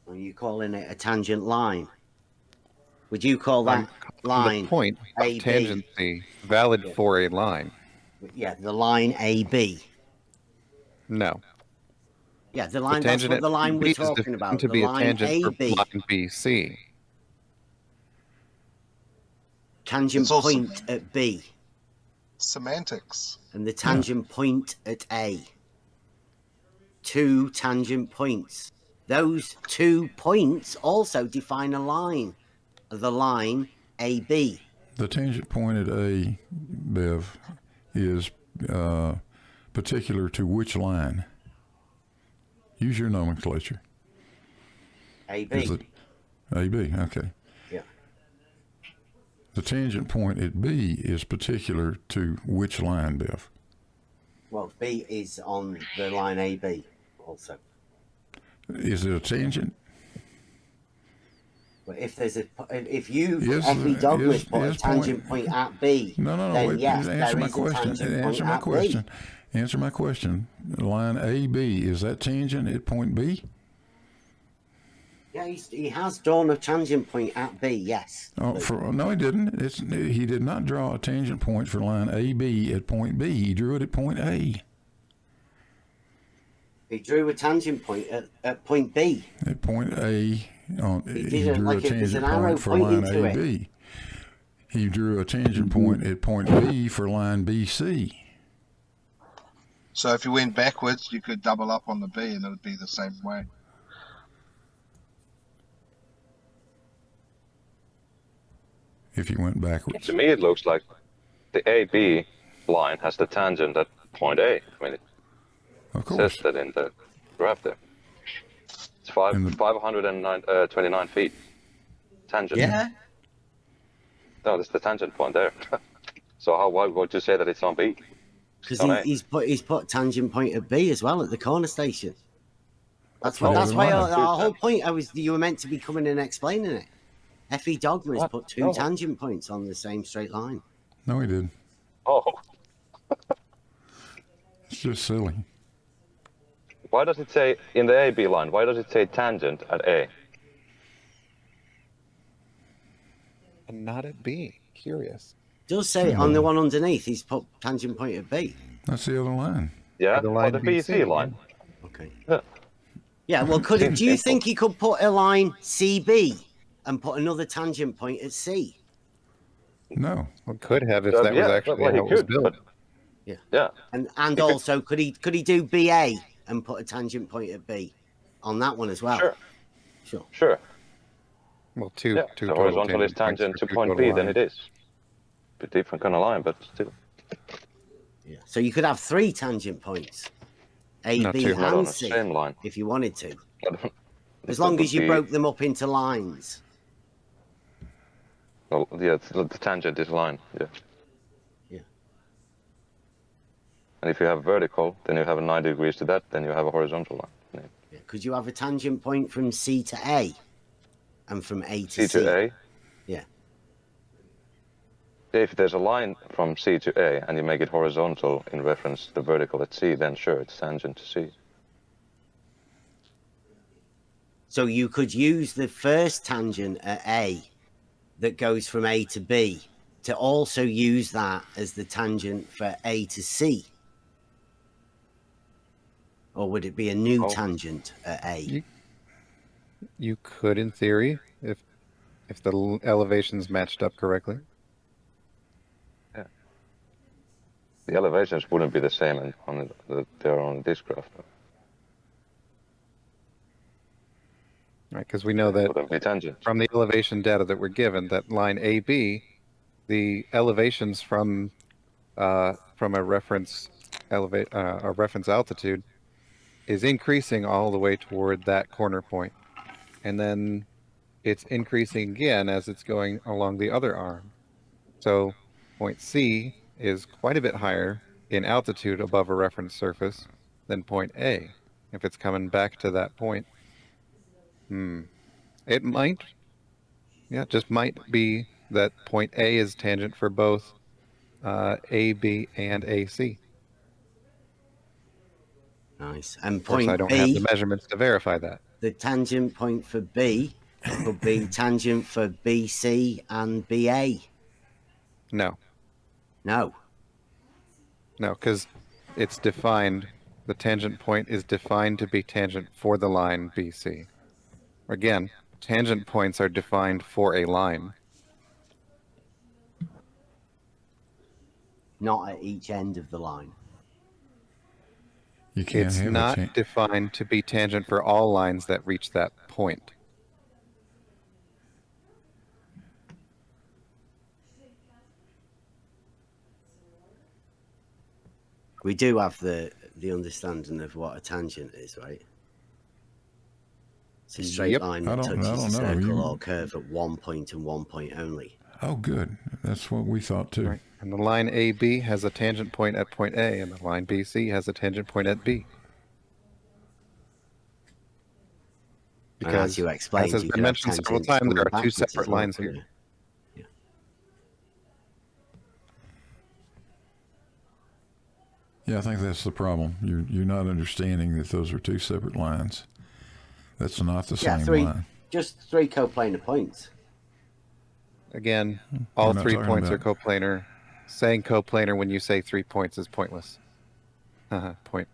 [SPEAKER 3] Are you calling it a tangent line? Would you call that
[SPEAKER 5] The
[SPEAKER 3] line
[SPEAKER 5] point of
[SPEAKER 3] AB?
[SPEAKER 5] tangency valid
[SPEAKER 3] Yeah.
[SPEAKER 5] for a line?
[SPEAKER 3] Yeah, the line AB.
[SPEAKER 5] No.
[SPEAKER 3] Yeah, the
[SPEAKER 5] The
[SPEAKER 3] line. That's
[SPEAKER 5] tangent
[SPEAKER 3] what
[SPEAKER 5] at
[SPEAKER 3] the line
[SPEAKER 5] B
[SPEAKER 3] we're
[SPEAKER 5] is
[SPEAKER 3] talking
[SPEAKER 5] defined
[SPEAKER 3] about.
[SPEAKER 5] to
[SPEAKER 3] The
[SPEAKER 5] be a
[SPEAKER 3] line
[SPEAKER 5] tangent for
[SPEAKER 3] AB.
[SPEAKER 5] line BC.
[SPEAKER 3] Tangent
[SPEAKER 7] It's also-
[SPEAKER 3] point at B.
[SPEAKER 7] Semantics.
[SPEAKER 3] And the tangent point at A. 2 tangent points. Those 2 points also define a line. The line AB.
[SPEAKER 1] The tangent point at A, Bev, is particular to which line? Use your nomenclature.
[SPEAKER 3] AB.
[SPEAKER 1] Is it AB? Okay.
[SPEAKER 3] Yeah.
[SPEAKER 1] The tangent point at B is particular to which line, Bev?
[SPEAKER 3] Well, B is on the line AB also.
[SPEAKER 1] Is it a tangent?
[SPEAKER 3] But if there's if you
[SPEAKER 1] Is-
[SPEAKER 3] FE Dogma's put a
[SPEAKER 1] is
[SPEAKER 3] tangent
[SPEAKER 1] point-
[SPEAKER 3] point at B,
[SPEAKER 1] No,
[SPEAKER 3] then
[SPEAKER 1] wait.
[SPEAKER 3] yes,
[SPEAKER 1] Answer
[SPEAKER 3] there
[SPEAKER 1] my
[SPEAKER 3] is a
[SPEAKER 1] question.
[SPEAKER 3] tangent
[SPEAKER 1] Answer
[SPEAKER 3] point
[SPEAKER 1] my
[SPEAKER 3] at
[SPEAKER 1] question.
[SPEAKER 3] B.
[SPEAKER 1] Answer my question. Line AB, is that tangent at point B?
[SPEAKER 3] Yeah, he has drawn a tangent point at B, yes.
[SPEAKER 1] Oh, no, he didn't. He did not draw a tangent point for line AB at point B. He drew it at point A.
[SPEAKER 3] He drew a tangent point at point B.
[SPEAKER 1] At point A, he
[SPEAKER 3] did it
[SPEAKER 1] drew
[SPEAKER 3] like
[SPEAKER 1] a
[SPEAKER 3] if there's an
[SPEAKER 1] tangent
[SPEAKER 3] arrow
[SPEAKER 1] point for line
[SPEAKER 3] pointing to it.
[SPEAKER 1] AB. He drew a tangent point at point B for line BC.
[SPEAKER 7] So if you went backwards, you could double up on the B and it would be the same way.
[SPEAKER 1] If you went backwards.
[SPEAKER 6] To me, it looks like the AB line has the tangent at point A. I mean,
[SPEAKER 1] Of
[SPEAKER 6] it
[SPEAKER 1] course.
[SPEAKER 6] says that in the graph there. It's
[SPEAKER 1] In the-
[SPEAKER 6] 529 feet. Tangent.
[SPEAKER 3] Yeah.
[SPEAKER 6] No, that's the tangent point there. So why would you say that it's on B?
[SPEAKER 3] Because
[SPEAKER 6] On A.
[SPEAKER 3] he's put tangent point at B as well at the corner station. That's
[SPEAKER 1] Oh,
[SPEAKER 3] why
[SPEAKER 1] right.
[SPEAKER 3] our whole point. You were meant to be coming and explaining it. FE Dogma has
[SPEAKER 6] What?
[SPEAKER 3] put 2
[SPEAKER 6] No.
[SPEAKER 3] tangent points on the same straight line.
[SPEAKER 1] No, he didn't.
[SPEAKER 6] Oh,
[SPEAKER 1] It's just silly.
[SPEAKER 6] why does it say in the AB line? Why does it say tangent at A?
[SPEAKER 5] And not at B. Curious.
[SPEAKER 3] Does say on the one underneath he's put tangent point at B.
[SPEAKER 1] That's the other line.
[SPEAKER 6] Yeah,
[SPEAKER 5] The line
[SPEAKER 6] the
[SPEAKER 5] BC,
[SPEAKER 6] BC line.
[SPEAKER 3] Okay.
[SPEAKER 6] Yeah.
[SPEAKER 3] Yeah. Well, do you think he could put a line CB and put another tangent point at C?
[SPEAKER 1] No.
[SPEAKER 5] Well, could have if that was
[SPEAKER 6] Yeah,
[SPEAKER 5] actually
[SPEAKER 6] well, he
[SPEAKER 5] how it was
[SPEAKER 6] could,
[SPEAKER 5] built.
[SPEAKER 6] but-
[SPEAKER 3] Yeah.
[SPEAKER 6] Yeah.
[SPEAKER 3] And also could he do BA and put a tangent point at B on that one as well?
[SPEAKER 6] Sure.
[SPEAKER 3] Sure.
[SPEAKER 6] Sure.
[SPEAKER 5] Well, two
[SPEAKER 6] Yeah.
[SPEAKER 5] two
[SPEAKER 6] The
[SPEAKER 5] total
[SPEAKER 6] horizontal is
[SPEAKER 5] points
[SPEAKER 6] tangent
[SPEAKER 5] for
[SPEAKER 6] to
[SPEAKER 5] two
[SPEAKER 6] point
[SPEAKER 5] total
[SPEAKER 6] B, then
[SPEAKER 5] lines.
[SPEAKER 6] it is. Bit different kind of line, but still.
[SPEAKER 3] Yeah. So you could have 3 tangent points, A,
[SPEAKER 5] Not
[SPEAKER 3] B,
[SPEAKER 5] two.
[SPEAKER 6] Not on
[SPEAKER 3] and
[SPEAKER 6] the
[SPEAKER 3] C,
[SPEAKER 6] same line.
[SPEAKER 3] if you wanted to,
[SPEAKER 6] That
[SPEAKER 3] as long as you
[SPEAKER 6] would be-
[SPEAKER 3] broke them up into lines.
[SPEAKER 6] Well, yeah, the tangent is line. Yeah.
[SPEAKER 3] Yeah.
[SPEAKER 6] And if you have vertical, then you have a 90 degrees to that, then you have a horizontal line. Yeah.
[SPEAKER 3] Yeah. Could you have a tangent point from C to A, and from A to
[SPEAKER 6] C
[SPEAKER 3] C?
[SPEAKER 6] to A.
[SPEAKER 3] Yeah.
[SPEAKER 6] If there's a line from C to A and you make it horizontal in reference to the vertical at C, then sure, it's tangent to C.
[SPEAKER 3] So you could use the first tangent at A that goes from A to B to also use that as the tangent for A to C. Or would it be a new
[SPEAKER 6] Oh.
[SPEAKER 3] tangent at A?
[SPEAKER 5] You could, in theory, if the elevations matched up correctly.
[SPEAKER 6] The elevations wouldn't be the same they're on this graph.
[SPEAKER 5] Right, because we know that
[SPEAKER 6] Wouldn't be tangent.
[SPEAKER 5] from the elevation data that we're given, that line AB, the elevations from a reference altitude is increasing all the way toward that corner point, and then it's increasing again as it's going along the other arm. So point C is quite a bit higher in altitude above a reference surface than point A. If it's coming back to that point, it might, just might be that point A is tangent for both AB and AC.
[SPEAKER 3] Nice. And
[SPEAKER 5] Of course,
[SPEAKER 3] point
[SPEAKER 5] I don't have the
[SPEAKER 3] B,
[SPEAKER 5] measurements to verify that.
[SPEAKER 3] the tangent point for B could be tangent for BC and BA.
[SPEAKER 5] No,
[SPEAKER 3] No.
[SPEAKER 5] because it's defined, the tangent point is defined to be tangent for the line BC. Again, tangent points are defined for a line.
[SPEAKER 3] Not at each end of the line.
[SPEAKER 1] You can't
[SPEAKER 5] It's
[SPEAKER 1] have
[SPEAKER 5] not
[SPEAKER 1] a
[SPEAKER 5] defined to be tangent for all lines that reach that point.
[SPEAKER 3] We do have the understanding of what a tangent is, right? It's a straight
[SPEAKER 5] Yep.
[SPEAKER 3] line
[SPEAKER 1] I
[SPEAKER 3] that
[SPEAKER 1] don't
[SPEAKER 3] touches a
[SPEAKER 1] know.
[SPEAKER 3] circle
[SPEAKER 1] You-
[SPEAKER 3] or curve at one point and one point only.
[SPEAKER 1] Oh, good. That's what we thought too.
[SPEAKER 5] Right. And the line AB has a tangent point at point A, and the line BC has a tangent point at B.
[SPEAKER 3] And as you explained,
[SPEAKER 5] as has
[SPEAKER 3] you
[SPEAKER 5] been
[SPEAKER 3] could have
[SPEAKER 5] mentioned several
[SPEAKER 3] tangents
[SPEAKER 5] times,
[SPEAKER 3] coming
[SPEAKER 5] there are two
[SPEAKER 3] backwards as
[SPEAKER 5] separate
[SPEAKER 3] well,
[SPEAKER 5] lines
[SPEAKER 3] couldn't
[SPEAKER 5] here.
[SPEAKER 3] you?
[SPEAKER 1] Yeah, I think that's the problem. You're not understanding that those are two separate lines. That's not the
[SPEAKER 3] Yeah,
[SPEAKER 1] same line.
[SPEAKER 3] just three coplanar points.
[SPEAKER 5] Again, all
[SPEAKER 1] not
[SPEAKER 5] 3
[SPEAKER 1] talking
[SPEAKER 5] points are
[SPEAKER 1] about-
[SPEAKER 5] coplanar. Saying coplanar when you say 3 points is pointless. Point.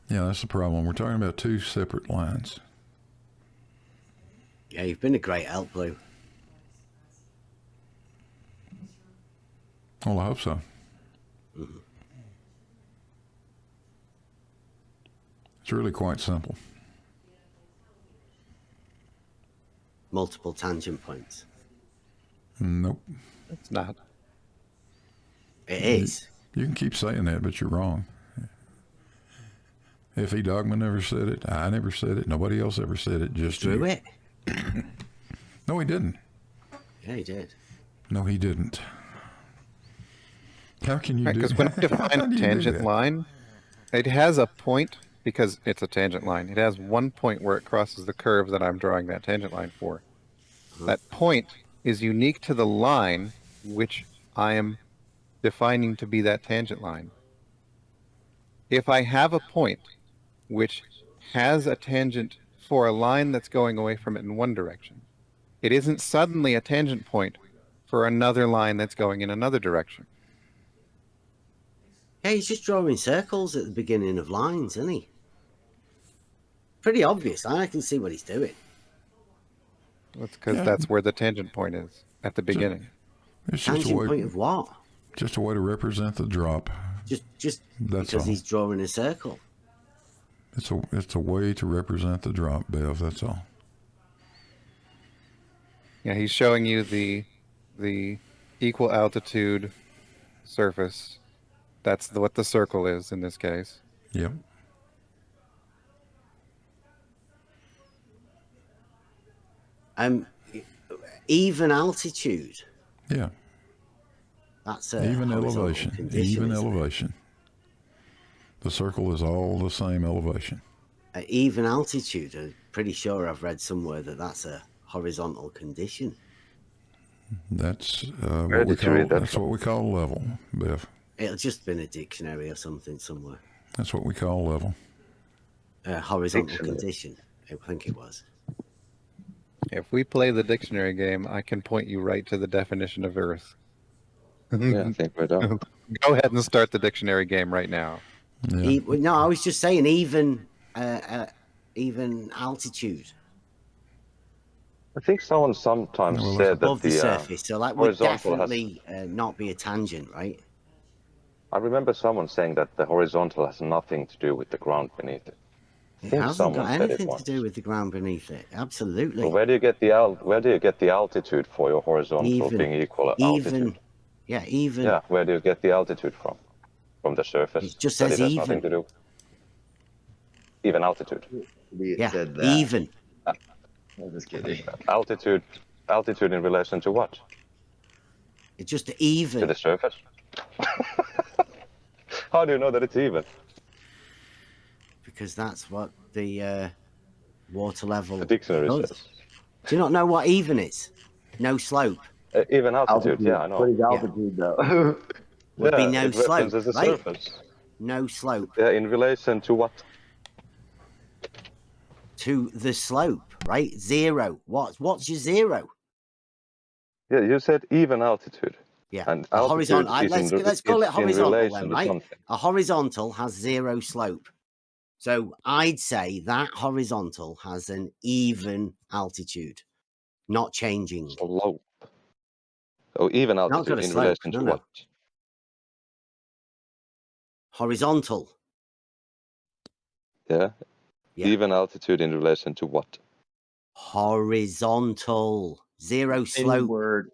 [SPEAKER 1] Yeah, that's the problem. We're talking about two separate lines.
[SPEAKER 3] Yeah, you've been a great help, Blue.
[SPEAKER 1] Well, I hope so. It's really quite simple.
[SPEAKER 3] Multiple tangent points.
[SPEAKER 1] Nope.
[SPEAKER 5] It's not.
[SPEAKER 3] It is.
[SPEAKER 1] You can keep saying that, but you're wrong. F.E. Dogma never said it. I never said it. Nobody else ever said it. Just
[SPEAKER 3] Drew
[SPEAKER 1] you.
[SPEAKER 3] it.
[SPEAKER 1] No, he didn't.
[SPEAKER 3] Yeah, he did.
[SPEAKER 1] No, he didn't. How can you do
[SPEAKER 5] Because
[SPEAKER 1] that?
[SPEAKER 5] when I
[SPEAKER 1] How
[SPEAKER 5] define
[SPEAKER 1] do
[SPEAKER 5] a
[SPEAKER 1] you do
[SPEAKER 5] tangent
[SPEAKER 1] that?
[SPEAKER 5] line, it has a point because it's a tangent line. It has one point where it crosses the curve that I'm drawing that tangent line for. That point is unique to the line which I am defining to be that tangent line. If I have a point which has a tangent for a line that's going away from it in one direction, it isn't suddenly a tangent point for another line that's going in another direction.
[SPEAKER 3] Yeah, he's just drawing circles at the beginning of lines, isn't he? Pretty obvious. I can see what he's doing.
[SPEAKER 5] That's because
[SPEAKER 1] Yeah.
[SPEAKER 5] that's where the tangent point is at the beginning.
[SPEAKER 1] It's just a
[SPEAKER 3] Tangent point
[SPEAKER 1] way,
[SPEAKER 3] of what?
[SPEAKER 1] just a way to represent the drop.
[SPEAKER 3] Just
[SPEAKER 1] That's
[SPEAKER 3] because
[SPEAKER 1] all.
[SPEAKER 3] he's drawing a circle.
[SPEAKER 1] It's a way to represent the drop, Bev. That's all.
[SPEAKER 5] Yeah, he's showing you the equal altitude surface. That's what the circle is in this case.
[SPEAKER 1] Yep.
[SPEAKER 3] Even altitude.
[SPEAKER 1] Yeah.
[SPEAKER 3] That's a
[SPEAKER 1] Even
[SPEAKER 3] horizontal
[SPEAKER 1] elevation.
[SPEAKER 3] condition,
[SPEAKER 1] Even
[SPEAKER 3] isn't it?
[SPEAKER 1] elevation. The circle is all the same elevation.
[SPEAKER 3] At even altitude, I'm pretty sure I've read somewhere that that's a horizontal condition.
[SPEAKER 1] That's
[SPEAKER 6] Where
[SPEAKER 1] what we
[SPEAKER 6] did you read
[SPEAKER 1] call.
[SPEAKER 6] that
[SPEAKER 1] That's
[SPEAKER 6] from?
[SPEAKER 1] what we call level, Bev.
[SPEAKER 3] It'll just been a dictionary or something somewhere.
[SPEAKER 1] That's what we call level.
[SPEAKER 3] Horizontal
[SPEAKER 6] Dictionary.
[SPEAKER 3] condition. I think it was.
[SPEAKER 5] If we play the dictionary game, I can point you right to the definition of Earth.
[SPEAKER 6] Yeah, I think we're done.
[SPEAKER 5] Go ahead and start the dictionary game right now.
[SPEAKER 1] Yeah.
[SPEAKER 3] No, I was just saying even altitude
[SPEAKER 6] I think someone sometimes
[SPEAKER 1] Well,
[SPEAKER 6] said that
[SPEAKER 3] above the
[SPEAKER 6] the
[SPEAKER 3] surface. So that would
[SPEAKER 6] horizontal has-
[SPEAKER 3] definitely not be a tangent, right?
[SPEAKER 6] I remember someone saying that the horizontal has nothing to do with the ground beneath it.
[SPEAKER 3] It
[SPEAKER 6] think
[SPEAKER 3] hasn't
[SPEAKER 6] someone
[SPEAKER 3] got
[SPEAKER 6] said it
[SPEAKER 3] anything to
[SPEAKER 6] once.
[SPEAKER 3] do with the ground beneath it. Absolutely.
[SPEAKER 6] Well, where do you get the altitude for your horizontal
[SPEAKER 3] Even-
[SPEAKER 6] being equal
[SPEAKER 3] even,
[SPEAKER 6] altitude?
[SPEAKER 3] yeah, even.
[SPEAKER 6] Yeah, where do you get the altitude from? From the surface.
[SPEAKER 3] It just
[SPEAKER 6] But
[SPEAKER 3] says
[SPEAKER 6] it has nothing
[SPEAKER 3] even.
[SPEAKER 6] to do. Even altitude.
[SPEAKER 8] It
[SPEAKER 3] Yeah,
[SPEAKER 8] said that.
[SPEAKER 3] even.
[SPEAKER 8] I'm just kidding.
[SPEAKER 6] Altitude in relation to what?
[SPEAKER 3] It's just
[SPEAKER 6] To
[SPEAKER 3] even.
[SPEAKER 6] the surface? How do you know that it's even?
[SPEAKER 3] Because that's what the water level
[SPEAKER 6] The dictionary
[SPEAKER 3] does.
[SPEAKER 6] says.
[SPEAKER 3] Do you not know what even is? No slope.
[SPEAKER 6] Even altitude, yeah, I know.
[SPEAKER 8] What is altitude though?
[SPEAKER 3] Would be
[SPEAKER 6] Yeah,
[SPEAKER 3] no
[SPEAKER 6] it
[SPEAKER 3] slope,
[SPEAKER 6] references the
[SPEAKER 3] right?
[SPEAKER 6] surface.
[SPEAKER 3] No slope
[SPEAKER 6] Yeah, in relation to what?
[SPEAKER 3] to the slope, right? Zero. What's your zero?
[SPEAKER 6] Yeah, you said even altitude.
[SPEAKER 3] Yeah,
[SPEAKER 6] And
[SPEAKER 3] a
[SPEAKER 6] altitude
[SPEAKER 3] horizontal.
[SPEAKER 6] is
[SPEAKER 3] Let's call it
[SPEAKER 6] in
[SPEAKER 3] horizontal
[SPEAKER 6] relation
[SPEAKER 3] then,
[SPEAKER 6] to
[SPEAKER 3] right?
[SPEAKER 6] something.
[SPEAKER 3] A horizontal has zero slope. So I'd say that horizontal has an even altitude, not changing.
[SPEAKER 6] Slope. Oh, even
[SPEAKER 3] Not
[SPEAKER 6] altitude
[SPEAKER 3] got a
[SPEAKER 6] in
[SPEAKER 3] slope.
[SPEAKER 6] relation
[SPEAKER 3] No,
[SPEAKER 6] to
[SPEAKER 3] no.
[SPEAKER 6] what?
[SPEAKER 3] Horizontal.
[SPEAKER 6] Yeah?
[SPEAKER 3] Yeah.
[SPEAKER 6] Even altitude in relation to what?
[SPEAKER 3] Horizontal. Zero
[SPEAKER 8] Any
[SPEAKER 3] slope.
[SPEAKER 8] word.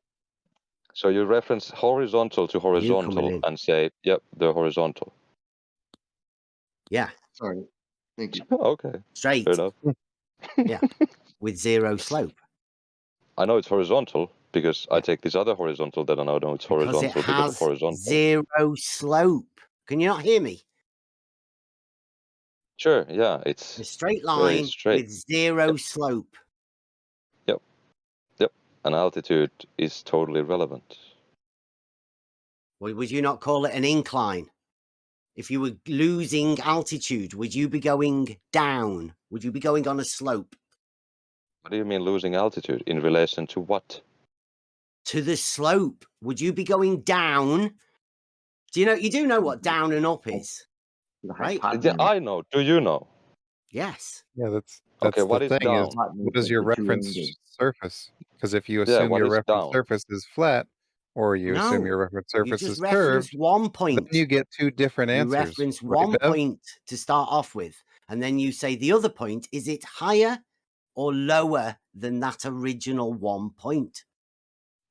[SPEAKER 6] So you reference horizontal to
[SPEAKER 3] coming
[SPEAKER 6] horizontal
[SPEAKER 3] in.
[SPEAKER 6] and say, yep, they're horizontal.
[SPEAKER 3] Yeah.
[SPEAKER 8] Sorry. Thank you.
[SPEAKER 6] Okay,
[SPEAKER 3] Straight.
[SPEAKER 6] fair enough.
[SPEAKER 3] Yeah. With zero slope.
[SPEAKER 6] I know it's horizontal because I take this other horizontal that I know it's
[SPEAKER 3] Because it
[SPEAKER 6] horizontal because of
[SPEAKER 3] has
[SPEAKER 6] horizontal.
[SPEAKER 3] zero slope. Can you not hear me?
[SPEAKER 6] Sure, yeah, it's
[SPEAKER 3] A straight
[SPEAKER 6] very
[SPEAKER 3] line
[SPEAKER 6] straight.
[SPEAKER 3] with zero slope.
[SPEAKER 6] Yep, and altitude is totally relevant.
[SPEAKER 3] Would you not call it an incline? If you were losing altitude, would you be going down? Would you be going on a slope?
[SPEAKER 6] What do you mean losing altitude in relation to what?
[SPEAKER 3] To the slope. Would you be going down? You do know what down and up is,
[SPEAKER 8] The
[SPEAKER 3] right?
[SPEAKER 6] Yeah,
[SPEAKER 8] hypotenuse.
[SPEAKER 6] I know. Do you know?
[SPEAKER 3] Yes.
[SPEAKER 5] Yeah, that's
[SPEAKER 6] Okay,
[SPEAKER 5] the
[SPEAKER 6] what is
[SPEAKER 5] thing is,
[SPEAKER 6] down?
[SPEAKER 5] what is your
[SPEAKER 8] Like the two
[SPEAKER 5] reference
[SPEAKER 8] angles.
[SPEAKER 5] surface? Because if you
[SPEAKER 6] Yeah,
[SPEAKER 5] assume
[SPEAKER 6] what
[SPEAKER 5] your
[SPEAKER 6] is
[SPEAKER 5] reference
[SPEAKER 6] down?
[SPEAKER 5] surface is flat, or you assume
[SPEAKER 3] No.
[SPEAKER 5] your reference
[SPEAKER 3] You
[SPEAKER 5] surface
[SPEAKER 3] just
[SPEAKER 5] is curved,
[SPEAKER 3] reference one
[SPEAKER 5] then
[SPEAKER 3] point.
[SPEAKER 5] you get two different
[SPEAKER 3] You
[SPEAKER 5] answers.
[SPEAKER 3] reference
[SPEAKER 5] right,
[SPEAKER 3] one
[SPEAKER 5] Bev?
[SPEAKER 3] point to start off with, and then you say the other point, is it higher or lower than that original 1 point?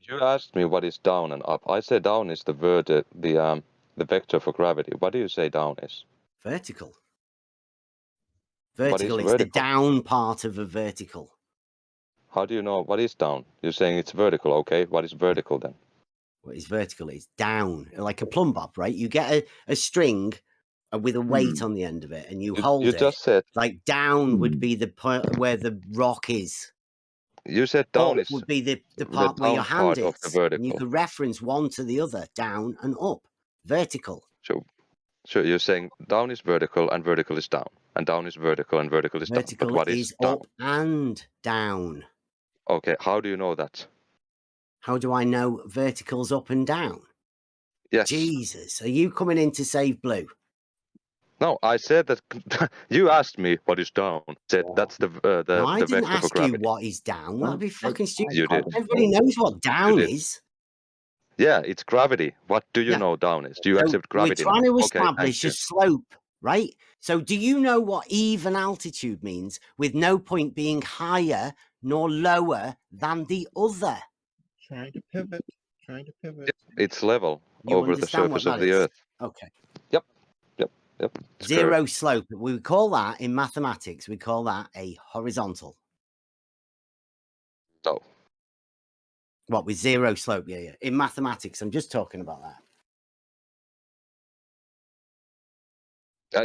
[SPEAKER 6] You asked me what is down and up. I say down is the vector for gravity. What do you say down is?
[SPEAKER 3] Vertical.
[SPEAKER 6] What is
[SPEAKER 3] Vertical is the
[SPEAKER 6] vertical?
[SPEAKER 3] down part of a vertical.
[SPEAKER 6] How do you know what is down? You're saying it's vertical, okay? What is vertical then?
[SPEAKER 3] What is vertical is down, like a plumb bob, right? You get a string with a weight on the end of it, and you hold
[SPEAKER 6] You
[SPEAKER 3] it.
[SPEAKER 6] just said
[SPEAKER 3] Like down would be the point where the rock is.
[SPEAKER 6] you said down
[SPEAKER 3] Up
[SPEAKER 6] is
[SPEAKER 3] would be the
[SPEAKER 6] the
[SPEAKER 3] part where your
[SPEAKER 6] down
[SPEAKER 3] hand
[SPEAKER 6] part of the
[SPEAKER 3] is. And you
[SPEAKER 6] vertical.
[SPEAKER 3] could reference one to the other, down and up. Vertical.
[SPEAKER 6] So you're saying down is vertical and vertical is down, and down is vertical and vertical is down. But
[SPEAKER 3] Vertical
[SPEAKER 6] what
[SPEAKER 3] is
[SPEAKER 6] down?
[SPEAKER 3] up and down.
[SPEAKER 6] Okay, how do you know that?
[SPEAKER 3] How do I know vertical's up and down?
[SPEAKER 6] Yes.
[SPEAKER 3] Jesus, are you coming in to save Blue?
[SPEAKER 6] No, I said that. You asked me what is down. Said that's the
[SPEAKER 3] No, I didn't
[SPEAKER 6] vector for
[SPEAKER 3] ask you
[SPEAKER 6] gravity.
[SPEAKER 3] what is down. That'd be fucking stupid.
[SPEAKER 6] You did.
[SPEAKER 3] Everybody knows what down
[SPEAKER 6] did.
[SPEAKER 3] is.
[SPEAKER 6] Yeah, it's gravity. What do you
[SPEAKER 3] Yeah.
[SPEAKER 6] know down is? Do you
[SPEAKER 3] So
[SPEAKER 6] accept gravity
[SPEAKER 3] we're trying
[SPEAKER 6] now?
[SPEAKER 3] to
[SPEAKER 6] Okay, thank
[SPEAKER 3] establish
[SPEAKER 6] you.
[SPEAKER 3] a slope, right? So do you know what even altitude means with no point being higher nor lower than the other?
[SPEAKER 9] Trying to pivot.
[SPEAKER 6] Yep, it's level
[SPEAKER 3] You
[SPEAKER 6] over the
[SPEAKER 3] understand what
[SPEAKER 6] surface of
[SPEAKER 3] that
[SPEAKER 6] the
[SPEAKER 3] is?
[SPEAKER 6] Earth.
[SPEAKER 3] Okay.
[SPEAKER 6] Yep. It's
[SPEAKER 3] Zero
[SPEAKER 6] curved.
[SPEAKER 3] slope. We would call that in mathematics, we call that a horizontal.
[SPEAKER 6] No.
[SPEAKER 3] What, with zero slope? Yeah. In mathematics, I'm just talking about that.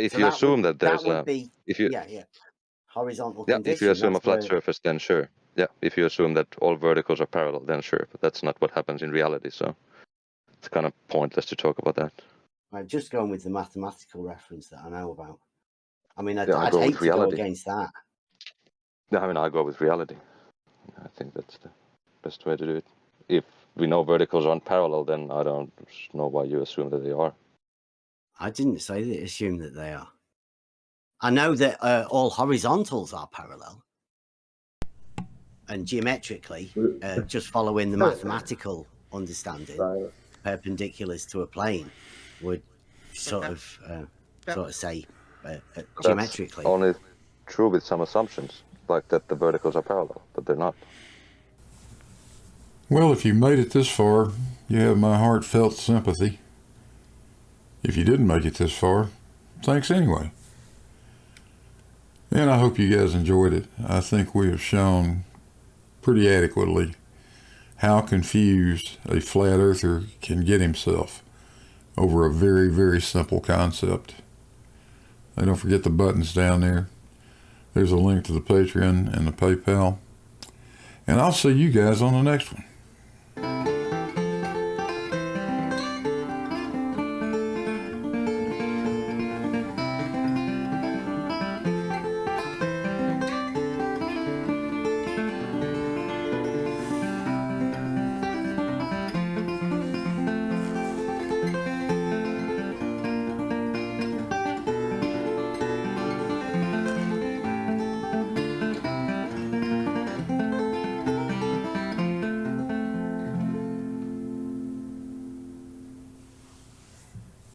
[SPEAKER 6] If
[SPEAKER 3] So
[SPEAKER 6] you
[SPEAKER 3] that
[SPEAKER 6] assume
[SPEAKER 3] would,
[SPEAKER 6] that there's
[SPEAKER 3] that would be,
[SPEAKER 6] if you
[SPEAKER 3] horizontal
[SPEAKER 6] yeah,
[SPEAKER 3] condition.
[SPEAKER 6] if you assume a
[SPEAKER 3] that's
[SPEAKER 6] flat
[SPEAKER 3] where-
[SPEAKER 6] surface, then sure. Yeah, if you assume that all verticals are parallel, then sure. But that's not what happens in reality, so it's kind of pointless to talk about that.
[SPEAKER 3] I'm just going with the mathematical reference that I know about. I mean, I'd,
[SPEAKER 6] Yeah, I
[SPEAKER 3] I'd
[SPEAKER 6] go
[SPEAKER 3] hate
[SPEAKER 6] with
[SPEAKER 3] to go
[SPEAKER 6] reality.
[SPEAKER 3] against that.
[SPEAKER 6] Yeah, I mean, I go with reality. I think that's the best way to do it. If we know verticals aren't parallel, then I don't know why you assume that they are.
[SPEAKER 3] I didn't say that, assume that they are. I know that all horizontals are parallel. And geometrically, just following the mathematical understanding, perpendiculars to a plane would sort of say geometrically.
[SPEAKER 6] true with some assumptions, like that the verticals are parallel, but they're not.
[SPEAKER 1] Well, if you made it this far, you have my heartfelt sympathy. If you didn't make it this far, thanks anyway. And I hope you guys enjoyed it. I think we have shown pretty adequately how confused a flat earther can get himself over a very, very simple concept. And don't forget the buttons down there. There's a link to the Patreon and the PayPal. And I'll see you guys on the next one.